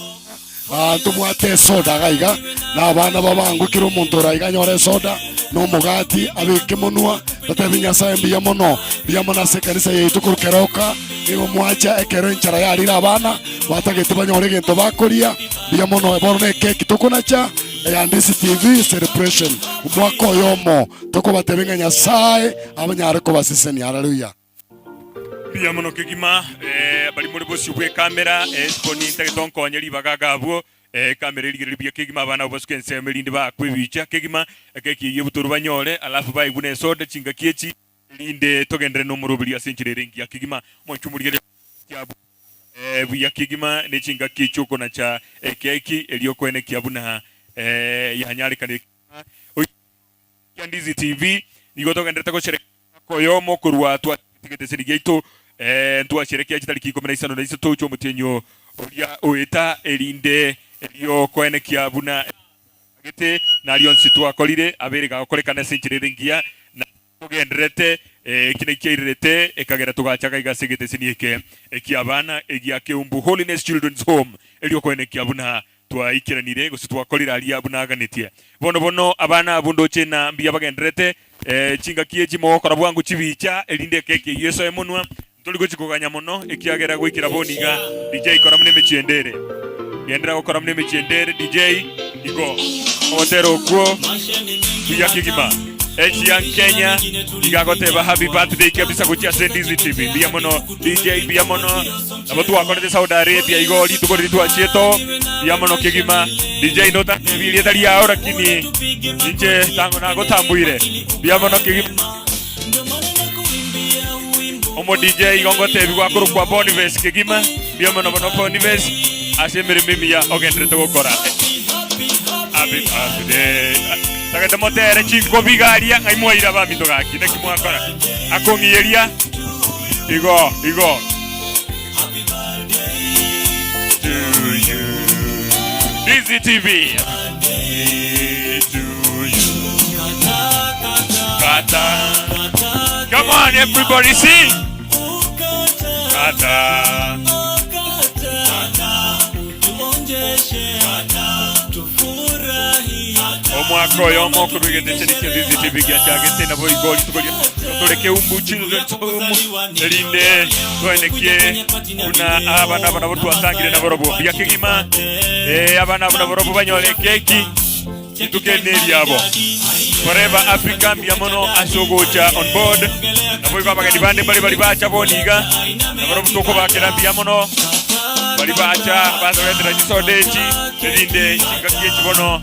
tumwate soda gaiga na abana babangukira umuntu raiga nyore soda no mugati abike munwa tatabinya sayembiya mono sekanisa yetu kurukeroka nigo mwacha ekero nchara yarira abana batagete banyore gento bakoria biya mono ebone keki tukunacha ya Ndizi TV celebration umwaka yomo toko batebenga nyasaye abanyare ko basiseni haleluya biya mono kigima bali muri bosi bwe kamera sponi tegetonko anyeli bagagabwo kamera ligere bya kigima abana boskense melinde ba kwibicha kigima keki yebuturu banyore alafu bayibune soda chinga kiechi linde togendere no murubuli asenchire rengi ya kigima mwanchumuligere kyabu bya kigima ne chinga kichuko na cha keki eliyokwene kyabuna yanyali kane Ndizi TV nigo togendere tako shere koyomo kurwa twa tigete sirigeito twasherekea kitariki 15 na iso cyo mutenyo oria oeta elinde elio kwene kyabuna gete na lion sitwa kolire aberega korekana senchirengia na tugendrete kine kirete ekagera tugachaka igasegete sinieke ekiabana egia Keumbu Holiness Children's Home elio kwene kyabuna twaikiranire gusitwa kolira ali abuna aganitie bono abana abundoche na mbia bagendrete chinga kieji mo kora bwangu chibicha elinde keke yeso emonwa tuliko chikoganya mono ekiagera gwikira boniga DJ kora mune mechendere yendera gukora mune mechendere DJ igo otero kwo buya kigima Young Kenya igagoteba happy birthday kabisa kuchia Ndizi TV bia mono DJ bia mono nabatu wakorete Saudi Arabia igo lituko achieto bia mono kigima DJ nota bilie tali yao lakini nje tango na gotambuire bia mono kigima omo DJ igongote bigwa kuru kwa Boniface kigima bia mono Boniface asemere mimi ya ogendrete gukora happy birthday takete motere chinko bigaria ngai mwaira ba mito gaki neki mwakora akongiyeria igo happy birthday to you Ndizi TV to you kata come on everybody sing kata omwaka oyo moko bigende Ndizi TV gyachagete nabo igoli tukolia toleke Children's Home elinde twanekie kuna abana botwasangire na borobo byakigima abana borobo banyole keki itukene yabo Forever Africa mbiamono asogocha on board nabo babagadi bande bali bacha boniga na borobo toko bakera mbiamono bali bacha bazorendera chisodechi elinde chinga kiechi bono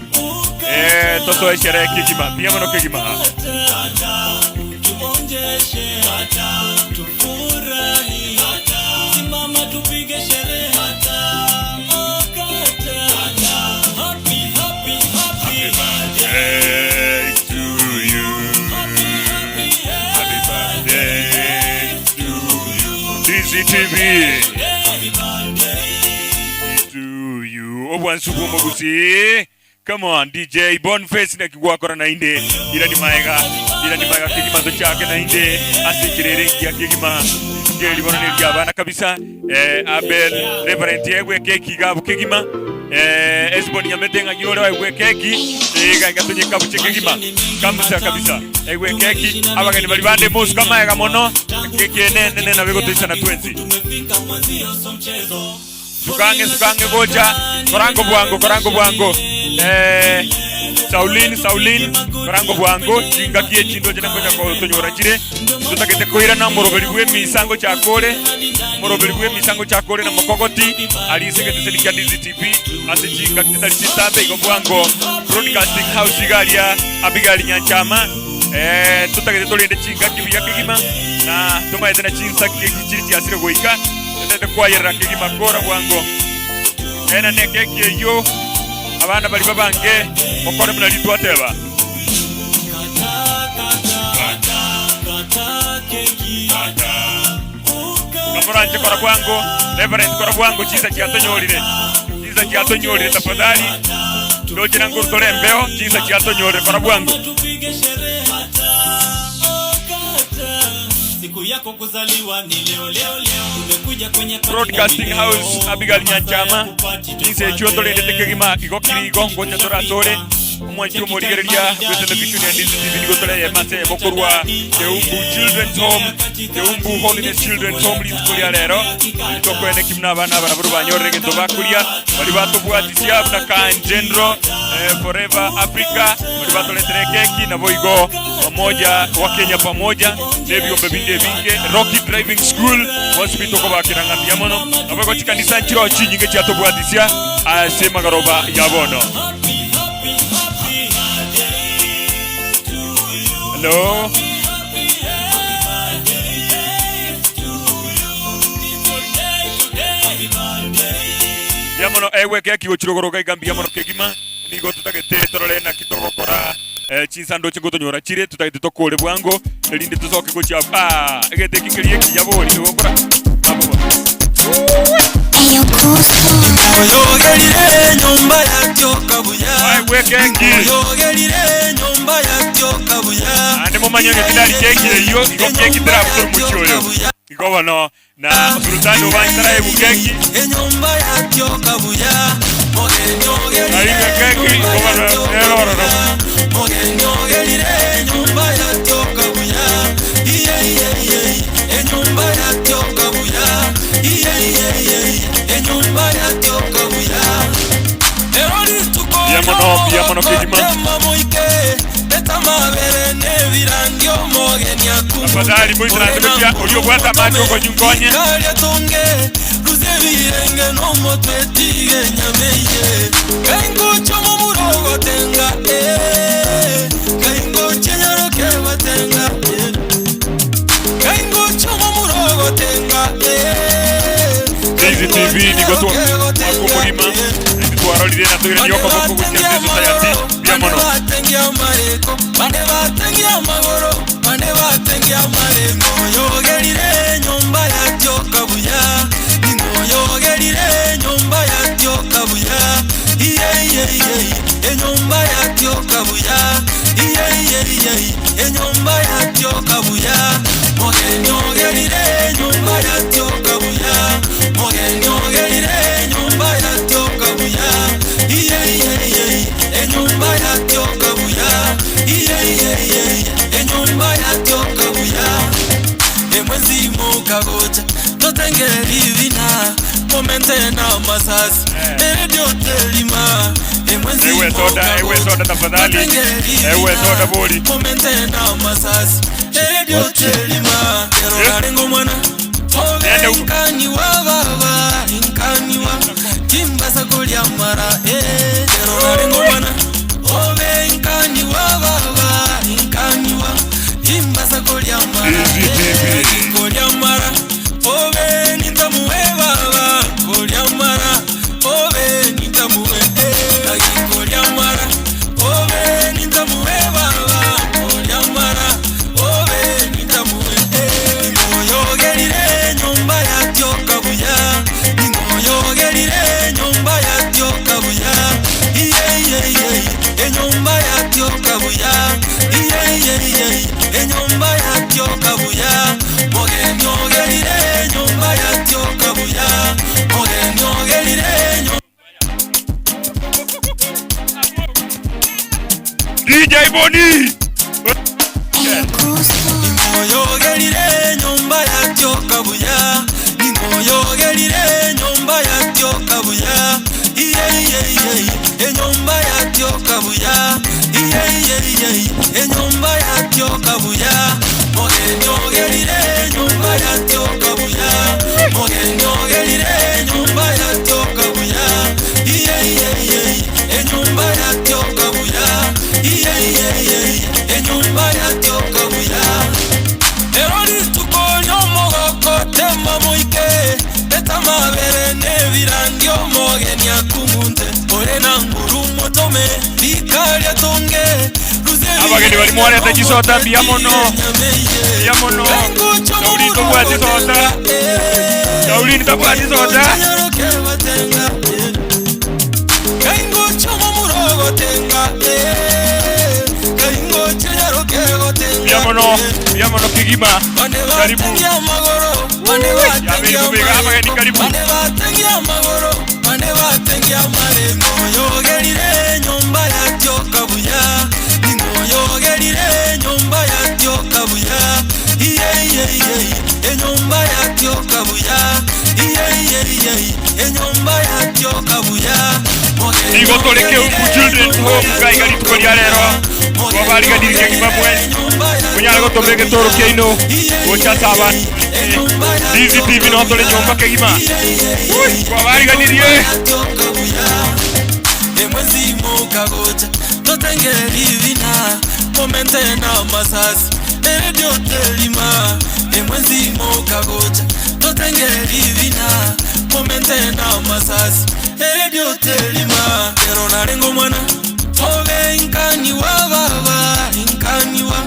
toto eshere kigima mbiamono kigima Ndizi TV to you obwansubu mogusi come on DJ Boniface na kigwakora na inde ila ni maiga kigimazo chake na inde asikirere kia kigima ngeli bona ne dia bana kabisa Abel Reverend yegwe keki gabu kegima Esboni yametenga yoro yegwe keki ga tunye kabu kegima kamsa kabisa yegwe keki abageni bali bande mos kama ya mono keki nene na bego tisa na 20 sukange gocha korango bwango Saulin korango bwango jinga kie chindo jana ngoja ko tonyora chire tutakete koira na morobeli bwe misango chakore na mokogoti aliseke tuselikia Ndizi TV asijinga kitali sitabe iko bwango broadcasting house galia abigali nyanchama tutakete tolinde chinga kibiya kigima na tuma edena chinsa kichiri asire goika tete kwa yera kigima kora bwango ena ne keki yo abana bali babange mukore munalitwa teba Kamuranje kora bwango Reverend kora bwango chiza kiatonyolire tafadhali ndojina nguru tole mbeo chiza kiatonyolire kora bwango siku yako kuzaliwa ni leo umekuja kwenye broadcasting house abigali nyanchama jinsi chotole ndekegima igokirigo ngonya tora sore mwanjiro morigereria with television and Ndizi TV gotole yemase bokorwa Keumbu Children's Home Keumbu Holiness Children's Home litkolia lero itoko ene kimna bana buru banyorege tobakulia bali bato bwatisia na kan general Forever Africa bali bato letere keki na boigo pamoja wa Kenya pamoja nebyo bebinde binge Rocky Driving School hospital ko bakiranga byamono abako chikanisa nchiro chinyinge cha tobwatisia asema garoba yabono. Hello. Yamono ewe keki ochirogoroga igambia mono kegima nigo tutakete torole na kitogokora chinsando chingotonyora chire tutakete tokole bwango elinde tusoke ko cha egete kikeliye kiyaboli ngokora Eyo kusko yogelire nyumba yatyo kabuya ewe keki yogelire nyumba yatyo kabuya ande momanyenge bidali keki eyo igo keki tera kuturu muchoyo igo bano na sultani ubaitara ewe keki nyumba yatyo kabuya aiga keki igo bano yogelire nyumba yatyo kabuya nyumba yatyo kabuya nyumba yatyo kabuya yamono kejima afadhali mwitra ndukia ulio bwata macho kwa nyungonye ruzebirenge no motwetige nyameye kaingo chomo murogo tenga kaingo chenyaroke batenga kaingo chomo murogo tenga Ndizi TV niko tu akumulima nditwarolire na tugire yoko boko kucheza society byamono bande batengia magoro bande batengia marengo yogelire nyumba yatyo kabuya yogelire nyumba yatyo kabuya nyumba yatyo kabuya nyumba yatyo kabuya yogelire nyumba yatyo kabuya yogelire nyumba yatyo kabuya nyumba yatyo kabuya nyumba yatyo kabuya emwezi mukagocha totengeri vina momente na masasi radio telima emwezi ewe soda tafadhali ewe soda boli momente na masasi radio telima erogarengo mwana Nkani wa baba, nkani wa Kimbasa kulia mara, erogarengo mwana Obe nkani wa baba, nkani wa Kimbasa kulia mara, kulia mara Obe nitamuwe baba, kulia mara Obe nitamuwe, kulia mara Obe nitamuwe baba, kulia mara Obe nitamuwe, yogelire nyumba yatyo kabuya yogelire nyumba yatyo kabuya nyumba yatyo kabuya nyumba yatyo kabuya mogeni ogerire nyumba yatyo kabuya mogeni ogerire DJ Boni Ningoyogerire nyumba yatyo kabuya Ningoyogerire nyumba yatyo kabuya Enyumba yatyo kabuya Enyumba yatyo kabuya Mogeni ogerire nyumba yatyo kabuya Mogeni ogerire nyumba yatyo kabuya Enyumba yatyo kabuya Enyumba yatyo kabuya Eroni tukonyo mogoko tema muike Etama bere nevirandio mogeni akumunte Orena nguru motome Vikaria tonge abageni bali mwari atakisota biamono Sauli tobwati sota Sauli tobwati sota Kaingo chomo murogo tenga Kaingo chenyaro kego tenga biamono kigima karibu Mane batengia magoro Mane batengia marengo Yogerire nyumba yatyo kabuya Ningoyogerire nyumba yatyo kabuya Enyumba yatyo kabuya Enyumba yatyo kabuya Digo tole Keumbu Children's Home Gaiga litukoria lero Wabaliga dirike kibabwe Kunyalago tobreke toro keino Ocha saba Dizi TV no tole nyumba kegima Wabaliga dirike Emwezi muka gocha Totengeri vina Momente na masasi Eredio telima Emwezi muka gocha Totengeri vina Momente na masasi Eredio telima Pero narengo mwana Ove inkaniwa baba Inkaniwa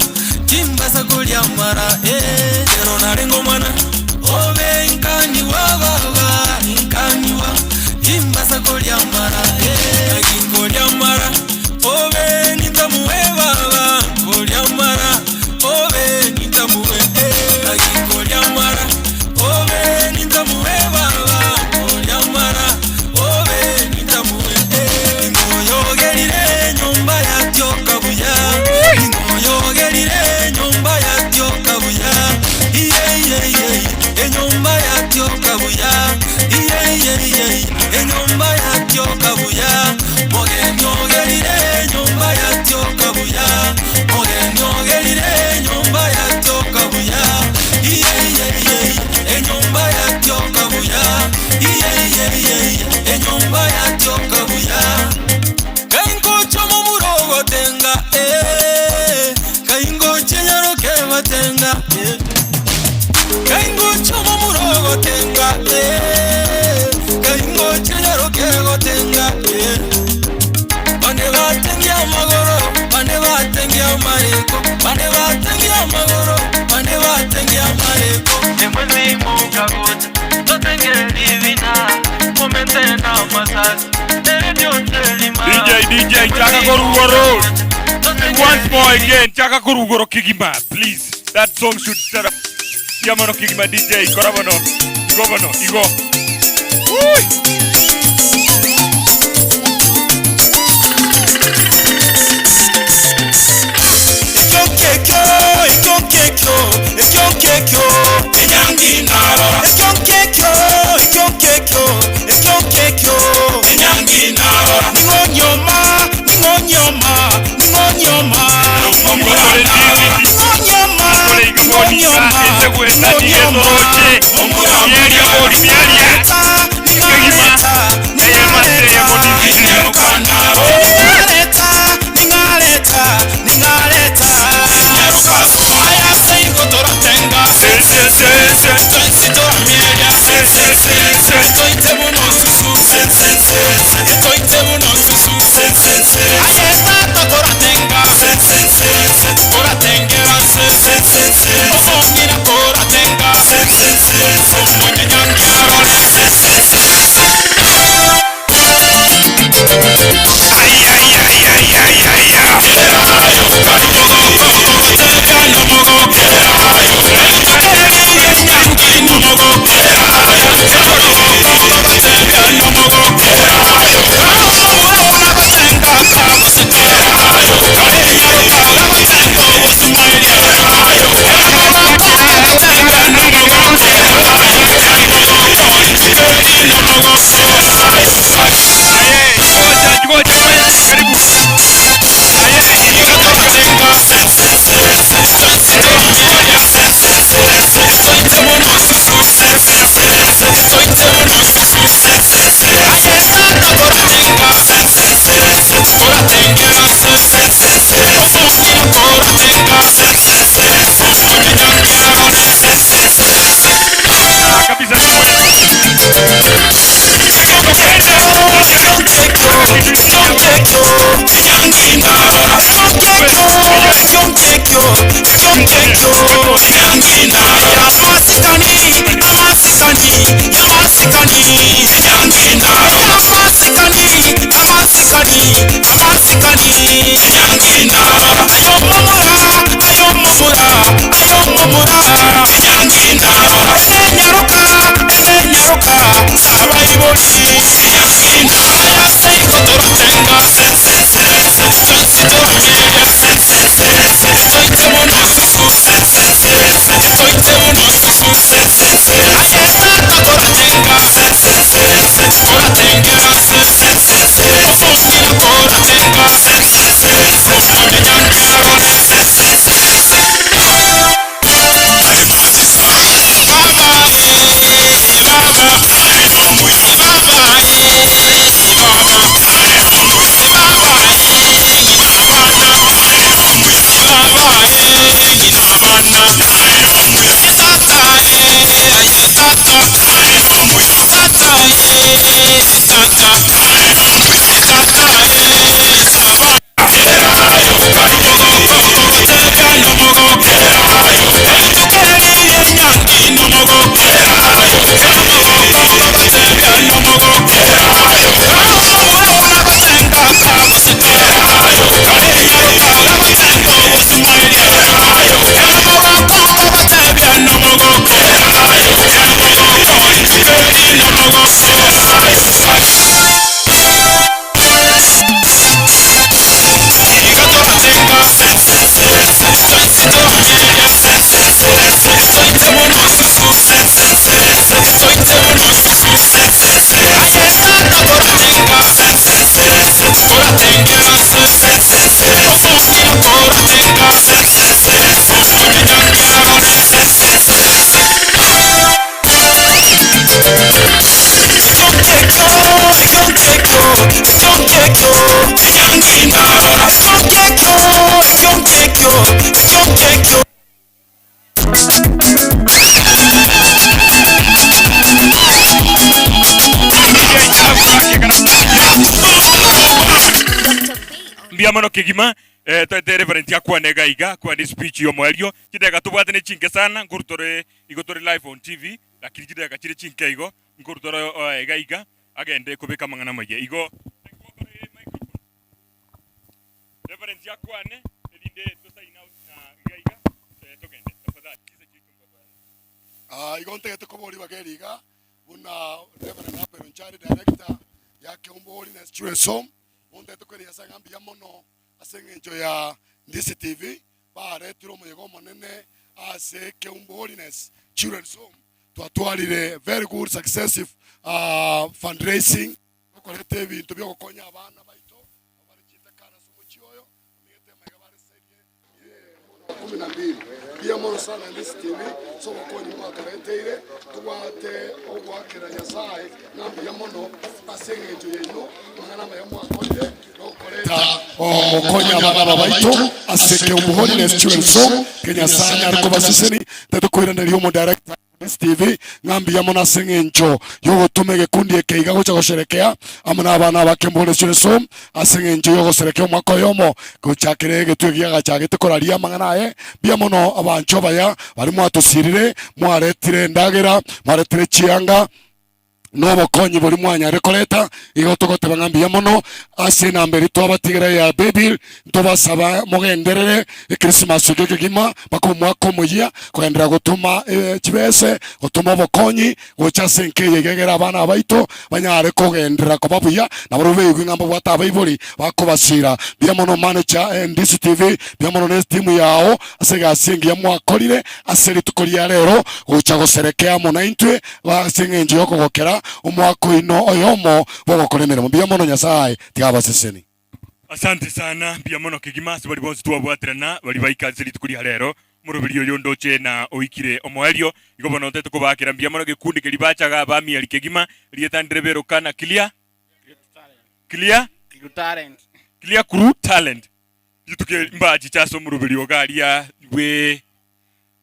Kimbasa kulia mara Pero narengo mwana Ove inkaniwa baba Inkaniwa Kimbasa kulia mara Kulia mara Ove nitamuwe baba Kulia mara Ove nitamuwe Kulia mara Ove nitamuwe baba Kulia mara Ove nitamuwe Ningoyogerire nyumba yatyo kabuya Ningoyogerire nyumba yatyo kabuya Enyumba yatyo kabuya Enyumba yatyo kabuya Mogeni ogerire nyumba yatyo kabuya Mogeni ogerire nyumba yatyo kabuya Enyumba yatyo kabuya Enyumba yatyo kabuya Kaingo chomo murogo tenga Kaingo chenyaro keba tenga Kaingo chomo murogo tenga Kaingo chenyaro kego tenga Bande batengia magoro Bande batengia mareko Bande batengia magoro Bande batengia mareko Emwezi muka gocha Totengeri vina Momente na masasi Eredio telima DJ Chaka Korugoro once more again Chaka Korugoro kigima please that song should start up Yamano kigima DJ Korabano Igo Ekyo enyangi narora Ekyo enyangi narora Ningonyoma biamono kigima twete reverend yakwa nega iga kwa ni speech yo mwario kidega tubwate ne chinke sana ngurutore igotore live on TV lakini kidega chire chinke igo ngurutore ega iga agende kubika mangana maye igo reverend yakwa ne elinde to sign out na iga togende tafadhali igonte tukobori bageriga buna reverend Apero Nchari director ya Keumbu Holiness Children's Home unde tukwenia sangambia mono asengenjo ya Ndisi TV baretiro muyego monene ase Keumbu Holiness Children's Home twatwarire very good successive fundraising ukorete bintu byo gukonya abana baito abari chitakana sumuchioyo migete megabare saidie 12 bia mono sana Ndisi TV so gukoni mwaka reteire tubate ogwakira nyasaye nambia mono asengenjo yeno mwana mayo mwakorire okonya abana baito ase Keumbu Holiness Children's Home Kenya sana ariko basiseni tetukwirana rio mo director TV ngambi ya mona sengenjo yogo tumege kundi ekeiga gocha gosherekea amana abana ba Keumbu Holiness Children's Home asengenjo yogo serekea mwako yomo gocha kirege twegia gacha gitekoraria manganaye bia mono abancho baya bari mwatusirire mwaretire ndagera mwaretire chianga nobo konyi buri mwanya rekoleta igotogote bangambi ya mono ase nambere twabatigira ya baby tobasaba mugenderere Christmas gigima bakumwako muya kwendera gutuma chibese gutuma bokonyi gocha senke yegera abana baito banyare kogendera kobabuya na barube igingamba bwata baibori bakobasira bya mono manager Ndisi TV bya mono next team yao ase gasingi ya mwakorire ase ritukoria rero gocha goserekea mona intwe basengenje yoko gokera umwako ino oyomo bogokolemera mbia mono nyasaye tigabaseseni. Asante sana mbia mono kigima sibali bonse twabwatirana bali baikaziri tukuri halero murubirio yondoche na oikire omwario igobono tete kubakira mbia mono gikundi kelibachaga bami alikegima lietandrebero kana clear crew talent yituke mbaji chaso murubirio galia we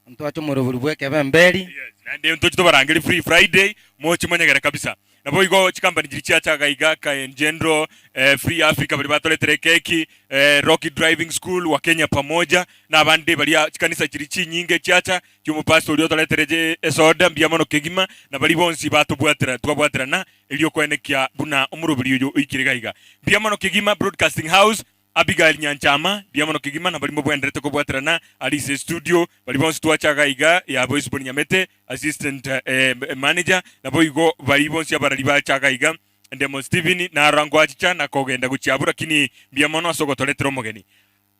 ntwacho muruburi bweke bemberi nande ntochito barangeli free friday mochi manyagera kabisa nabo igo chikampani jiricha chaga igaka en general free africa bali batoletere keki rocky driving school wa Kenya pamoja na abandi bali chikanisa jirichi nyinge chacha cyumu pastor yo toletereje esoda mbia mono kegima na bali bonsi batubwatira twabwatirana elio kwenekia buna umurubiri yo ikirega iga mbia mono kegima broadcasting house Abigail Nyanchama biamono kigima na balimo bwenderete ko bwatrana Alice studio balibon situachaga iga ya voice bonyamete assistant manager na boigo balibon sia baraliba chaga iga ndemo Steven na rangwa chicha na kogenda guchiabura kini biamono asogotoletero mogeni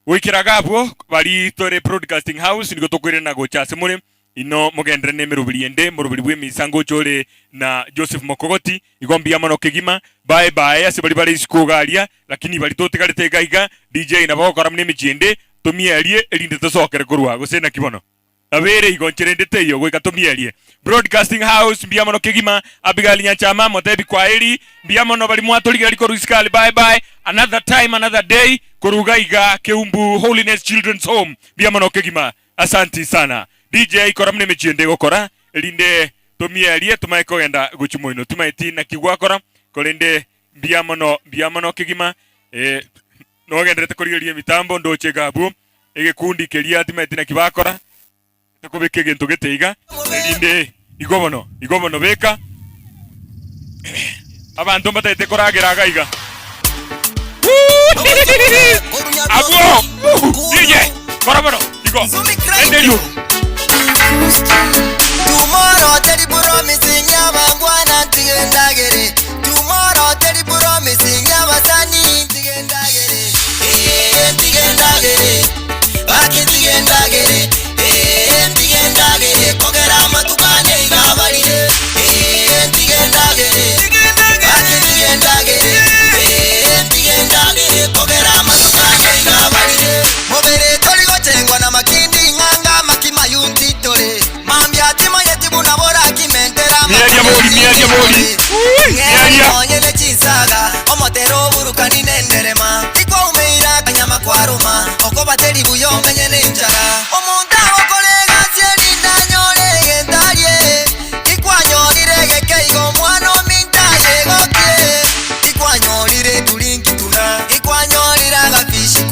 wikiragabwo bali tore broadcasting house nigo tokwire na gocha semure ino mogendere ne merubiriende murubiri bwe misango chole na Joseph Mokogoti igombia mono kigima bye bye ase bali bali sikogalia lakini bali totegarete gaiga DJ na bakora mne michende tomielie elinde tosokere kurwa gosena kibono abere igoncherendete yo gweka tomielie broadcasting house mbia mono kigima Abigail Nyanchama motebi kwa eri mbia mono bali mwatoliga liko ruskali bye bye another time another day kurugaiga Keumbu Holiness Children's Home mbia mono kigima asanti sana DJ koramne michende gokora elinde tomielie tumaiko enda guchimoino tumaiti na kigwakora kolende mbia mono kigima no gendrete korigerie mitambo ndoche gabu egekundi kelia tumaiti na kibakora takobeke gento geteiga elinde igobono beka abantu mbatete koragera gaiga abo DJ korabono igo endelio tomorrow tell you promising yabangwana tigendagere tomorrow tell you promising yabasani tigendagere tigendagere baki tigendagere tigendagere kogera matukane igabalire tigendagere baki tigendagere tigendagere kogera matukane igabalire mobere toli gochengwa na makindi nganga makimayunti tole mambia timo yetibu na bora kimentera miaria boli nyele chisaga omotero burukani nenderema ikwa umeira kanyama kwa roma oko bateri buyo menye nenjara omunta okolega sieni ndanyore gendarie ikwa nyorire gekeigo mwana minta yegokie ikwa nyorire tulinki tuna ikwa nyorira gafishi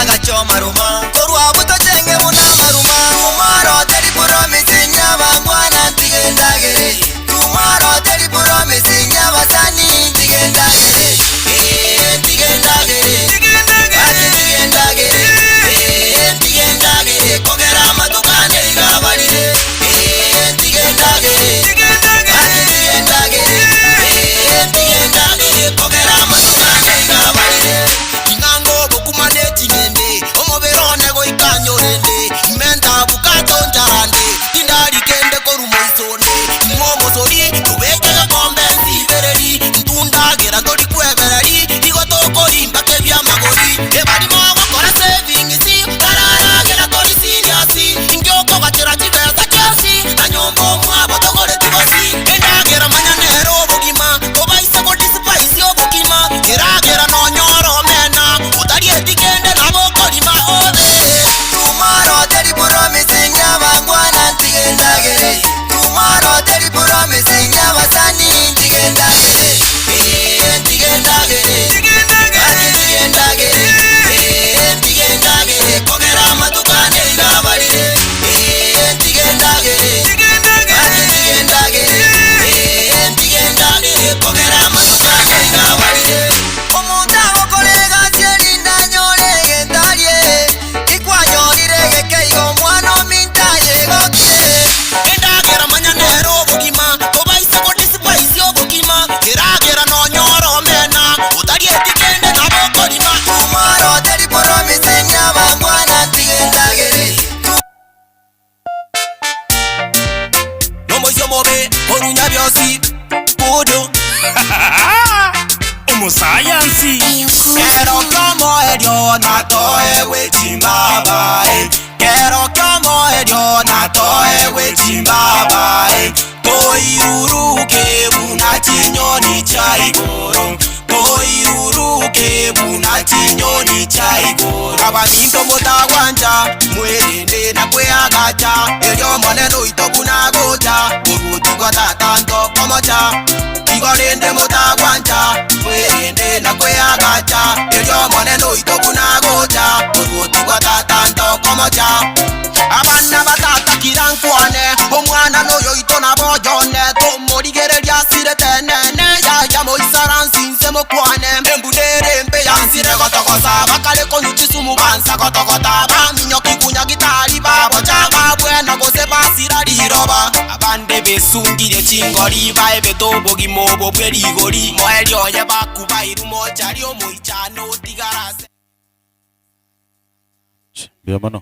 agachoma ruma korwa buto chenge muna maruma tomorrow teri promise nyaba mwana tigendagere tomorrow teri promise nyaba sani tigendagere tigendagere tigendagere tigendagere kogera matukane igabalire tigendagere tigendagere kogera matukane igabalire inango bokumane tingende omoberone go ikanyorende imenta bukato ntarande indari kende korumoisone momosori tubeke kombe sibereri ntundagera ndori kwebereri igotokori mbake bya magori ebari mo gukora savings tararagera tori siniasi ingyoko batera kibeza cyasi na nyombo mwabo tokore tibosi endagera manyanero bugima kobaise ko disipaisi obugima iragera no nyoro mena utari etikende nabo kolima ode tomorrow teri promise nyaba ngwana tigendagere tomorrow teri promise nyaba sani tigendagere tigendagere tigendagere tigendagere kogera matukane igabalire tigendagere tigendagere tigendagere kogera matukane igabalire omuntu akolega cyelinda nyorege ntalye ikwanyorire gekeigo mwana mintaye goke endagera manyanero obugima obaise ko disipaisi obugima iragera no nyoro mena utari etikende nabo kolima tomorrow teri promise nyaba mwana tigendagere nomoisyo mobe orunya byosi kudu umusayansi kero kyomo eryo natoe wechimbabae kero kyomo eryo natoe wechimbabae toiruruke buna chinyoni cha igoro toiruruke buna chinyoni cha igoro abaninto mutagwanja mwerende na kweagacha eryo moneno itokunagocha urutigwa tatanto komocha igorende mutagwanja mwerende na kweagacha eryo moneno itokunagocha urutigwa tatanto komocha abana batata kirankwane omwana noyo itona bojone tomorigereria sire tenene yaya moisaransi nsemo kwane embudere mpe yansire gotogosa bakale konyutisumu bansa gotogota baminyo kikunya gitari babocha babwena gose basira liroba abande besungire chingori bae betobogimo bobwerigori moerioye bakuba irumo chari omoichano tigarase Mbia mono.